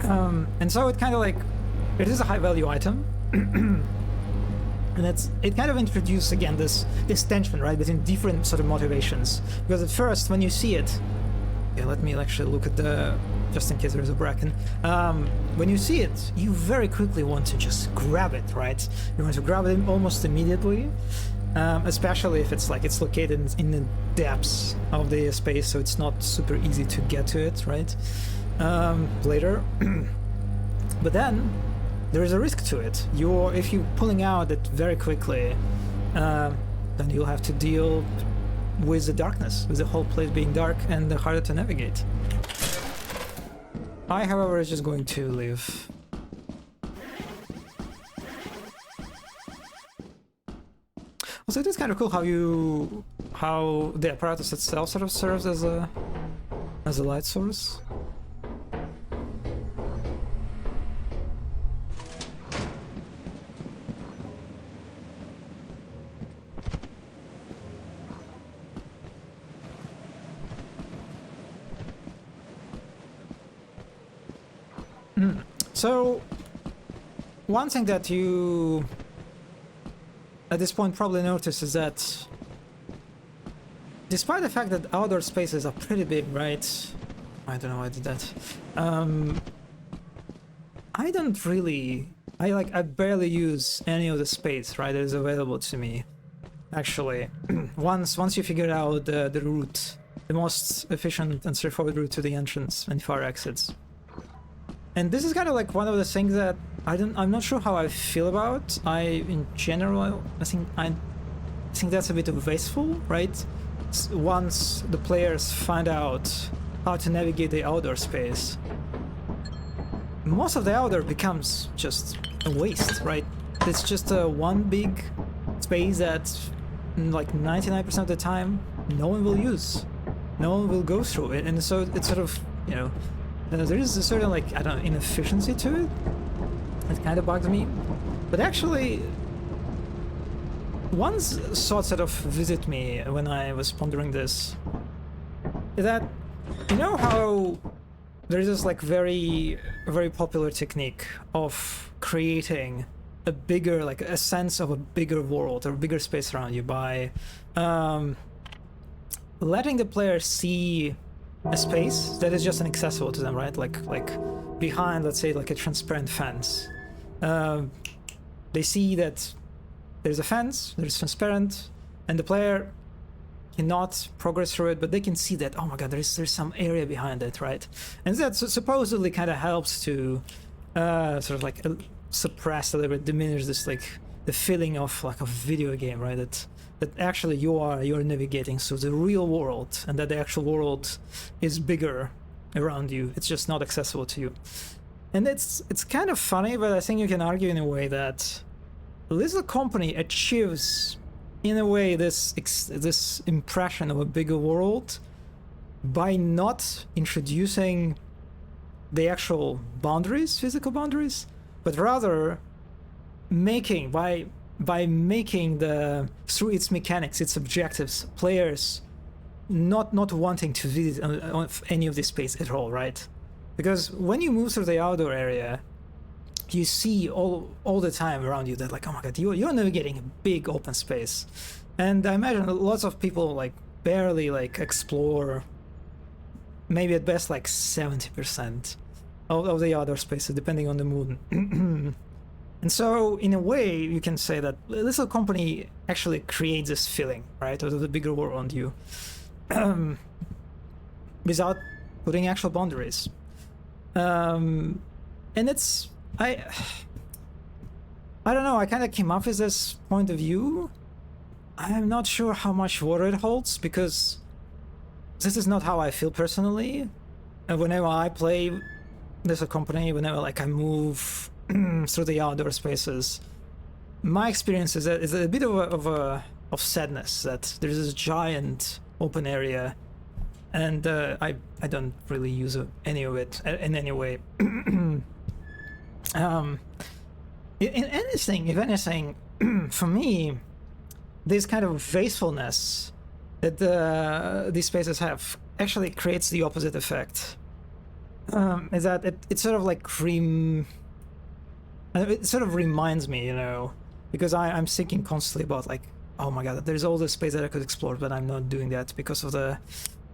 And so it kind of like it is a high value item. And it kind of introduces again this tension, right, between different sort of motivations. Because at first, when you see it, yeah, let me actually look at the, just in case there's a bracken. When you see it, you very quickly want to just grab it, right? You want to grab it almost immediately, especially if it's like it's located in the depths of the space, so it's not super easy to get to it, right? Later, but then there is a risk to it. If you're pulling out it very quickly, then you'll have to deal with the darkness, with the whole place being dark and harder to navigate. I, however, is just going to leave. Also, it is kind of cool how the apparatus itself sort of serves as a light source. So, one thing that you at this point probably notice is that despite the fact that outdoor spaces are pretty big, right? I don't know why I did that. I barely use any of the space, right, that is available to me. Actually, once you figure out the route, the most efficient and straightforward route to the entrance and far exits. And this is kind of like one of the things that I'm not sure how I feel about. In general, I think that's a bit wasteful, right? Once the players find out how to navigate the outdoor space, most of the outdoor becomes just a waste, right? It's just one big space that, like 99% of the time, no one will use. No one will go through it, and so it's sort of, you know, there is a certain, like, I don't know, inefficiency to it. It kind of bugs me. But actually, one thought sort of visited me when I was pondering this. Is that, you know how there's this, like, very, very popular technique of creating a bigger, like, a sense of a bigger world or a bigger space around you by letting the player see a space that is just inaccessible to them, right? Like behind, let's say, like a transparent fence. They see that there's a fence, there's transparent, and the player cannot progress through it, but they can see that, oh my god, there's some area behind it, right? And that supposedly kind of helps to sort of like suppress a little bit, diminish this, like, the feeling of like a video game, right? That actually you're navigating through the real world, and that the actual world is bigger around you. It's just not accessible to you. And it's kind of funny, but I think you can argue in a way that Lizard Company achieves, in a way, this impression of a bigger world by not introducing the actual boundaries, physical boundaries, but rather making by making through its mechanics, its objectives, players not wanting to visit any of this space at all, right? Because when you move through the outdoor area, you see all the time around you that like, oh my god, you're navigating a big open space, and I imagine lots of people like barely like explore, maybe at best like 70% of the other spaces, depending on the mood. And so in a way you can say that Little Company actually creates this feeling, right, of the bigger world around you, without putting actual boundaries. And it's I don't know, I kind of came up with this point of view. I'm not sure how much water it holds, because this is not how I feel personally. And whenever I play Little Company, whenever like I move through the outdoor spaces, my experience is that it's a bit of sadness that there's this giant open area, and I don't really use any of it in any way. If anything, for me, this kind of wastefulness that these spaces have actually creates the opposite effect. Is that it sort of like it sort of reminds me, you know, because I'm thinking constantly about like, oh my god, there's all this space that I could explore, but I'm not doing that because of the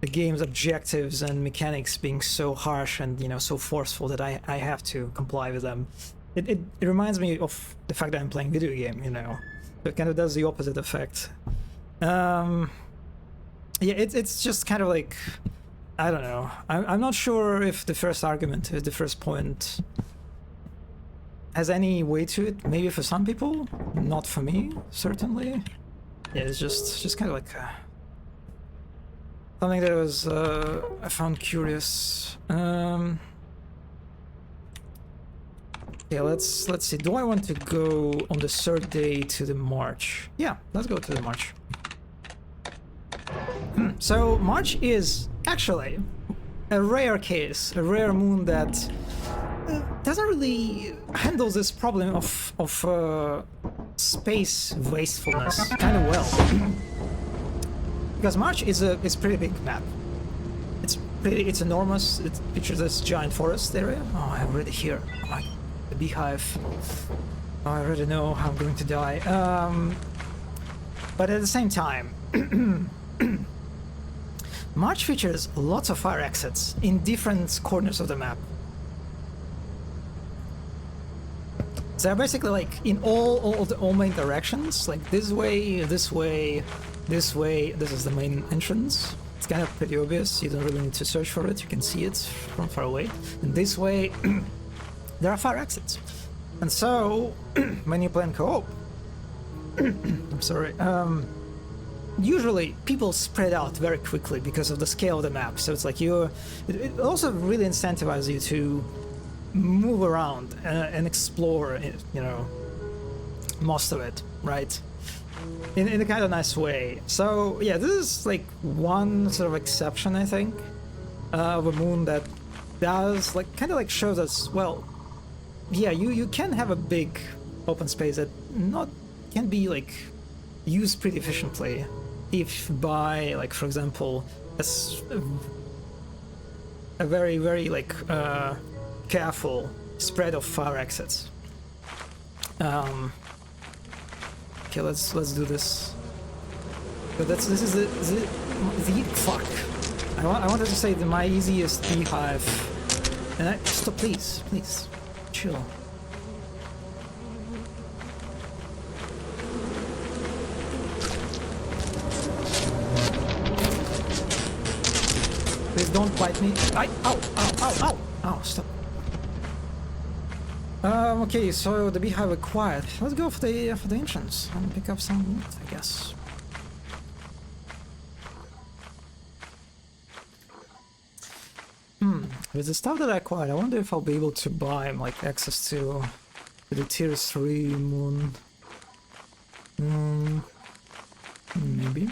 game's objectives and mechanics being so harsh and, you know, so forceful that I have to comply with them. It reminds me of the fact that I'm playing video game, you know. So it kind of does the opposite effect. Yeah, it's just kind of like, I don't know. I'm not sure if the first argument, the first point, has any weight to it. Maybe for some people, not for me, certainly. Yeah, it's just kind of like something that was I found curious. Yeah, let's see. Do I want to go on the third day to the March? Yeah, let's go to the March. So March is actually a rare case, a rare moon that doesn't really handle this problem of space wastefulness kind of well. Because March is pretty big map. It's enormous. It features this giant forest area. Oh, I already hear the beehive. Oh, I already know how I'm going to die. But at the same time, March features lots of fire exits in different corners of the map. So basically, like in all main directions, like this way, this way, this way. This is the main entrance. It's kind of pretty obvious. You don't really need to search for it. You can see it from far away. And this way, there are fire exits. And so, when you play in co-op, I'm sorry. Usually, people spread out very quickly because of the scale of the map. So it's like it also really incentivizes you to move around and explore, you know, most of it, right? In a kind of nice way. So yeah, this is like one sort of exception, I think, of a moon that does like kind of like shows us, well, yeah, you can have a big open space that can be like used pretty efficiently if by, like, for example, a very, very like careful spread of fire exits. Okay, let's do this. But this is the fuck. I wanted to say my easiest beehive. And stop, please, chill. Please don't bite me. Ow, stop. Okay, so the beehive acquired. Let's go for the entrance and pick up some loot, I guess. With the stuff that I acquired, I wonder if I'll be able to buy like access to the tier 3 moon. Maybe.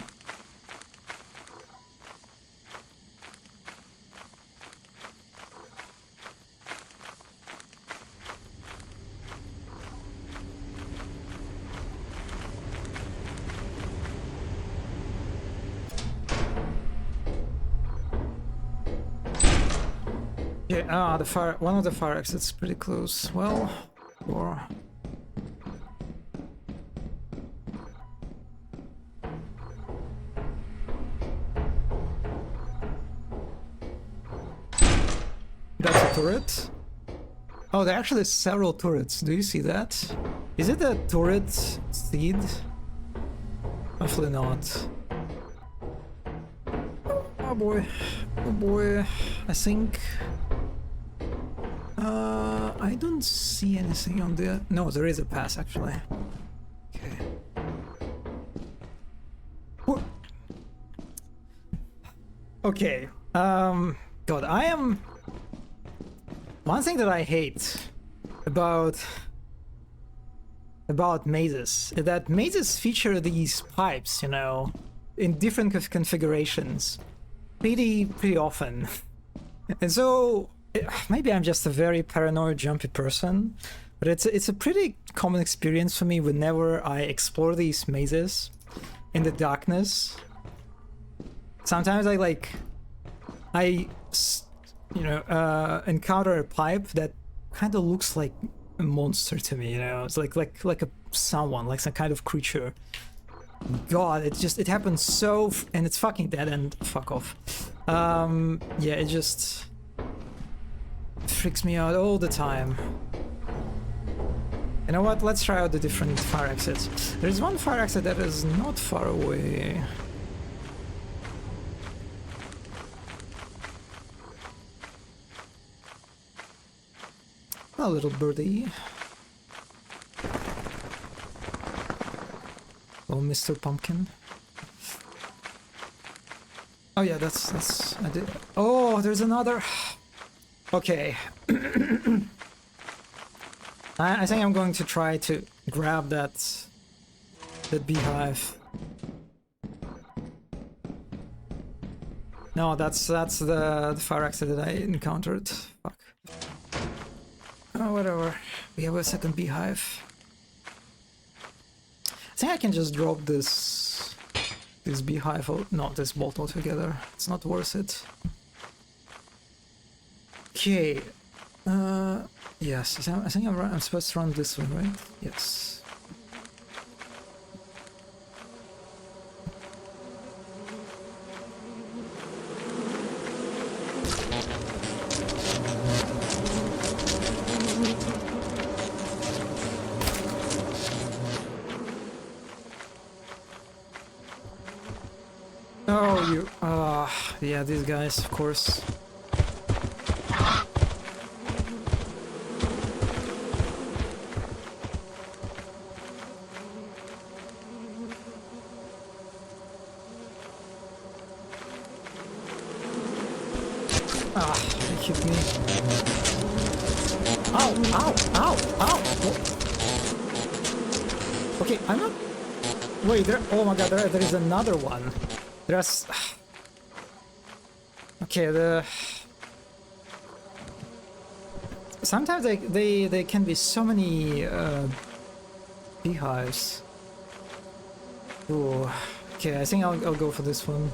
Yeah, one of the fire exits pretty close. Well, Or that's a turret. Oh, there are actually several turrets. Do you see that? Is it a turret seed? Hopefully not. Oh boy. Oh boy. I think... I don't see anything on the... No, there is a pass actually. Okay. Whoa. Okay. God, I am... One thing that I hate about mazes is that mazes feature these pipes, you know, in different configurations pretty often. And so maybe I'm just a very paranoid jumpy person, but it's a pretty common experience for me whenever I explore these mazes in the darkness. Sometimes I encounter a pipe that kind of looks like a monster to me, you know. It's like someone, like some kind of creature. God, it happens so, and it's fucking dead end. Fuck off. Yeah, it just freaks me out all the time. You know what? Let's try out the different fire exits. There's one fire exit that is not far away. A little birdie. Oh, Mr. Pumpkin. Oh yeah, that's I did. Oh, there's another. Okay. I think I'm going to try to grab that beehive. No, that's the fire exit that I encountered. Fuck. Oh, whatever. We have a second beehive. I think I can just drop this beehive, not this bolt altogether. It's not worth it. Okay. Yes. I think I'm supposed to run this one, right? Yes. Oh, you... yeah, these guys, of course. They hit me. Ow, ow, ow, ow! Oh. Okay, I'm not... Wait, there... Oh my god, there is another one. There's... Okay, sometimes they can be so many beehives. Ooh. Okay, I think I'll go for this one.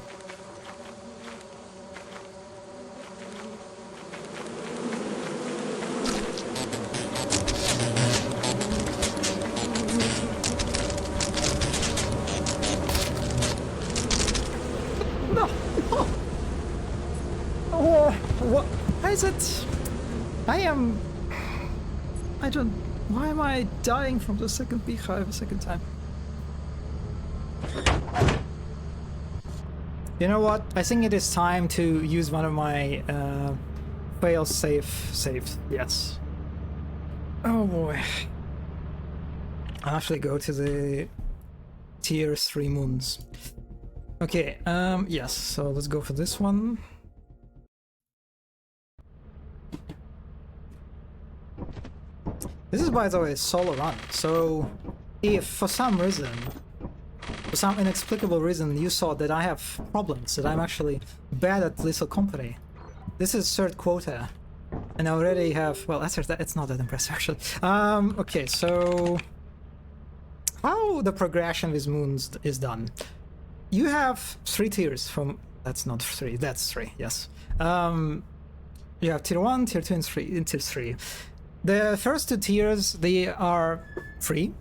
Why am I dying from the second beehive a second time? You know what? I think it is time to use one of my fail-safe saves. Yes. Oh boy. I'll actually go to the tier 3 moons. Okay, yes, so let's go for this one. This is, by the way, a solo run, so if for some reason, for some inexplicable reason, you saw that I have problems, that I'm actually bad at Lethal Company, this is third quota, and I already have, well, it's not that impressive, actually. Okay, so how the progression with moons is done. You have 3 tiers from, that's not 3, that's 3, yes. You have tier 1, tier 2, and tier 3. The first two tiers, they are free.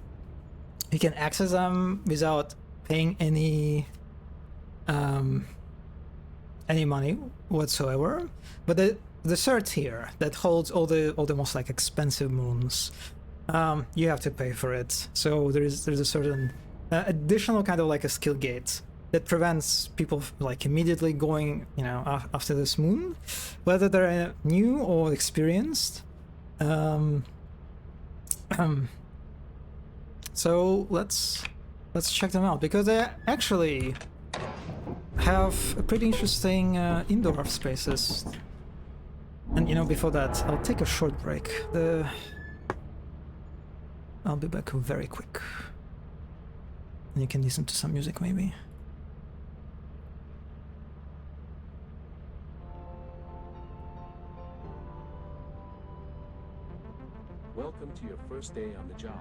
You can access them without paying any money whatsoever. But the third tier that holds all the most like expensive moons, you have to pay for it. So there's a certain additional kind of like a skill gate that prevents people like immediately going, you know, after this moon, whether they're new or experienced. So let's check them out, because they actually have a pretty interesting indoor spaces. And you know, before that, I'll take a short break. I'll be back very quick. And you can listen to some music maybe. Welcome to your first day on the job.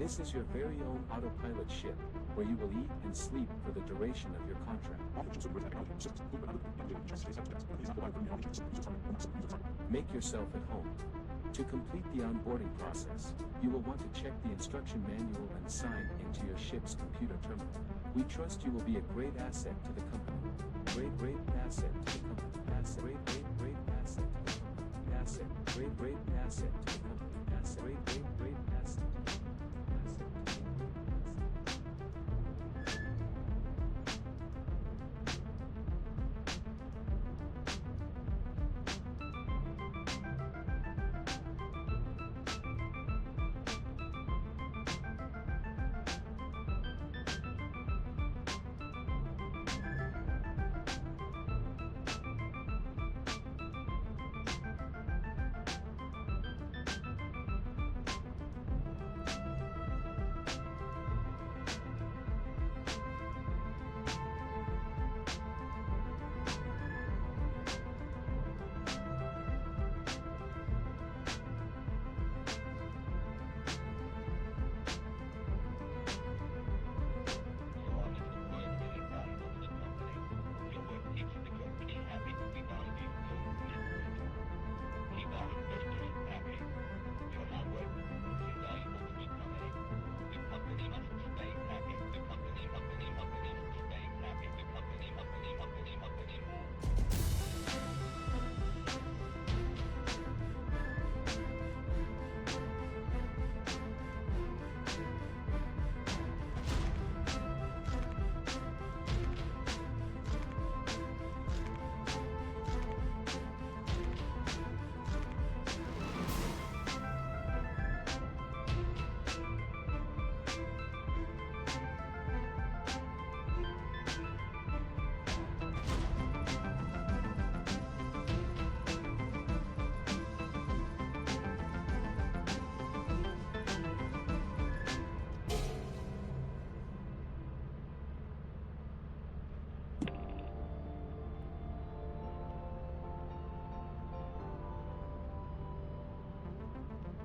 This is your very own autopilot ship, where you will eat and sleep for the duration of your contract. Make yourself at home. To complete the onboarding process, you will want to check the instruction manual and sign into your ship's computer terminal. We trust you will be a great asset to the company. Great asset to the company. Great asset to the company. Asset. Great asset to the company. Asset. Great asset.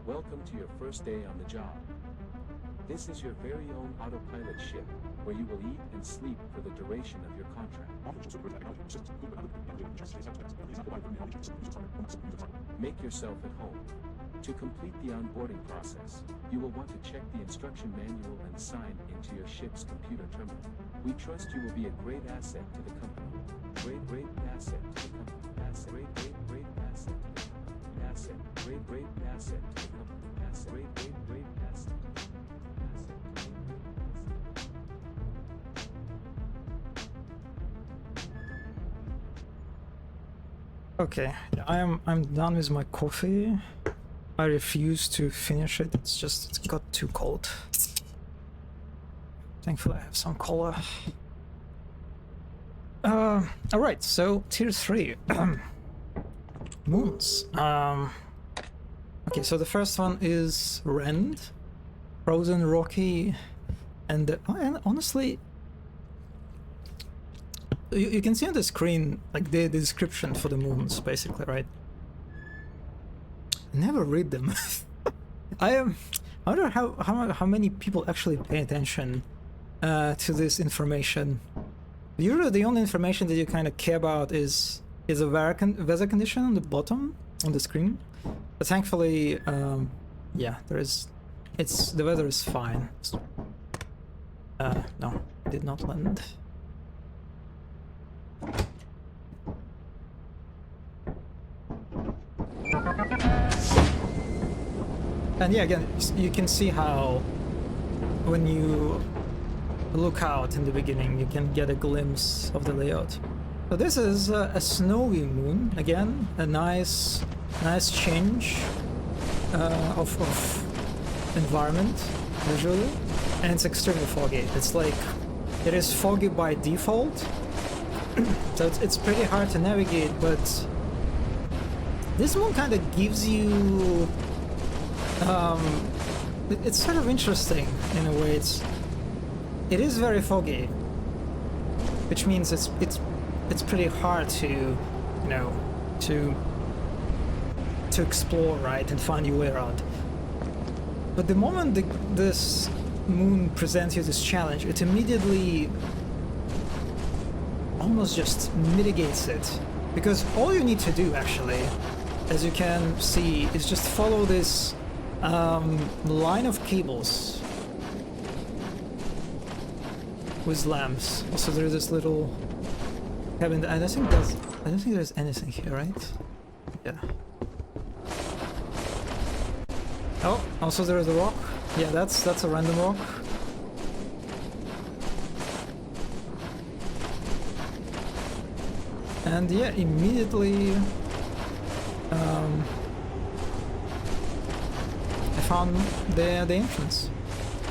Welcome to your first day on the job. This is your very own autopilot ship, where you will eat and sleep for the duration of your contract. Make yourself at home. To complete the onboarding process, you will want to check the instruction manual and sign into your ship's computer terminal. We trust you will be a great asset to the company. Great asset to the company. Asset. Great asset to the company. Asset. Great asset to the company. Asset. Great asset. Okay, I'm done with my coffee. I refuse to finish it. It's got too cold. Thankfully I have some cola. Alright, so tier 3. Moons. Okay, so the first one is Rend, Frozen Rocky, and honestly, you can see on the screen like the description for the moons, basically, right? I never read them. I wonder how many people actually pay attention to this information. Usually, the only information that you kind of care about is a weather condition on the bottom on the screen. But thankfully, yeah, the weather is fine. No, did not land. And yeah, again, you can see how when you look out in the beginning, you can get a glimpse of the layout. So this is a snowy moon, again, a nice change of environment visually, and it's extremely foggy. It's like it is foggy by default, so it's pretty hard to navigate, but this moon kind of gives you it's sort of interesting in a way. It is very foggy, which means it's pretty hard to, you know, to explore, right, and find your way around. But the moment this moon presents you this challenge, it immediately almost just mitigates it, because all you need to do, actually, as you can see, is just follow this line of cables with lamps. Also, there's this little cabin. I don't think there's anything here, right? Yeah. Oh, also there is a rock. Yeah, that's a random rock. And yeah, immediately I found the entrance.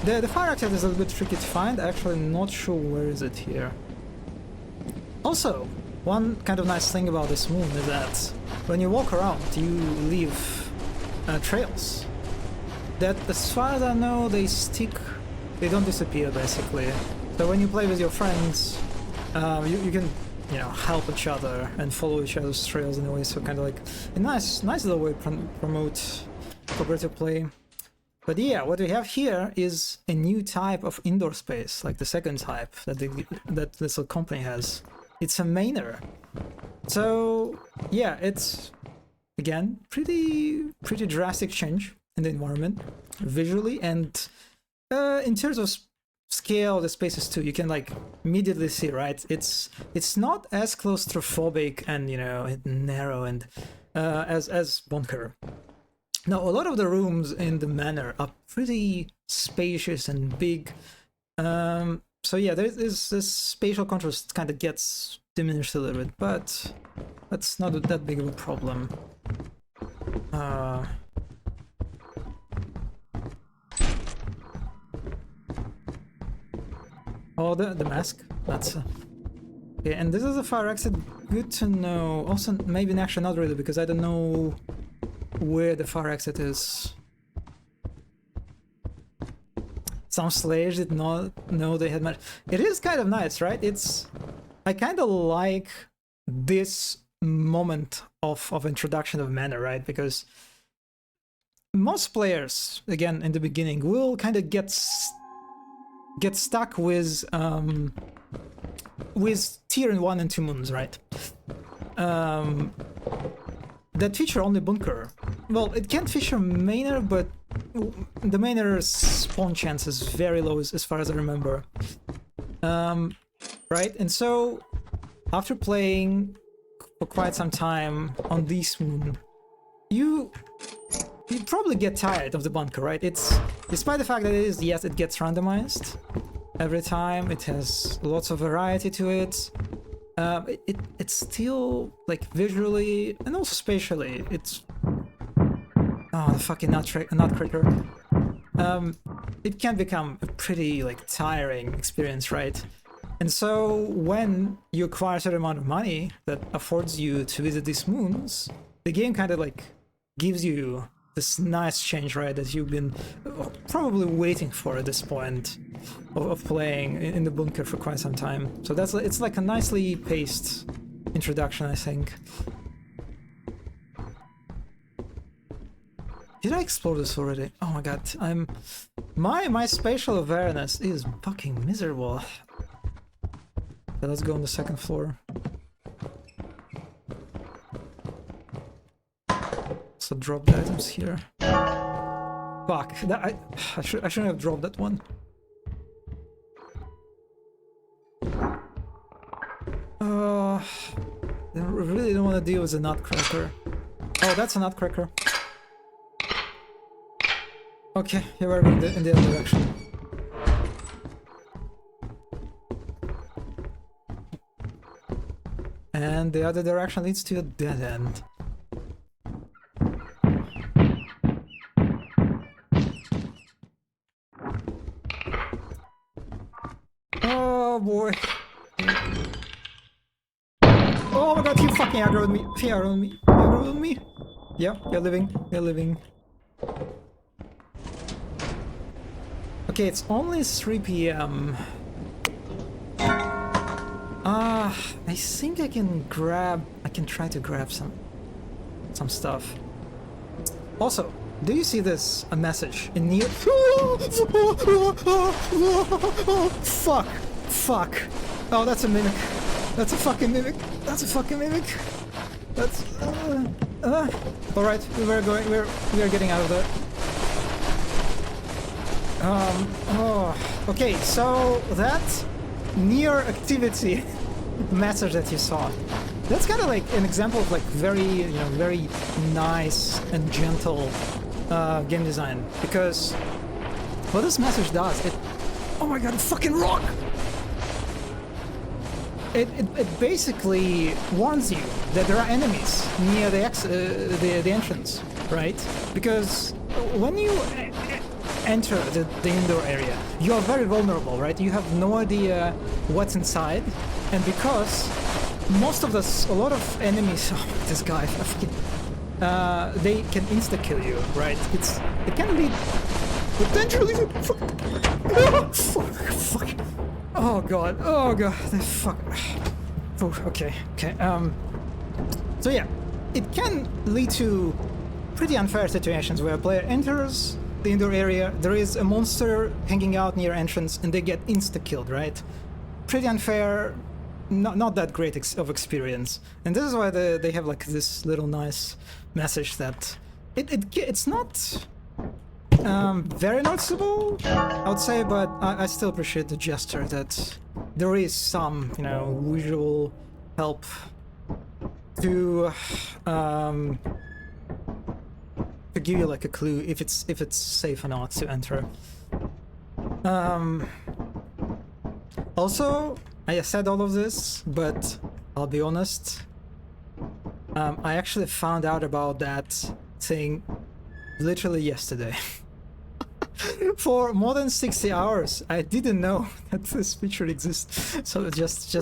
The fire exit is a little bit tricky to find. Actually, not sure where is it here. Also, one kind of nice thing about this moon is that when you walk around, you leave trails that, as far as I know, they stick. They don't disappear, basically. So when you play with your friends, you can, you know, help each other and follow each other's trails in a way. So kind of like a nice little way to promote cooperative play. But yeah, what we have here is a new type of indoor space, like the second type that that this little company has. It's a mainer. So yeah, it's again pretty drastic change in the environment visually, and in terms of scale of the spaces too. You can like immediately see, right? It's not as claustrophobic and, you know, narrow and as Bunker. Now, a lot of the rooms in the manor are pretty spacious and big. So yeah, there's this spatial contrast kind of gets diminished a little bit, but that's not that big of a problem. Oh, the mask. That's okay. And this is a fire exit. Good to know. Also, maybe actually not really, because I don't know where the fire exit is. Some slayers did not know they had much. It is kind of nice, right? I kind of like this moment of introduction of mana, right? Because most players, again, in the beginning, will kind of get stuck with tier 1 and 2 moons, right? That feature only Bunker. Well, it can feature Mainer, but the Mainer's spawn chance is very low as far as I remember. Right? And so, after playing for quite some time on this moon, you probably get tired of the Bunker, right? It's, despite the fact that yes, it gets randomized every time, it has lots of variety to it. It's still, like, visually and also spatially, it's... Oh, the fucking nutcracker. It can become a pretty, like, tiring experience, right? And so when you acquire a certain amount of money that affords you to visit these moons, the game kind of, like, gives you this nice change, right, that you've been probably waiting for at this point of playing in the Bunker for quite some time. So it's like a nicely paced introduction, I think. Did I explore this already? Oh my god, my spatial awareness is fucking miserable. Okay, let's go on the second floor. also drop the items here. Fuck, I shouldn't have dropped that one. I really don't want to deal with a nutcracker. Oh, that's a nutcracker. Okay, here we're going in the other direction. And the other direction leads to a dead end. Oh boy. Oh my god, he fucking aggroed me. He aggroed me. He aggroed me. Yeah, you're living. You're living. Okay, it's only 3 p.m. I think I can try to grab some stuff. Also, do you see this a message in near? Fuck! Fuck! Oh, that's a mimic. That's a fucking mimic. That's a fucking mimic. That's. All right, we are getting out of there. Okay, so that near activity message that you saw, that's kind of like an example of like very, very nice and gentle game design, because what this message does, oh my god, a fucking rock! It basically warns you that there are enemies near the entrance, right? Because when you enter the indoor area, you are very vulnerable, right? You have no idea what's inside, and because a lot of enemies, this guy, they can insta-kill you, right? It can be potentially. Fuck. Oh god, the fuck. Oh, okay. So yeah, it can lead to pretty unfair situations where a player enters the indoor area, there is a monster hanging out near entrance, and they get insta-killed, right? Pretty unfair, not that great of experience. And this is why they have like this little nice message that it's not very noticeable, I would say, but I still appreciate the gesture that there is some, visual help to give you like a clue if it's safe or not to enter. Also, I said all of this, but I'll be honest, I actually found out about that thing literally yesterday. For more than 60 hours, I didn't know that this feature exists. So just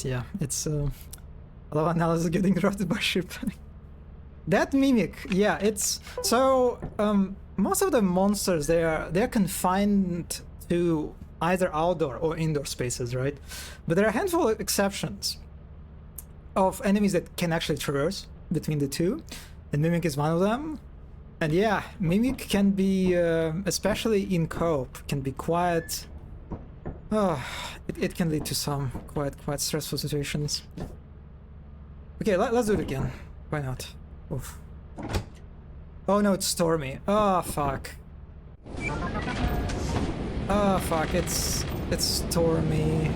yeah, it's a lot of analysis getting routed by ship. That mimic, yeah, it's so most of the monsters they're confined to either outdoor or indoor spaces, right? But there are a handful of exceptions of enemies that can actually traverse between the two, and mimic is one of them. And yeah, mimic can be, especially in co-op, can be quite. It can lead to some quite stressful situations. Okay, let's do it again. Why not? Oof. Oh no, it's stormy. Oh fuck. Oh fuck, it's stormy.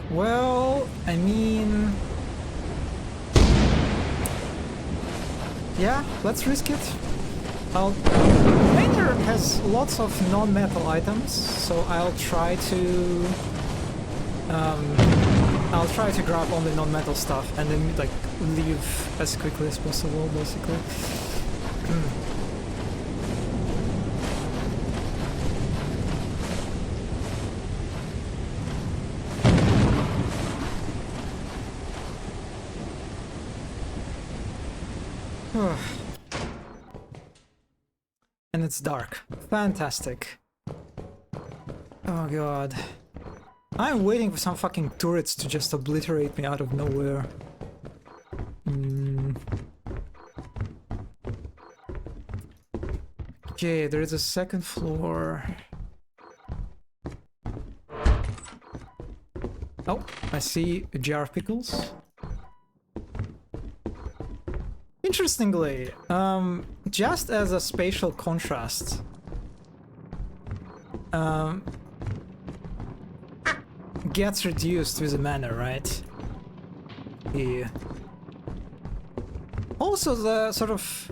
Well, I mean, yeah, let's risk it. Rainier has lots of non-metal items, so I'll try to grab only non-metal stuff and then like leave as quickly as possible, basically. And it's dark. Fantastic. Oh god. I'm waiting for some fucking turrets to just obliterate me out of nowhere. Okay, there is a second floor. Oh, I see a jar of pickles. Interestingly, just as a spatial contrast, gets reduced with the manor, right? Yeah. Also, the sort of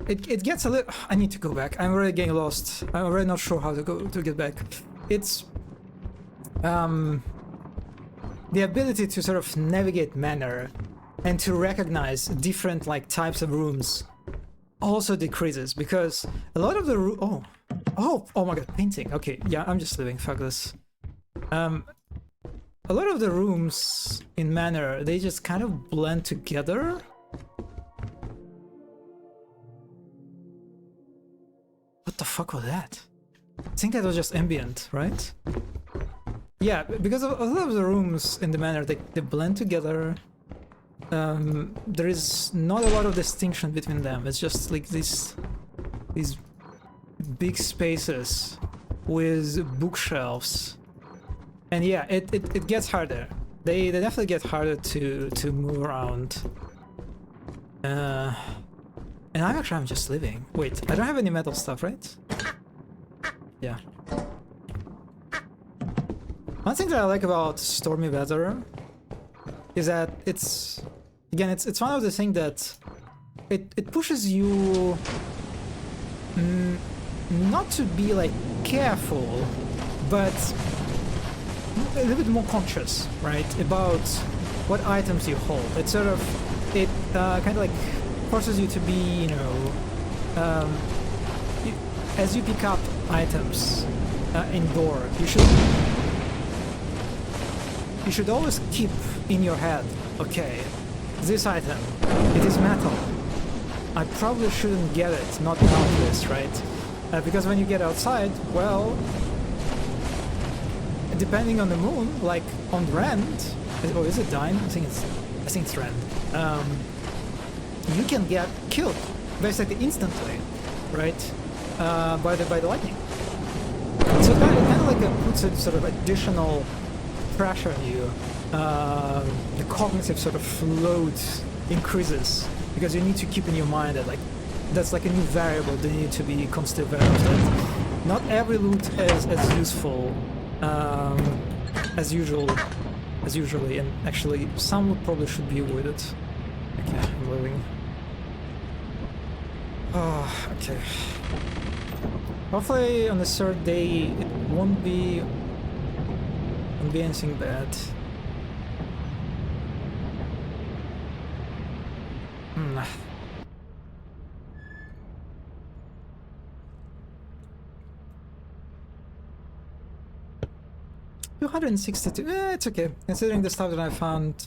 it gets a little. I need to go back. I'm already getting lost. I'm already not sure how to get back. It's the ability to sort of navigate manor and to recognize different like types of rooms also decreases, because a lot of the oh my god, painting. Okay, yeah, I'm just leaving. Fuck this. A lot of the rooms in manor, they just kind of blend together. What the fuck was that? I think that was just ambient, right? Yeah, because a lot of the rooms in the manor, they blend together. There is not a lot of distinction between them. It's just like these big spaces with bookshelves. And yeah, it gets harder. They definitely get harder to move around. And I'm just living. Wait, I don't have any metal stuff, right? Yeah. One thing that I like about Stormy Weather is that it's one of the things that it pushes you not to be like careful, but a little bit more conscious, right, about what items you hold. It sort of kind of like forces you to be, you know, as you pick up items indoor, you should always keep in your head, okay, this item, it is metal. I probably shouldn't get it, not count this, right? Because when you get outside, well, depending on the moon, like on Rend, or is it Dine? I think it's Rend. You can get killed basically instantly, right? By the lightning. So it kind of like puts a sort of additional pressure on you. The cognitive sort of load increases because you need to keep in your mind that like that's like a new variable that you need to be constantly aware of. That not every loot is as useful as usually, and actually some would probably should be avoided. Okay, I'm moving. Oh, okay. Hopefully on the third day it won't be anything bad. 262. It's okay. Considering the stuff that I found,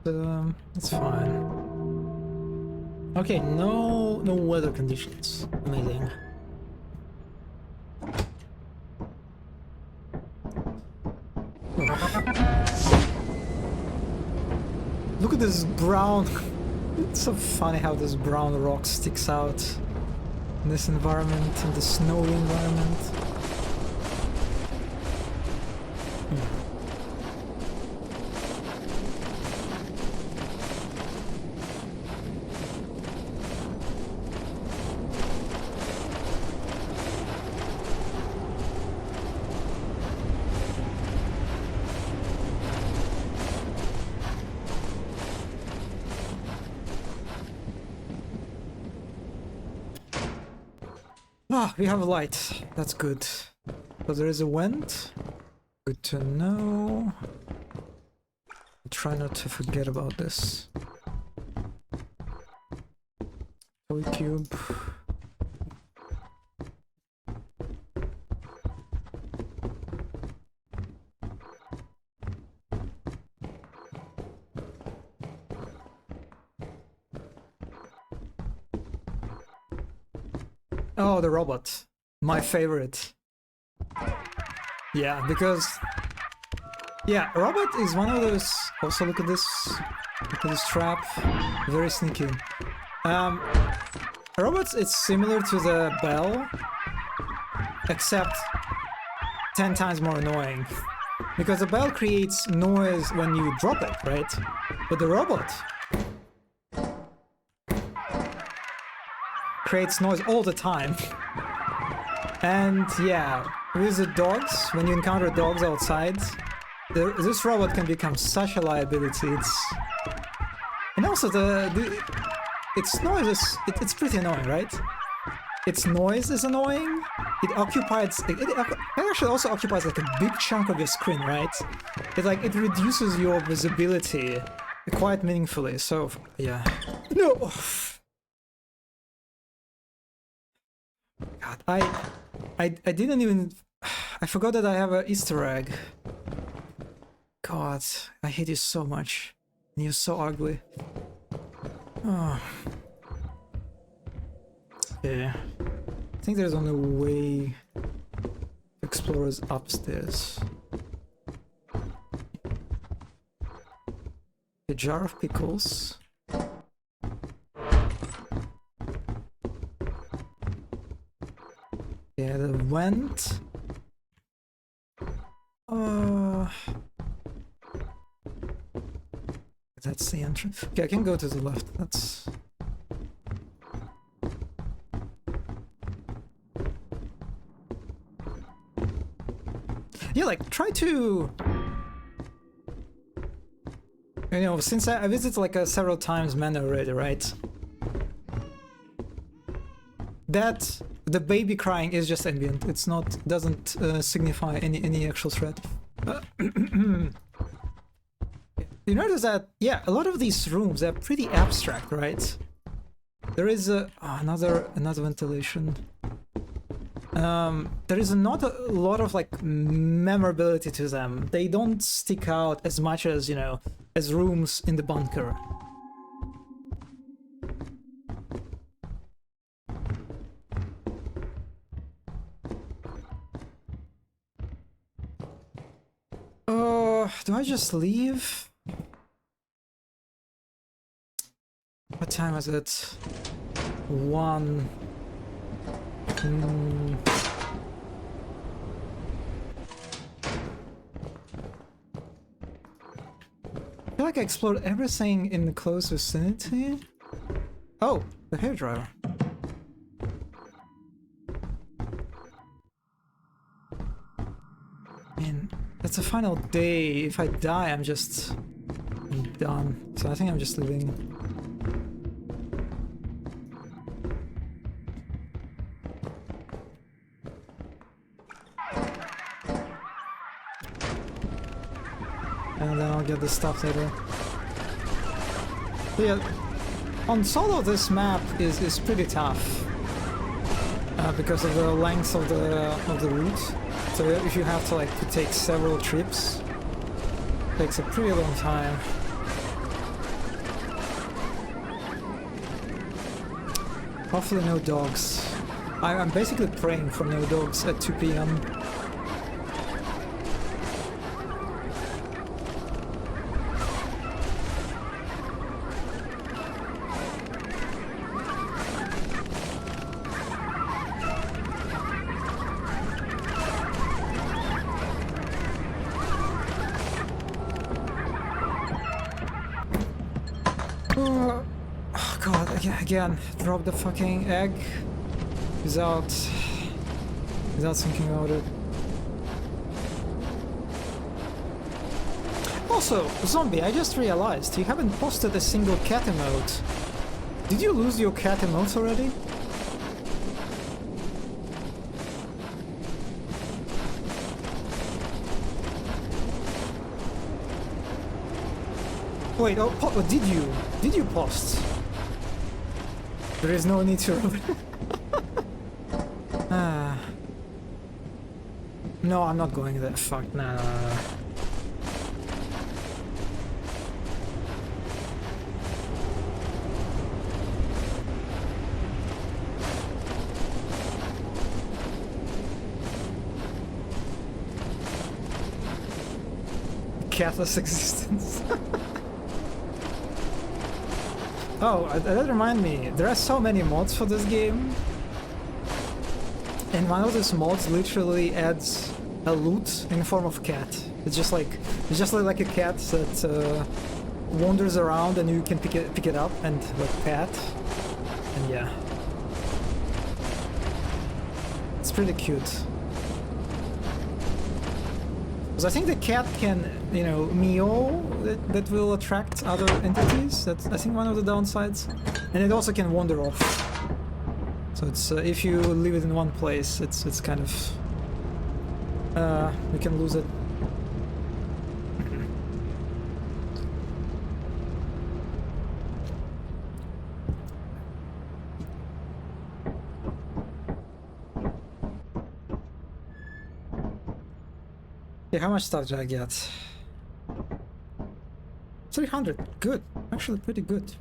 it's fine. Okay, no weather conditions. Amazing. Look at this brown. It's so funny how this brown rock sticks out in this environment, in the snowy environment. Ah, we have a light. That's good. But there is a wind. Good to know. I'll try not to forget about this. Toy cube. Oh, the robot. My favorite. Yeah, because... Yeah, robot is one of those... Also, look at this trap. Very sneaky. Robots, it's similar to the bell, except 10 times more annoying. Because the bell creates noise when you drop it, right? But the robot creates noise all the time. And yeah, with the dogs, when you encounter dogs outside, this robot can become such a liability. And also its noise is it's pretty annoying, right? Its noise is annoying. It actually also occupies like a big chunk of your screen, right? It reduces your visibility quite meaningfully. So yeah, no. God, I didn't even. I forgot that I have an Easter egg. God, I hate you so much. And you're so ugly. Oh. Yeah. I think there's only a way to explore is upstairs. A jar of pickles. Yeah, the vent. That's the entrance. Okay, I can go to the left. That's... Yeah, like, try to... You know, since I visited like several times Manor already, right? That... The baby crying is just ambient. It's not... doesn't signify any actual threat. You notice that, yeah, a lot of these rooms are pretty abstract, right? There is another ventilation. There is not a lot of like memorability to them. They don't stick out as much as, you know, as rooms in the bunker. Do I just leave? What time is it? 1. I feel like I explored everything in the close vicinity. Oh, the hairdryer. I mean, that's the final day. If I die, I'm done. So I think I'm just leaving. And then I'll get the stuff later. But yeah, on solo this map is pretty tough because of the length of the route. So if you have to like take several trips, it takes a pretty long time. Hopefully no dogs. I'm basically praying for no dogs at 2 PM. Oh god, again, drop the fucking egg without thinking about it. Also, Zombie, I just realized you haven't posted a single cat emote. Did you lose your cat emotes already? Wait, oh, did you post? There is no need to. No, I'm not going there. Fuck, nah. Catless existence. Oh, that reminds me, there are so many mods for this game. And one of these mods literally adds loot in the form of cat. It's just like a cat that wanders around and you can pick it up and like pet. And yeah, it's pretty cute. Because I think the cat can, you know, meow, that will attract other entities. That's, I think, one of the downsides. And it also can wander off. So it's if you leave it in one place, it's kind of you can lose it. Yeah, how much stuff did I get? 300. Good. Actually, pretty good.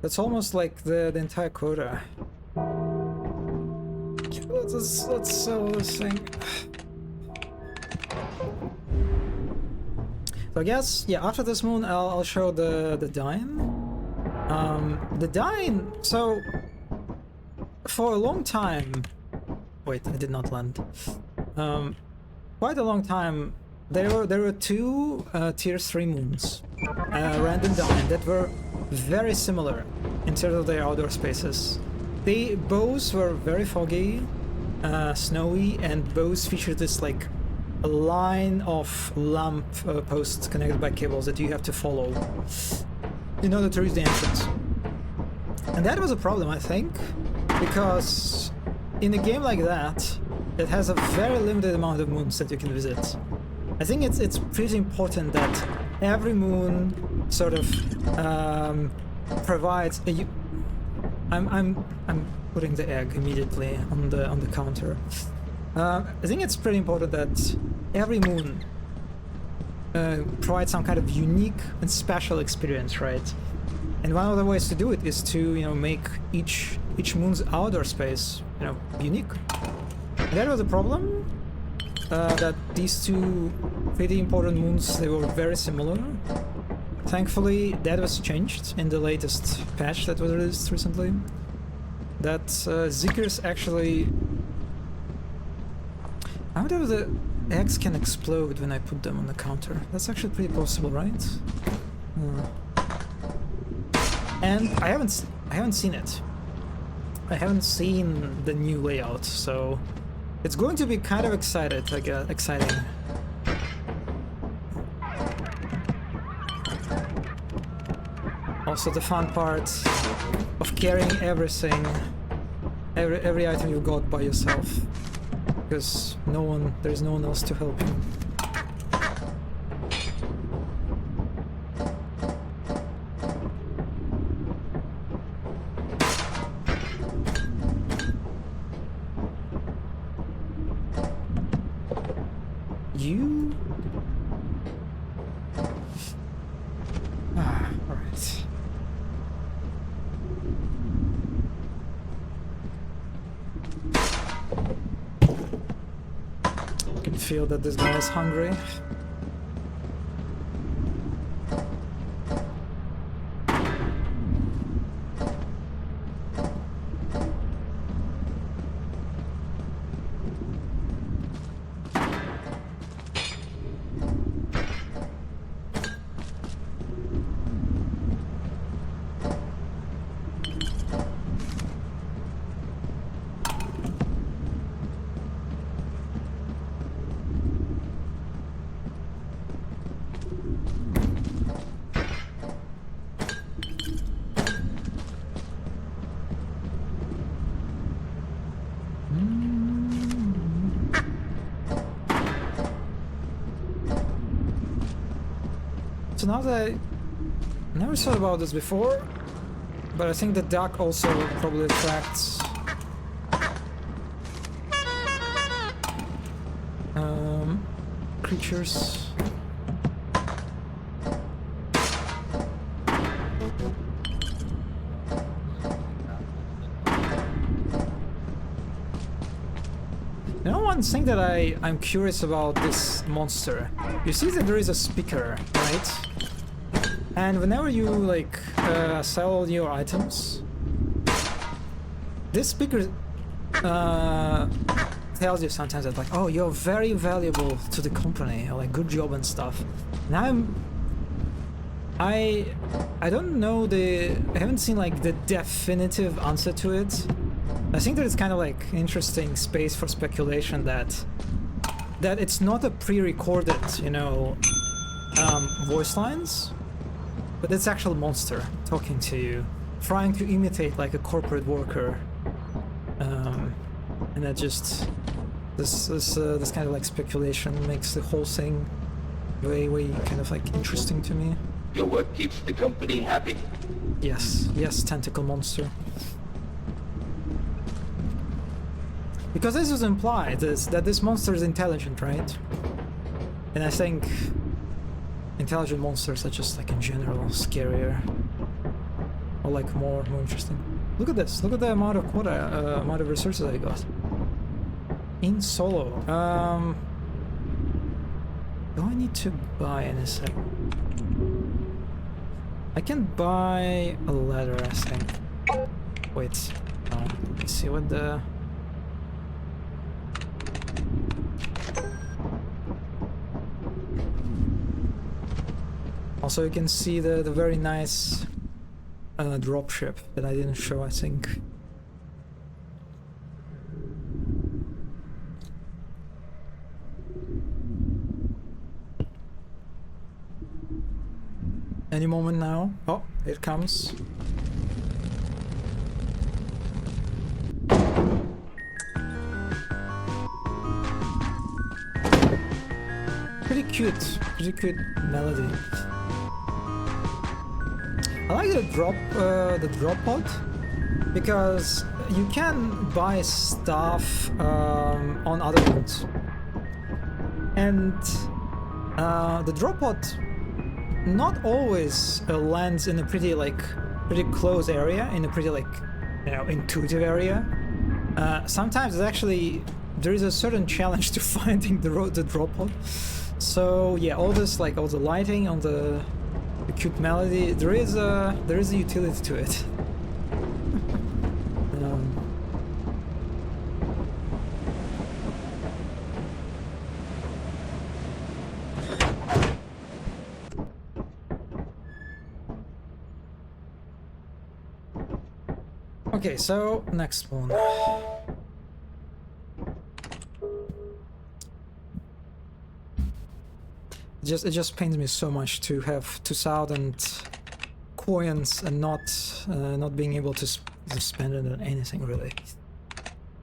That's almost like the entire quota. Let's sell this thing. So I guess, yeah, after this moon, I'll show the Dine. The Dine. So for a long time. Wait, I did not land. Quite a long time, there were two tier 3 moons, Rand and Dine, that were very similar in terms of their outdoor spaces. They both were very foggy, snowy, and both featured this like a line of lamp posts connected by cables that you have to follow in order to reach the entrance. And that was a problem, I think, because in a game like that, it has a very limited amount of moons that you can visit. I think it's pretty important that every moon sort of provides a. I'm putting the egg immediately on the counter. I think it's pretty important that every moon provides some kind of unique and special experience, right? And one of the ways to do it is to, you know, make each moon's outdoor space, you know, unique. That was a problem, that these two pretty important moons, they were very similar. Thankfully, that was changed in the latest patch that was released recently. That Zeekers actually... I wonder if the eggs can explode when I put them on the counter. That's actually pretty possible, right? And I haven't seen it. I haven't seen the new layout, so it's going to be kind of exciting. Also, the fun part of carrying everything, every item you got by yourself, because there's no one else to help you. Alright. I can feel that this guy is hungry. So now that I never thought about this before, but I think the duck also probably attracts creatures. You know, one thing that I'm curious about this monster. You see that there is a speaker, right? And whenever you like sell your items, this speaker tells you sometimes that like, oh, you're very valuable to the company, or like good job and stuff. And I don't know I haven't seen like the definitive answer to it. I think that it's kind of like interesting space for speculation that it's not a pre-recorded, you know, voice lines, but it's actual monster talking to you, trying to imitate like a corporate worker, and that just this kind of like speculation makes the whole thing way kind of like interesting to me. Your work keeps the company happy. Yes, tentacle monster. Because this is implied that this monster is intelligent, right? And I think intelligent monsters are just like in general scarier, or like more interesting. Look at this. Look at the amount of quota, amount of resources I got in solo. Do I need to buy anything? I can buy a ladder, I think. Wait, let me see what the... Also, you can see the very nice dropship that I didn't show, I think. Any moment now. Oh, it comes. Pretty cute melody. I like the drop pod because you can buy stuff on other modes, and the drop pod not always lands in a pretty close area, in a pretty like, you know, intuitive area. Sometimes it's actually there is a certain challenge to finding the drop pod. So yeah, all this like all the lighting on the cute melody, there is a utility to it. Okay, so next one. It just pains me so much to have 2,000 coins and not being able to spend it on anything really.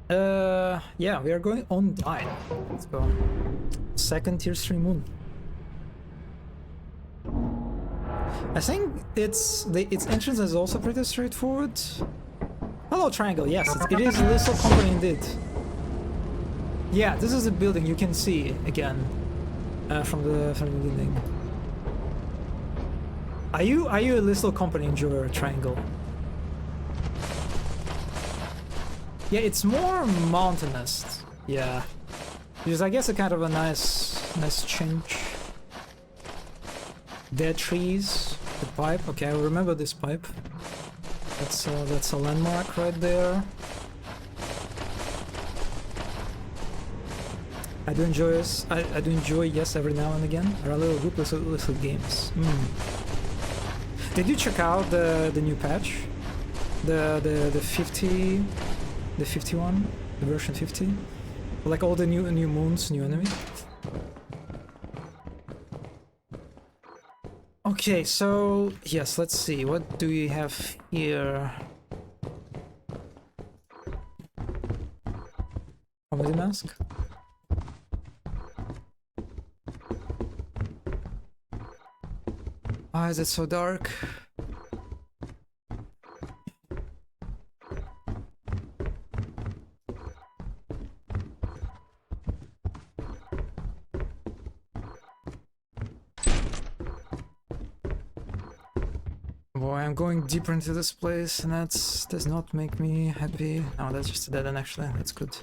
Yeah, we are going on Dine. Let's go. Second tier 3 moon. I think its entrance is also pretty straightforward. Hello, Triangle. Yes, it is a little company indeed. Yeah, this is a building you can see again from the beginning. Are you a little company enjoyer, Triangle? Yeah, it's more mountainous. Yeah, because I guess a kind of a nice change. Dead trees, the pipe. Okay, I remember this pipe. That's a landmark right there. I do enjoy this. I do enjoy, yes, every now and again. There are little games. Did you check out the new patch? The 50, the 51, the version 50? Like all the new moons, new enemies. Okay, so yes, let's see. What do we have here? Comedy mask. Why is it so dark? Boy, I'm going deeper into this place, and that does not make me happy. Oh, that's just a dead end actually. That's good.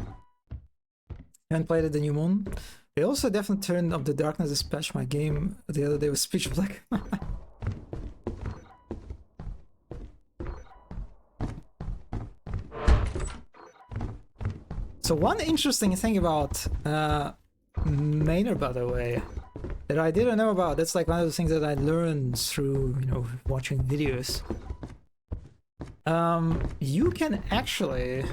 Haven't played it, the new moon. They also definitely turned up the darkness this patch. My game the other day was pitch black. So one interesting thing about Maynard, by the way, that I didn't know about, that's like one of the things that I learned through, you know, watching videos. You can actually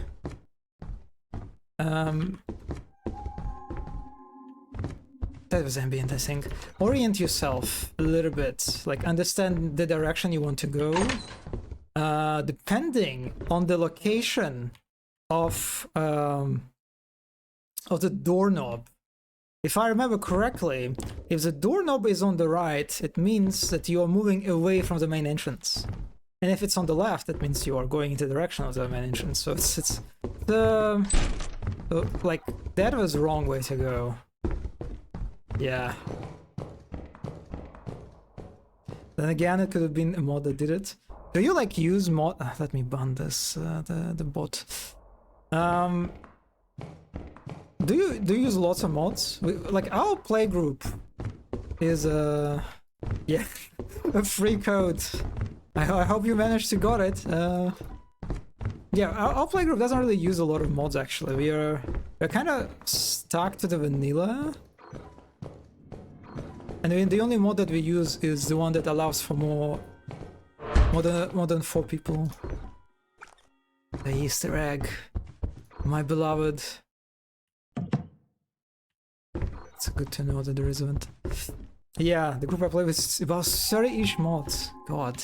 that was ambient, I think. Orient yourself a little bit, like understand the direction you want to go, depending on the location of the doorknob. If I remember correctly, if the doorknob is on the right, it means that you are moving away from the main entrance. And if it's on the left, that means you are going in the direction of the main entrance. So it's the like that was the wrong way to go. Yeah. Then again, it could have been a mod that did it. Do you like use mod? Let me ban this the bot. Do you use lots of mods? Like our playgroup is yeah, a free code. I hope you managed to got it. Yeah, our playgroup doesn't really use a lot of mods actually. We're kind of stuck to the vanilla. And I mean, the only mod that we use is the one that allows for more than 4 people. The Easter egg, my beloved. It's good to know that there is one. Yeah, the group I play with is about 30-ish mods. God.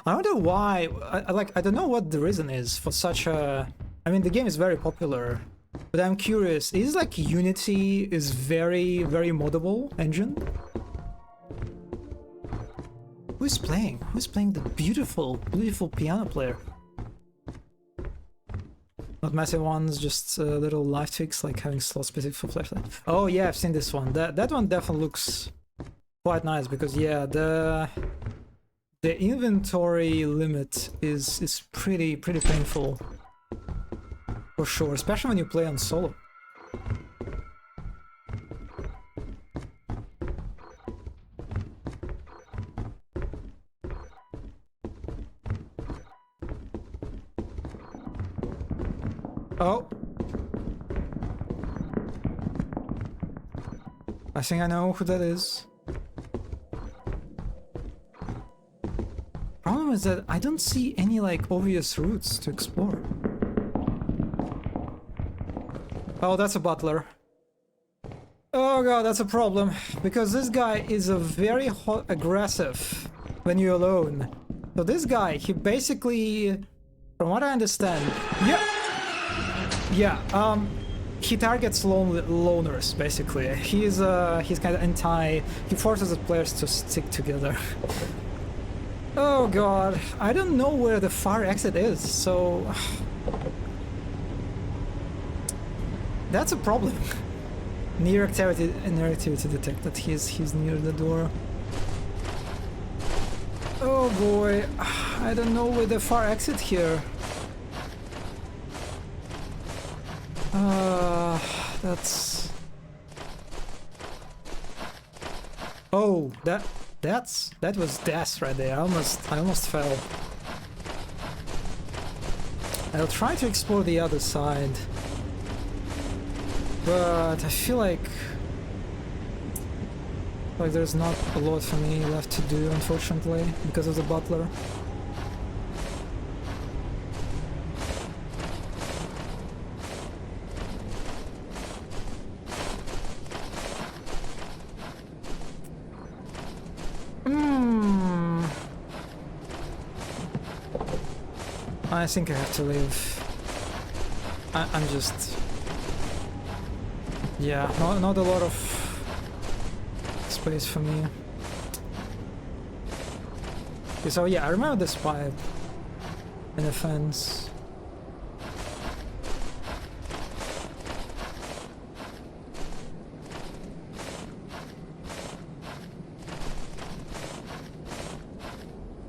I wonder why. I don't know what the reason is for such a. I mean, the game is very popular, but I'm curious. Is like Unity is very moddable engine? Who's playing? Who's playing the beautiful piano player? Not massive ones, just little live tweaks like having slots specific for flashlight. Oh yeah, I've seen this one. That one definitely looks quite nice because yeah, the inventory limit is pretty painful for sure, especially when you play on solo. Oh. I think I know who that is. Problem is that I don't see any like obvious routes to explore. Oh, that's a butler. Oh god, that's a problem. Because this guy is a very aggressive when you're alone. So this guy, he basically, from what I understand, he targets loners basically. He's kind of he forces the players to stick together. Oh god, I don't know where the fire exit is, so that's a problem. Near activity detected. He's near the door. Oh boy, I don't know where the fire exit here. That's. Oh, that was death right there. I almost fell. I'll try to explore the other side, but I feel like there's not a lot for me left to do, unfortunately, because of the butler. I think I have to leave. I'm just... Yeah, not a lot of space for me. Okay, so yeah, I remember this pipe in the fence.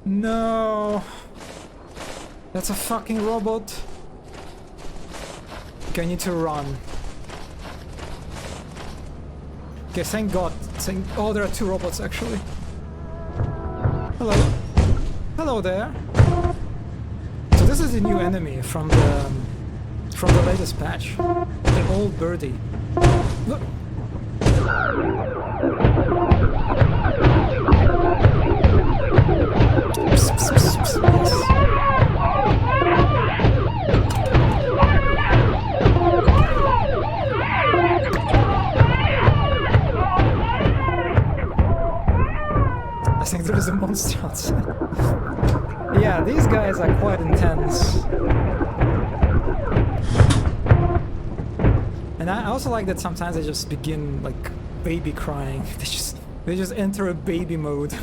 No! That's a fucking robot. Okay, I need to run. Okay, thank God. Oh, there are 2 robots actually. Hello. Hello there. So this is the new enemy from the latest patch. The old birdie. Look. Psst, psst, psst, psst. Yes. I think there is a monster outside. Yeah, these guys are quite intense. And I also like that sometimes they just begin like baby crying. They just enter a baby mode.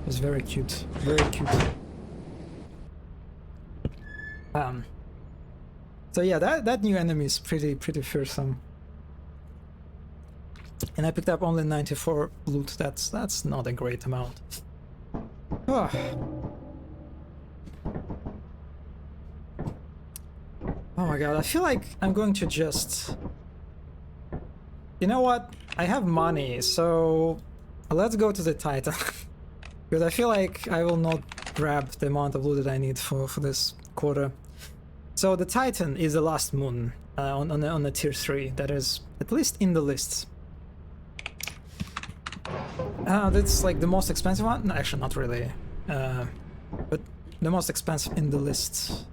It's very cute. Very cute. So yeah, that new enemy is pretty fearsome. And I picked up only 94 loot. That's not a great amount. Oh. Oh my god, I feel like I'm going to just... You know what? I have money, so let's go to the Titan. Because I feel like I will not grab the amount of loot that I need for this quarter. So the Titan is the last moon on the tier 3, that is at least in the list. That's like the most expensive one? No, actually not really. But the most expensive in the list.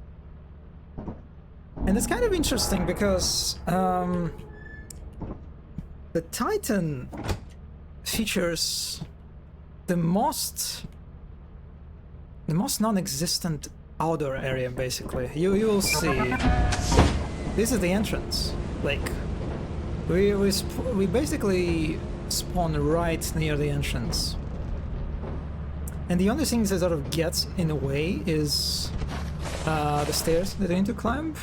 And it's kind of interesting because the Titan features the most non-existent outdoor area, basically. You will see. This is the entrance. Like we basically spawn right near the entrance. And the only thing that sort of gets in the way is the stairs that I need to climb,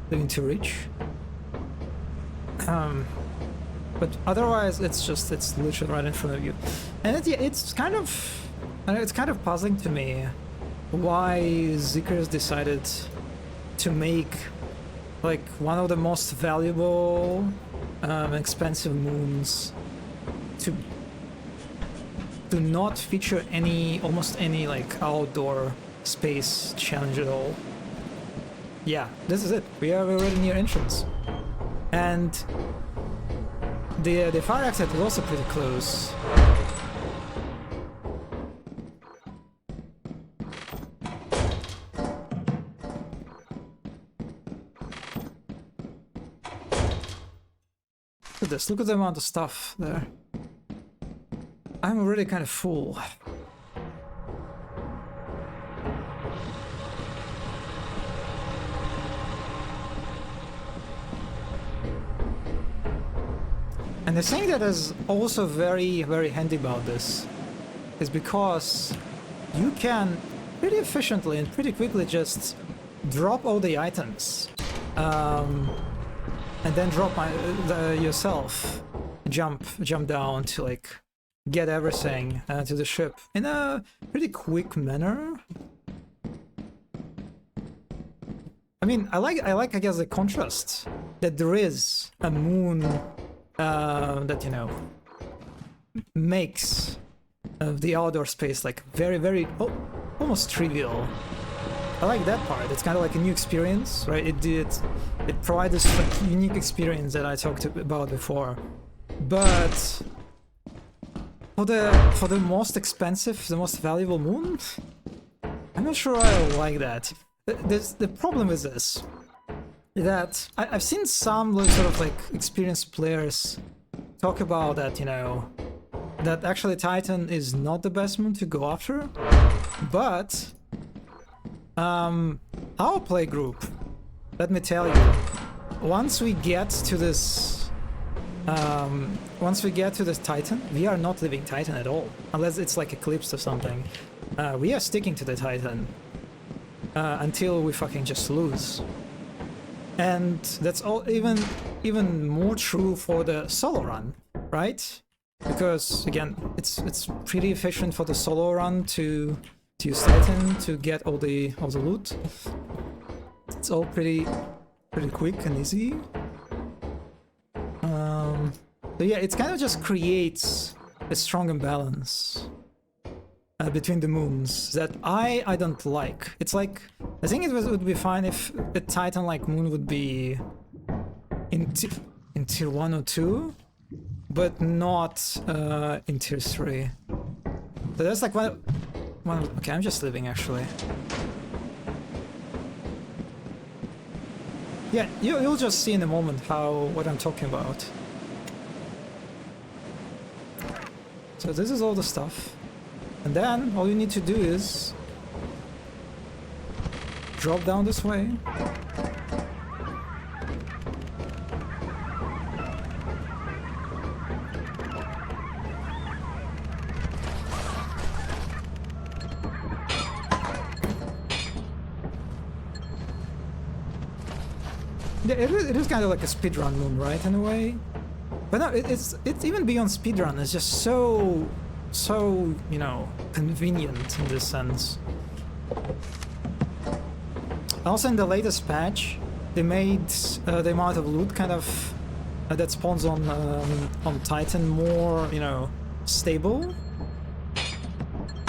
that I need to reach. But otherwise, it's literally right in front of you, and it's kind of puzzling to me why Zeekerss decided to make like one of the most valuable, expensive moons to do not feature almost any like outdoor space challenge at all. Yeah, this is it. We're already near entrance, and the fire exit is also pretty close. Look at this. Look at the amount of stuff there. I'm already kind of full. And the thing that is also very handy about this is because you can pretty efficiently and pretty quickly just drop all the items and then drop yourself, jump down to like get everything to the ship in a pretty quick manner. I mean, I like I guess the contrast that there is a moon that, you know, makes the outdoor space like very almost trivial. I like that part. It's kind of like a new experience, right? It provides this like unique experience that I talked about before. But for the most expensive, the most valuable moon, I'm not sure I like that. The problem is this, that I've seen some sort of like experienced players talk about that, you know, that actually Titan is not the best moon to go after, but our play group, let me tell you, once we get to this Titan, we are not leaving Titan at all, unless it's like Eclipse or something. We are sticking to the Titan until we fucking just lose. And that's all even more true for the solo run, right? Because again, it's pretty efficient for the solo run to use Titan to get all the loot. It's all pretty quick and easy. So yeah, it kind of just creates a strong imbalance. between the moons that I don't like. It's like, I think it would be fine if a Titan-like moon would be in tier 1 or 2, but not in tier 3. So that's like one. Okay, I'm just leaving actually. Yeah, you'll just see in a moment what I'm talking about. So this is all the stuff. And then all you need to do is drop down this way. Yeah, it is kind of like a speedrun moon, right, in a way? But no, it's even beyond speedrun. It's just so, you know, convenient in this sense. Also, in the latest patch, they made the amount of loot kind of that spawns on Titan more, you know, stable.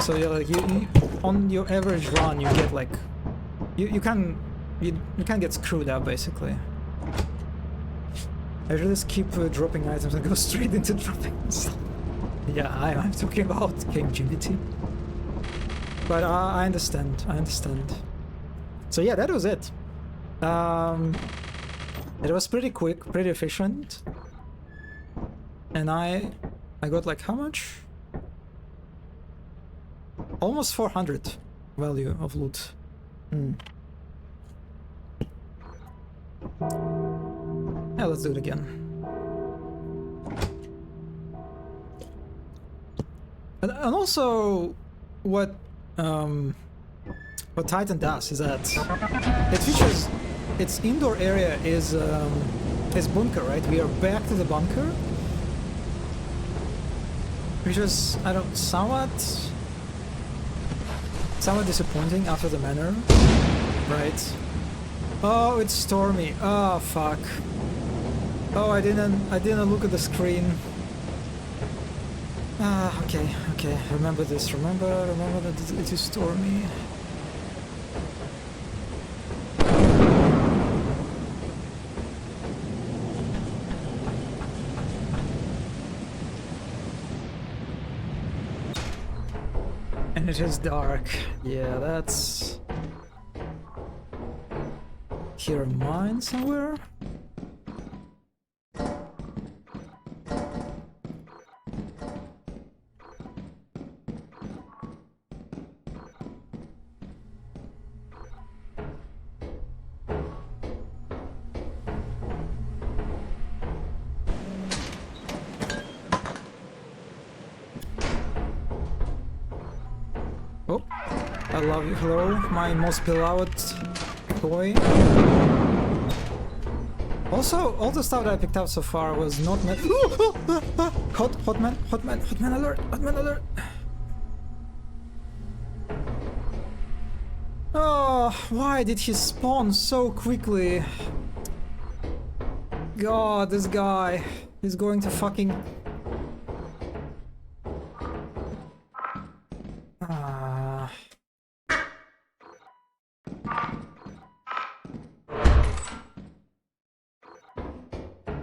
So yeah, like you on your average run, you get like you can get screwed up basically. I should just keep dropping items and go straight into dropping stuff. Yeah, I'm talking about GameGBT. But I understand. So yeah, that was it. It was pretty quick, pretty efficient. And I got like how much? Almost 400 value of loot. Yeah, let's do it again. And also, what Titan does is that it features its indoor area is bunker, right? We are back to the bunker, which was somewhat disappointing after the manor, right? Oh, it's stormy. Oh, fuck. Oh, I didn't look at the screen. Okay. Remember this. Remember that it is stormy. And it is dark. Yeah, that's here in mine somewhere. Oh, I love you. Hello, my most beloved toy. Also, all the stuff that I picked up so far was not meant. Hotman alert! Oh, why did he spawn so quickly? God, this guy is going to fucking.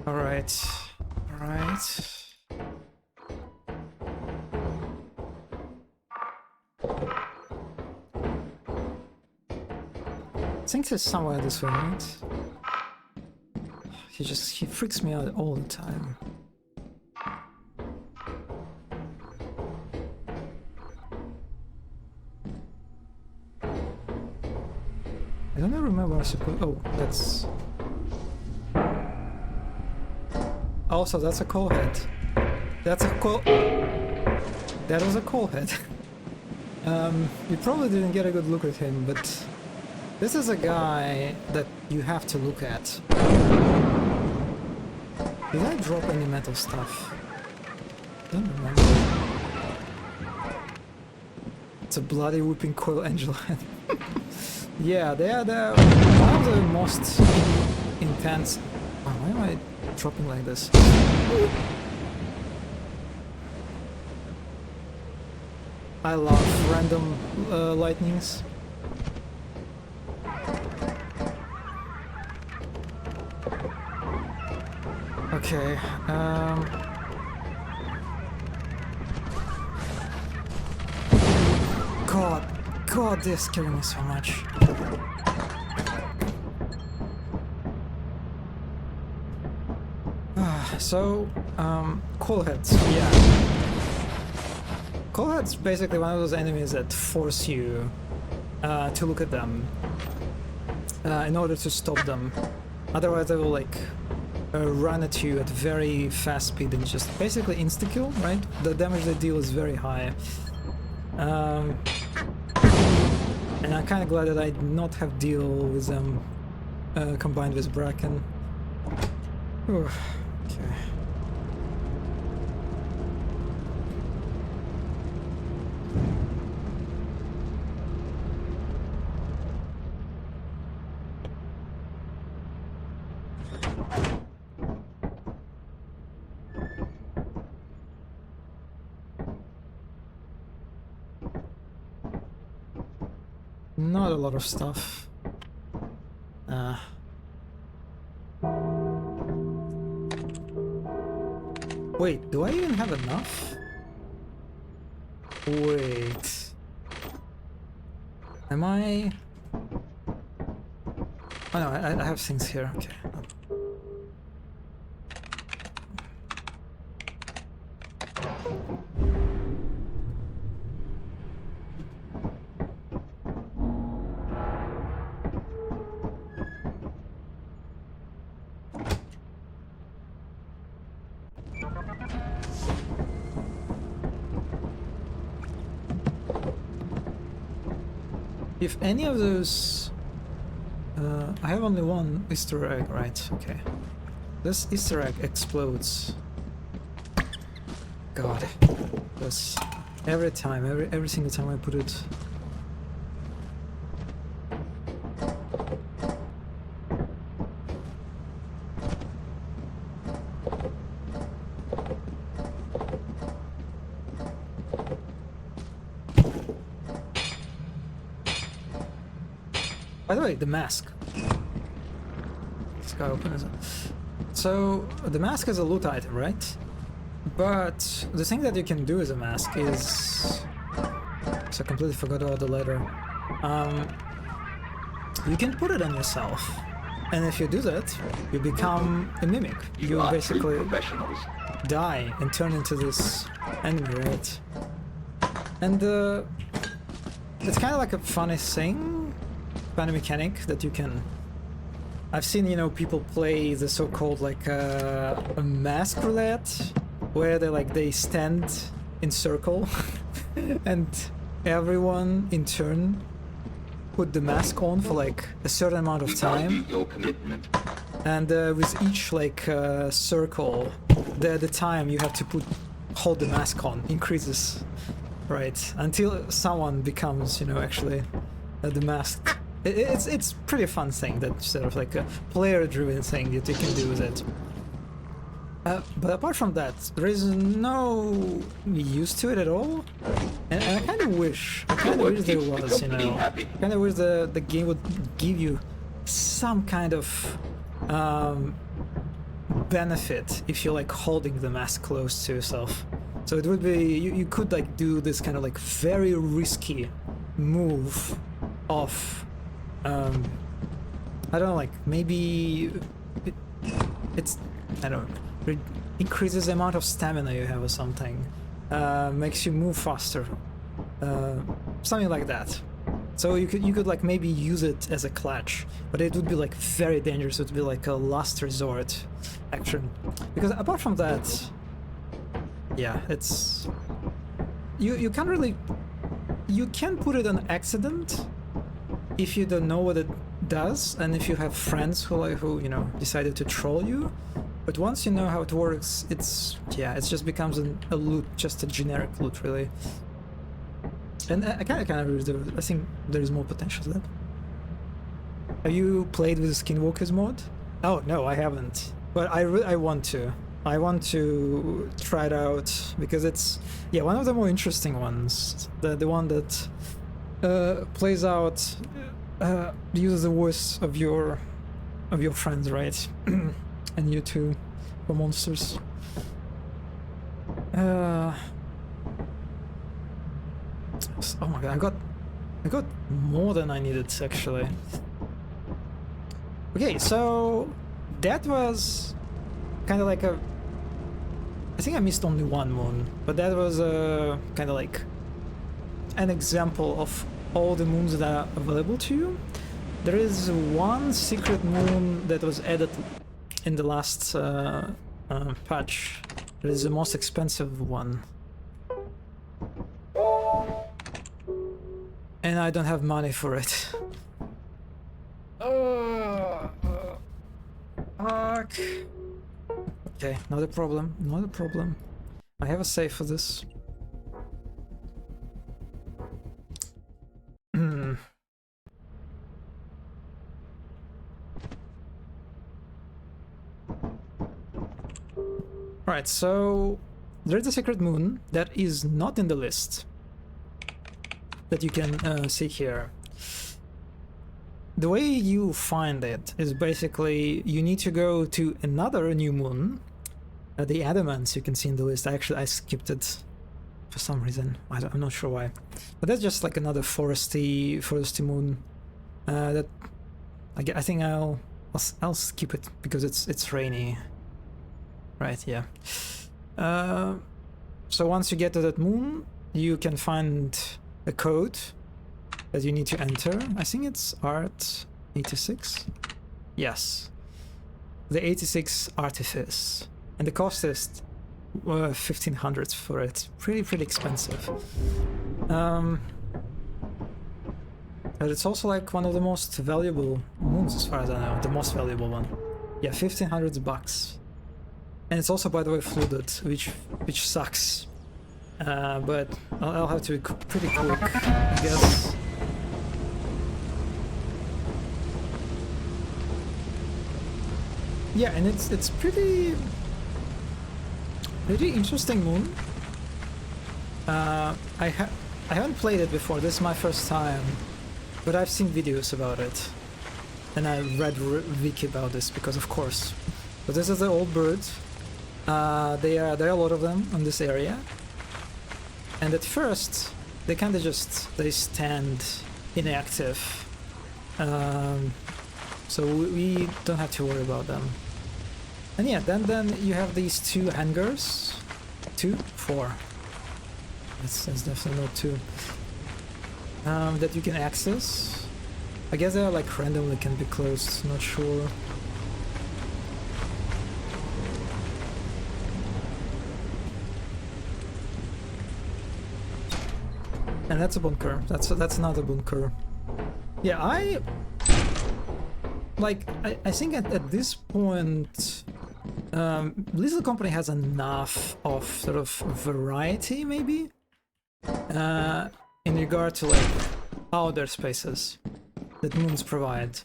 Alright. I think there's somewhere this way, right? He freaks me out all the time. I don't remember what I suppose. Oh, that's. Also, that's a coal head. That was a coal head. You probably didn't get a good look at him, but this is a guy that you have to look at. Did I drop any metal stuff? I don't remember. It's a bloody whooping coil angel head. Yeah, they're one of the most intense. Oh, why am I dropping like this? I love random lightnings. Okay, God, they're scaring me so much. So, Coalheads, yeah. Coalheads basically one of those enemies that force you to look at them in order to stop them. Otherwise they will like run at you at very fast speed and just basically insta-kill, right? The damage they deal is very high. And I'm kind of glad that I did not have deal with them combined with Bracken. Ooh, okay. Not a lot of stuff. Wait, do I even have enough? Wait. Am I... Oh no, I have things here, okay. If any of those... I have only one Easter egg, right? Okay. This Easter egg explodes. God. This... Every time, every single time I put it... By the way, the mask. This guy opens it. So, the mask is a loot item, right? But the thing that you can do as a mask is... So I completely forgot about the letter. You can put it on yourself. And if you do that, you become a mimic. You basically die and turn into this enemy, right? And it's kind of like a funny thing. Funny mechanic that you can... I've seen, you know, people play the so-called like a mask roulette, where they stand in circle and everyone in turn put the mask on for like a certain amount of time, and with each like circle the time you have to hold the mask on increases, right, until someone becomes, you know, actually the mask. It's pretty fun thing, that sort of like a player-driven thing that you can do with it. But apart from that, there is no use to it at all. And I kind of wish there was, you know. I kind of wish the game would give you some kind of benefit if you're like holding the mask close to yourself. So it would be, you could like do this kind of like very risky move of I don't know, like maybe it's I don't know, it increases the amount of stamina you have or something, makes you move faster, something like that. So you could like maybe use it as a clutch, but it would be like very dangerous. It would be like a last resort action, because apart from that, yeah, it's you can't really, you can put it on accident if you don't know what it does, and if you have friends who you know decided to troll you. But once you know how it works, it just becomes a loot, just a generic loot, really. And I kind of agree with it. I think there is more potential to that. Have you played with the Skinwalkers mod? Oh no, I haven't. But I want to. I want to try it out because it's, yeah, one of the more interesting ones. The one that plays out, uses the voice of your friends, right? And you too, for monsters. Oh my god, I got more than I needed actually. Okay, so that was kind of like a, I think I missed only one moon, but that was kind of like an example of all the moons that are available to you. There is one secret moon that was added in the last patch. It is the most expensive one. And I don't have money for it. Fuck. Okay, not a problem, not a problem. I have a save for this. Alright, so there's a secret moon that is not in the list that you can see here. The way you find it is basically you need to go to another new moon. The Adamants you can see in the list. I skipped it for some reason. I'm not sure why. But that's just like another foresty moon. That I think I'll skip it because it's rainy. Right, yeah. So once you get to that moon, you can find a code that you need to enter. I think it's Art 86. Yes, the 86 Artifice, and the cost is 1500 for it. Pretty expensive. But it's also like one of the most valuable moons as far as I know. The most valuable one. Yeah, 1500 bucks. And it's also, by the way, flooded, which sucks. But I'll have to be pretty quick, I guess. Yeah, and it's pretty interesting moon. I haven't played it before. This is my first time, but I've seen videos about it, and I read wiki about this because, of course. But this is the old bird. There are a lot of them in this area, and at first they kind of they stand inactive, so we don't have to worry about them. And yeah, then you have these two hangars, 4. That's definitely not 2. That you can access. I guess they are like randomly can be closed. Not sure. And that's a bunker. That's another bunker. Yeah, I think at this point, Blizzard Company has enough of sort of variety, maybe, in regard to like outer spaces that moons provide.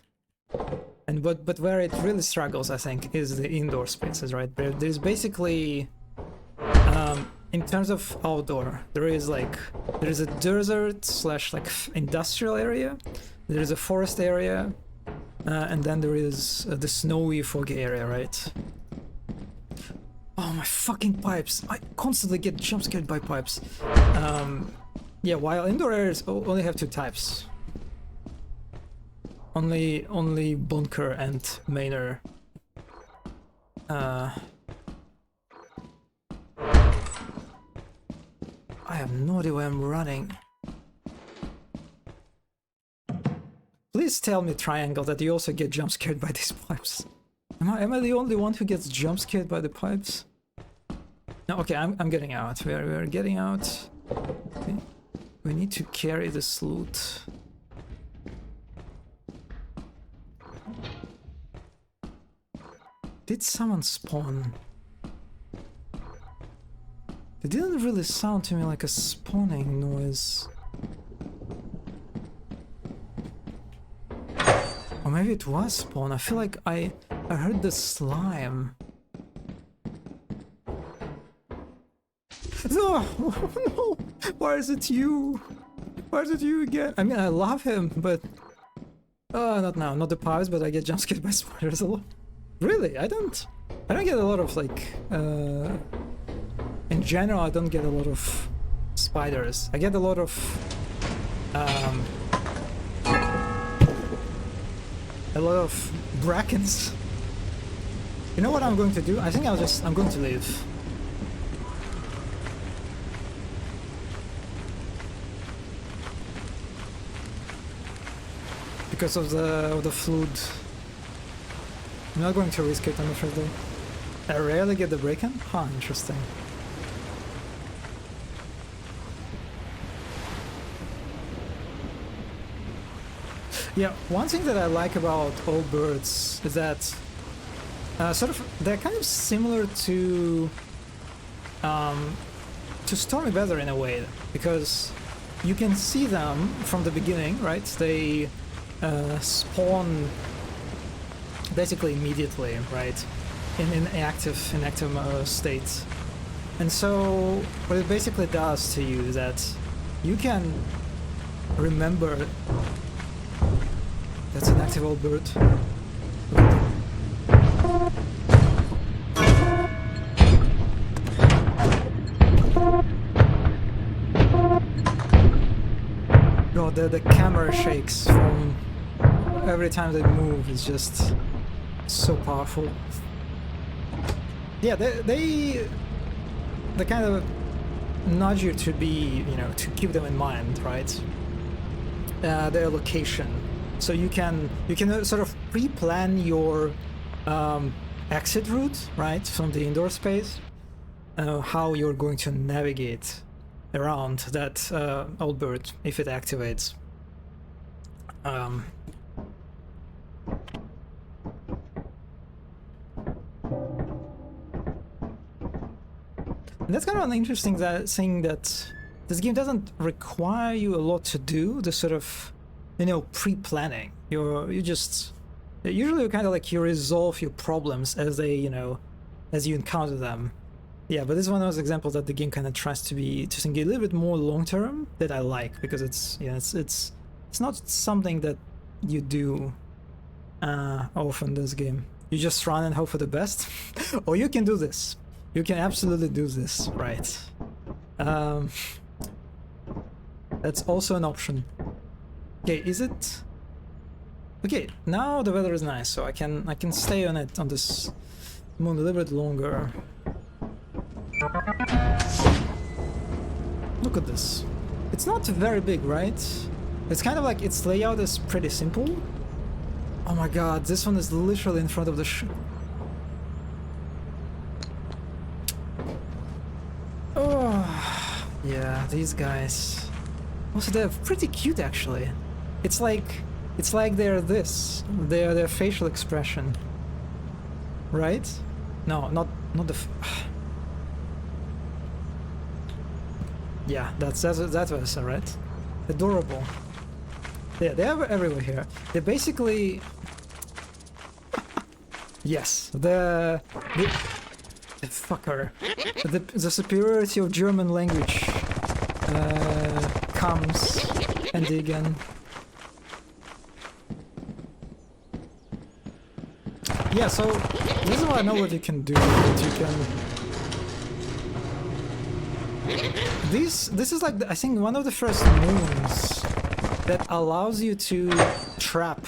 And but where it really struggles, I think, is the indoor spaces, right? There's basically, in terms of outdoor, there is a desert / like industrial area, there is a forest area, and then there is the snowy, foggy area, right? Oh, my fucking pipes! I constantly get jump scared by pipes. Yeah, while indoor areas only have 2 types. Only bunker and mainer. I have no idea where I'm running. Please tell me, Triangle, that you also get jump scared by these pipes. Am I the only one who gets jump scared by the pipes? No, okay, I'm getting out. We're getting out. Okay. We need to carry this loot. Did someone spawn? It didn't really sound to me like a spawning noise. Or maybe it was spawn. I feel like I heard the slime. No! No! Why is it you? Why is it you again? I mean, I love him, but... not now. Not the pipes, but I get jump scared by spiders a lot. Really? I don't get a lot of, like... in general, I don't get a lot of spiders. I get a lot of... a lot of brackens. You know what I'm going to do? I think I'm going to leave. Because of the flood. I'm not going to risk it on the first day. I rarely get the break-in? Huh, interesting. Yeah, one thing that I like about old birds is that sort of they're kind of similar to stormy weather in a way, because you can see them from the beginning, right? They spawn basically immediately, right? In active state, and so what it basically does to you is that you can remember. That's an active old bird. No, the camera shakes from every time they move. It's just so powerful. Yeah, they kind of nudge you to be, to keep them in mind, right? Their location. So you can sort of pre-plan your exit route, right, from the indoor space, how you're going to navigate around that old bird if it activates. And that's kind of an interesting thing, that this game doesn't require you a lot to do, the sort of pre-planning. You just usually kind of like you resolve your problems as they as you encounter them. Yeah, but this is one of those examples that the game kind of tries to think a little bit more long-term, that I like, because it's not something that you do often. This game, you just run and hope for the best. Or you can do this. You can absolutely do this, right? That's also an option. Okay, is it? Okay, now the weather is nice, so I can stay on this moon a little bit longer. Look at this. It's not very big, right? It's kind of like its layout is pretty simple. Oh my god, this one is literally in front of the Oh, yeah, these guys. Also, they're pretty cute, actually. It's like they're their facial expression, right? No, not the. Yeah, that's what I said, right? Adorable. Yeah, they're everywhere here. They're basically. Yes, the fucker. The superiority of German language comes and again. Yeah, so this is why I know what you can do. This is like I think one of the first moons that allows you to trap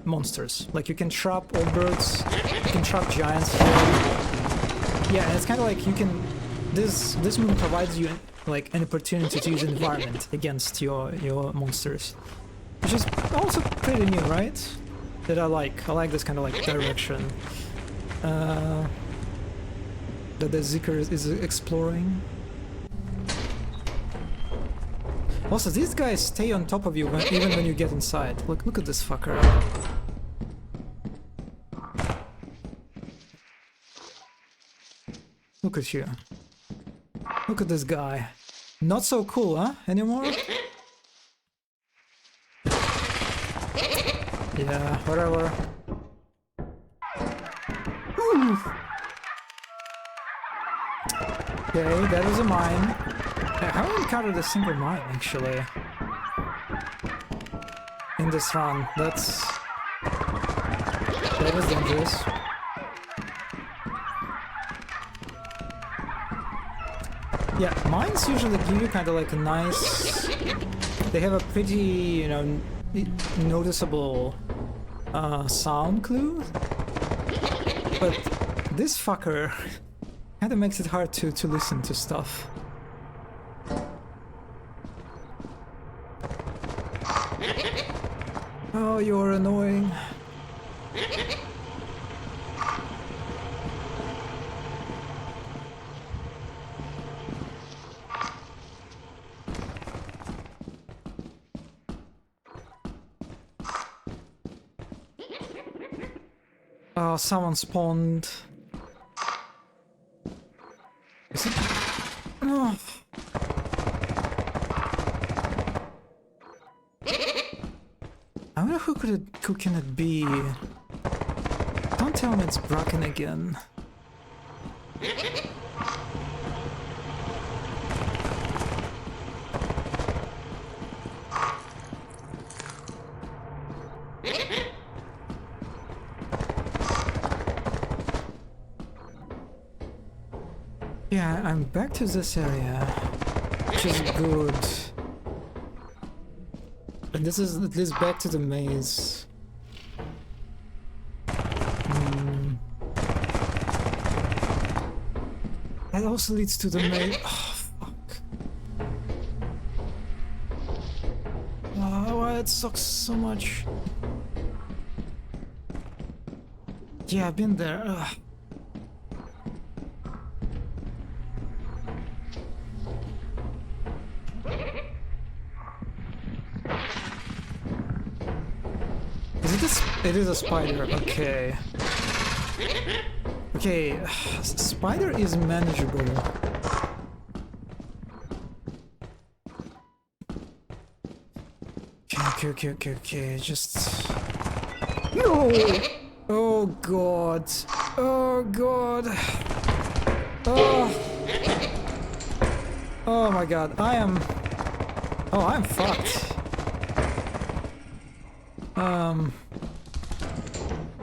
monsters. Like you can trap old birds, you can trap giants here. Yeah, and it's kind of like you can. This moon provides you like an opportunity to use environment against your monsters, which is also pretty new, right? That I like this kind of like direction that the Zeeker is exploring. Also, these guys stay on top of you even when you get inside. Look at this fucker. Look at you. Look at this guy. Not so cool, huh? Anymore? Yeah, whatever. Ooh. Okay, that was a mine. I haven't encountered a single mine, actually. In this run. That was dangerous. Yeah, mines usually give you kind of like a nice... They have a pretty, you know, noticeable sound clue. But this fucker kind of makes it hard to listen to stuff. Oh, you're annoying. Oh, someone spawned. Is it? Oh. I wonder who can it be? Don't tell me it's Bracken again. Yeah, I'm back to this area, which is good. And this is at least back to the maze. That also leads to the maze. Oh, fuck. Oh, why it sucks so much. Yeah, I've been there. Ugh. It is a spider, okay. Okay, spider is manageable. Okay, just... No! Oh god. Oh god. Oh. Oh my god, I'm fucked.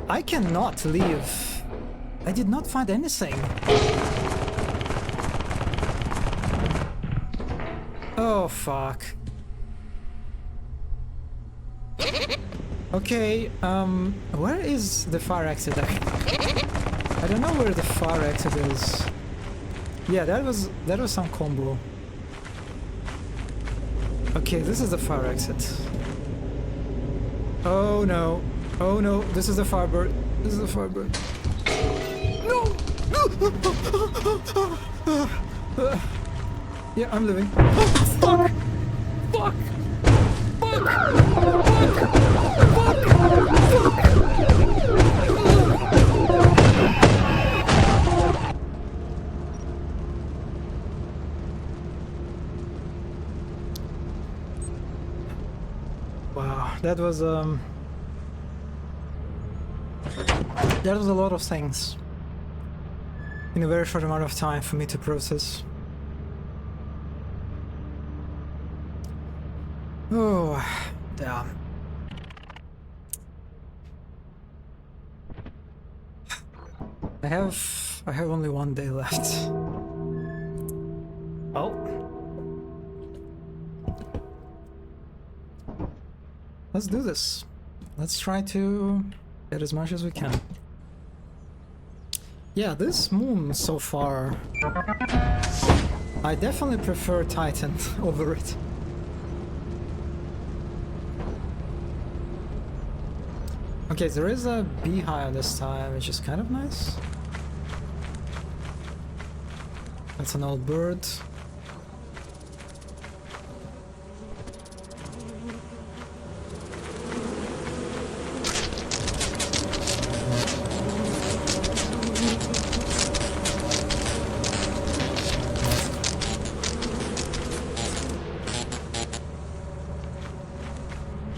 I cannot leave. I did not find anything. Oh, fuck. Okay, where is the fire exit? I don't know where the fire exit is. Yeah, that was some combo. Okay, this is the fire exit. Oh no. Oh no, this is the Firebird. This is the Firebird. No! Yeah, I'm living. Fuck! Fuck! Fuck! Fuck! Wow, that was a lot of things in a very short amount of time for me to process. Oh, damn. I have only one day left. Oh. Let's do this. Let's try to get as much as we can. Yeah, this moon so far, I definitely prefer Titan over it. Okay, there is a beehive this time, which is kind of nice. That's an old bird.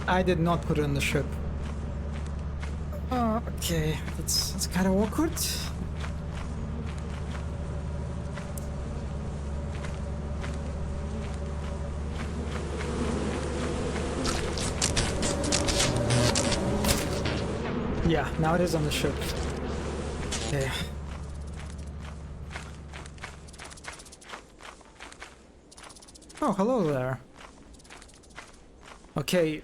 I did not put it in the ship. Okay, that's kind of awkward. Yeah, now it is on the ship. Okay. Oh, hello there. Okay,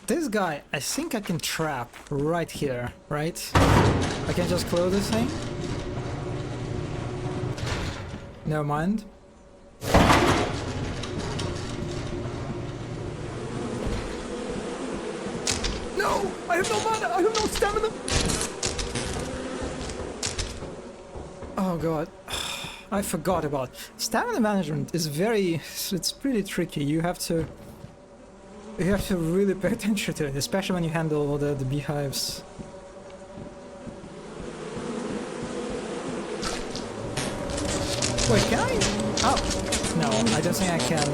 this guy, I think I can trap right here, right? I can just close this thing. Never mind. No! I have no mana! I have no stamina! Oh god. I forgot about stamina management is it's pretty tricky. You have to really pay attention to it, especially when you handle all the beehives. Wait, can I? Oh, no, I don't think I can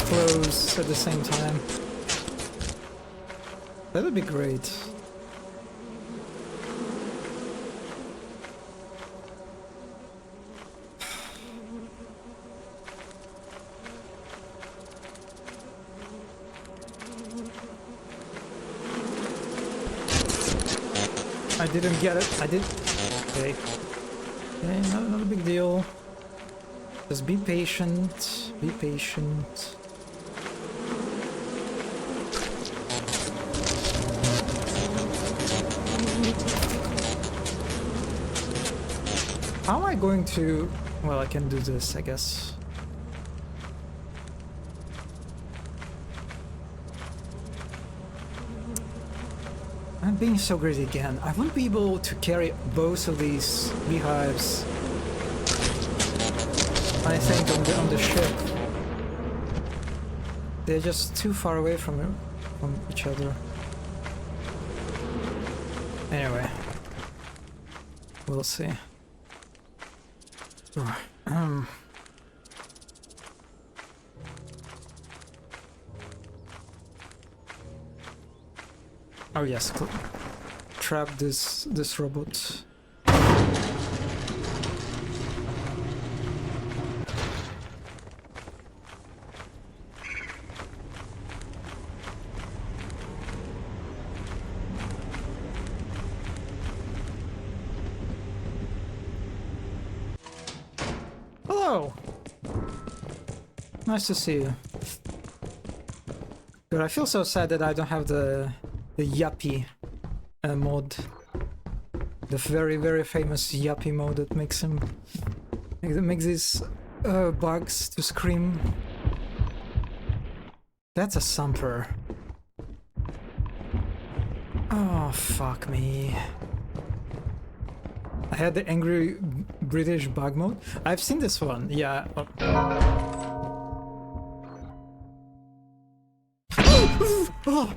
close at the same time. That would be great. I didn't get it. I did. Okay. Okay, not a big deal. Just be patient. Be patient. How am I going to... Well, I can do this, I guess. I'm being so greedy again. I won't be able to carry both of these beehives, I think, on the ship. They're just too far away from each other. Anyway, we'll see. Oh yes, trap this robot. Hello. Nice to see you. But I feel so sad that I don't have the Yappy mod. The very, very famous Yappy mode that makes these bugs to scream. That's a Sumper. Oh, fuck me. I had the angry British bug mode. I've seen this one, yeah. Oh.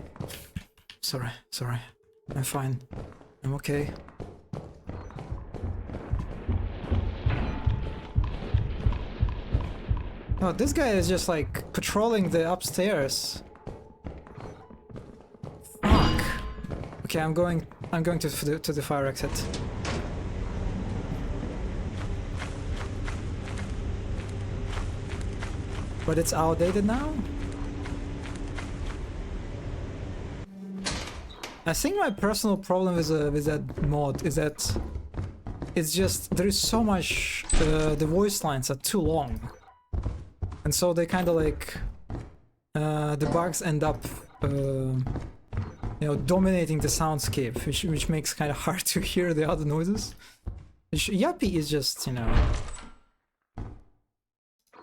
Sorry. I'm fine. I'm okay. Oh, this guy is just like patrolling the upstairs. Fuck. Okay, I'm going to the fire exit. But it's outdated now? I think my personal problem with that mod is that it's just there is so much the voice lines are too long, and so they kind of like the bugs end up dominating the soundscape, which makes kind of hard to hear the other noises. Yappy is just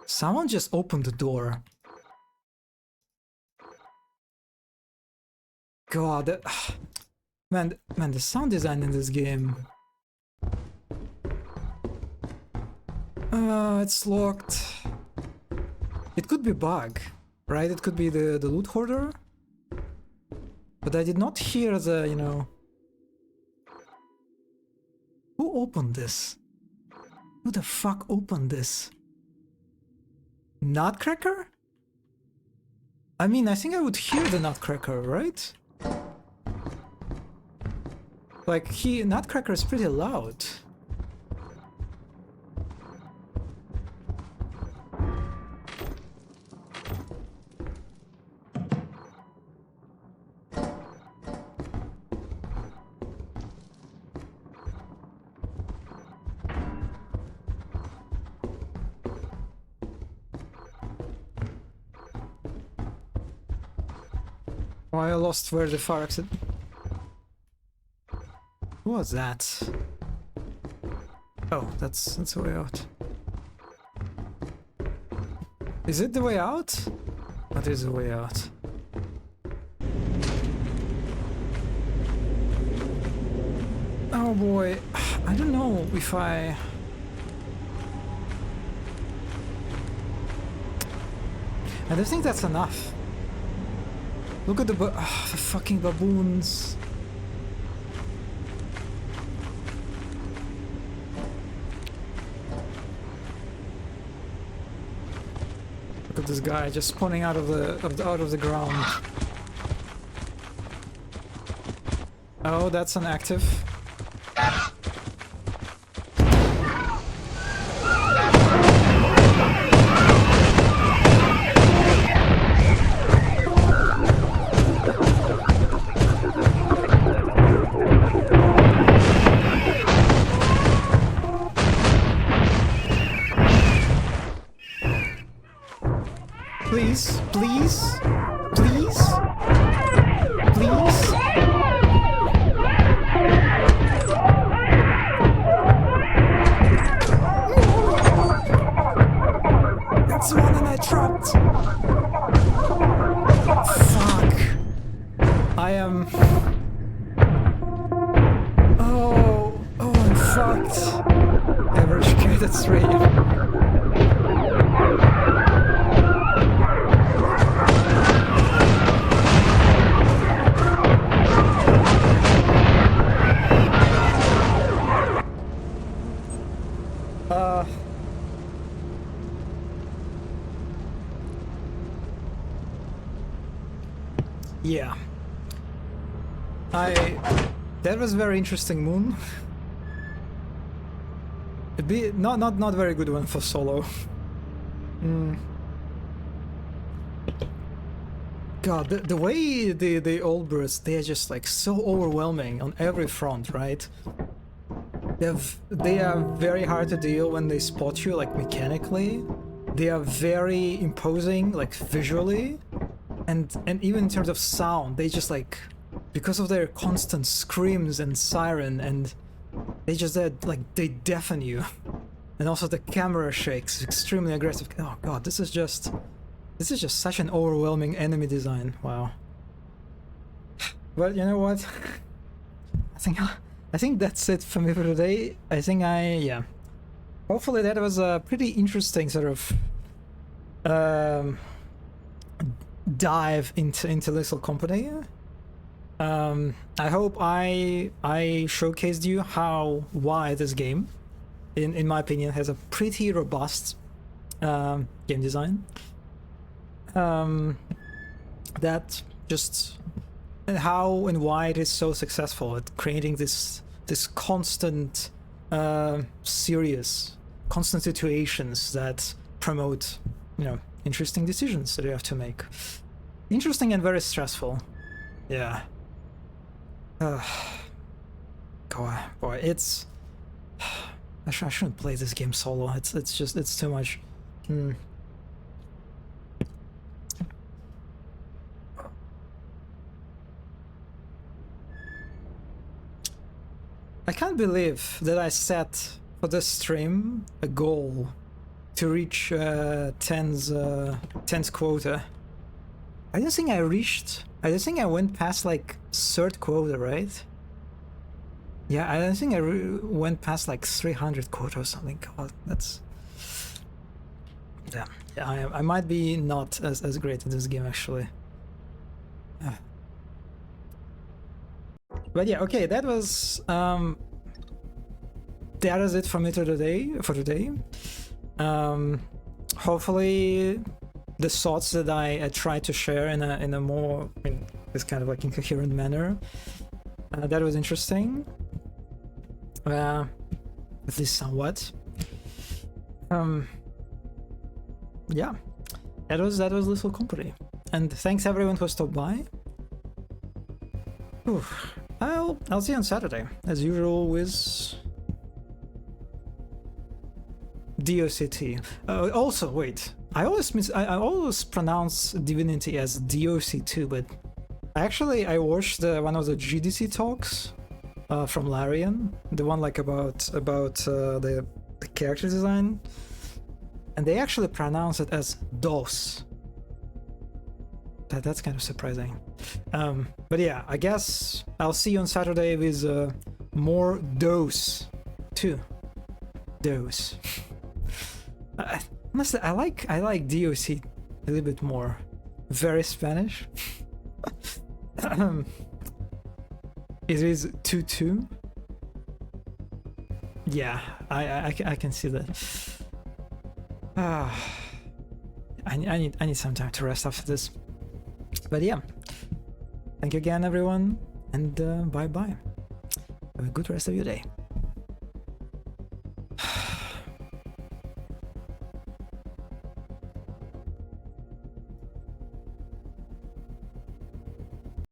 someone just opened the door. God, man, the sound design in this game. It's locked. It could be a bug, right? It could be the loot hoarder. But I did not hear the, Who opened this? Who the fuck opened this? Nutcracker? I mean, I think I would hear the Nutcracker, right? Like, Nutcracker is pretty loud. Oh, I lost where the fire exit. What was that? Oh, that's the way out. Is it the way out? That is the way out. Oh boy, I don't know if I don't think that's enough. Look at the fucking baboons. Look at this guy just spawning out of the ground. Oh, that's an active. Please, please, please, please. That's the one that I trapped. Fuck. I am... Oh, I'm fucked. Average cadence rate. Yeah. That was very interesting moon. It'd be not very good one for solo. God, the way the old birds, they're just like so overwhelming on every front, right? They are very hard to deal when they spot you, like mechanically. They are very imposing, like visually. And even in terms of sound, they just like, because of their constant screams and siren, and they just they deafen you. And also the camera shakes, extremely aggressive. Oh god, this is just such an overwhelming enemy design. Wow. But you know what? I think that's it for me for today. Yeah. Hopefully that was a pretty interesting sort of dive into Lethal Company. I hope I showcased you why this game, in my opinion, has a pretty robust game design. That just how and why it is so successful at creating this constant serious, constant situations that promote, interesting decisions that you have to make. Interesting and very stressful. Yeah. Boy, it's... I shouldn't play this game solo. It's too much. I can't believe that I set for this stream a goal to reach 10's quota. I don't think I went past like third quota, right? Yeah, I don't think I went past like 300 quota or something. God, that's... Yeah, I might be not as great at this game actually. But yeah, okay, that was it for me for today. Hopefully the thoughts that I tried to share in a more this kind of like incoherent manner, that was interesting, at least somewhat. Yeah, that was Lethal Company, and thanks everyone who stopped by. Whew. I'll see you on Saturday, as usual, with DOCT. Also, wait, I always pronounce Divinity as DOC2, but Actually, I watched one of the GDC talks from Larian, the one like about the character design, and they actually pronounce it as DOS. That's kind of surprising. But yeah, I guess I'll see you on Saturday with more DOS too. DOS. Honestly, I like DOC a little bit more. Very Spanish. It is 2-2. Yeah, I can see that. I need some time to rest after this. But yeah, thank you again, everyone, and bye bye. Have a good rest of your day.